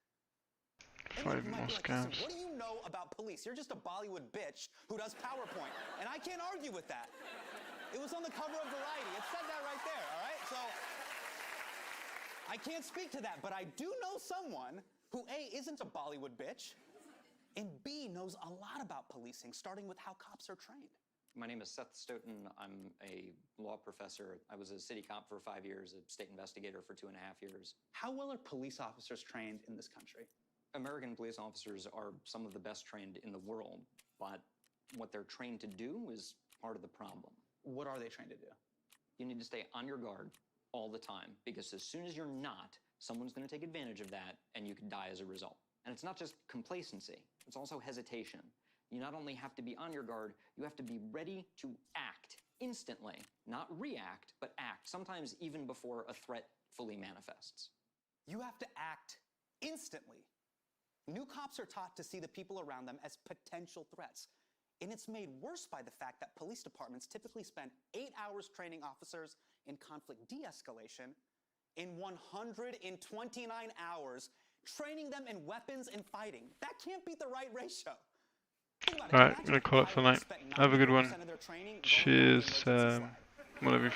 And look, you might be like, listen, what do you know about police? You're just a Bollywood bitch who does PowerPoint. And I can't argue with that. It was on the cover of Variety. It said that right there, all right? So I can't speak to that, but I do know someone who A, isn't a Bollywood bitch, and B, knows a lot about policing, starting with how cops are trained. My name is Seth Stoughton. I'm a law professor. I was a city cop for 5 years, a state investigator for 2.5 years. How well are police officers trained in this country? American police officers are some of the best trained in the world, but what they're trained to do is part of the problem. What are they trained to do? You need to stay on your guard all the time, because as soon as you're not, someone's going to take advantage of that, and you could die as a result. And it's not just complacency, it's also hesitation. You not only have to be on your guard, you have to be ready to act instantly. Not react, but act, sometimes even before a threat fully manifests. You have to act instantly. New cops are taught to see the people around them as potential threats. And it's made worse by the fact that police departments typically spend 8 hours training officers in conflict de-escalation and 129 hours training them in weapons and fighting. That can't be the right ratio. Alright, I'm gonna call it for the night. Have a good one. Cheers, one of your friends.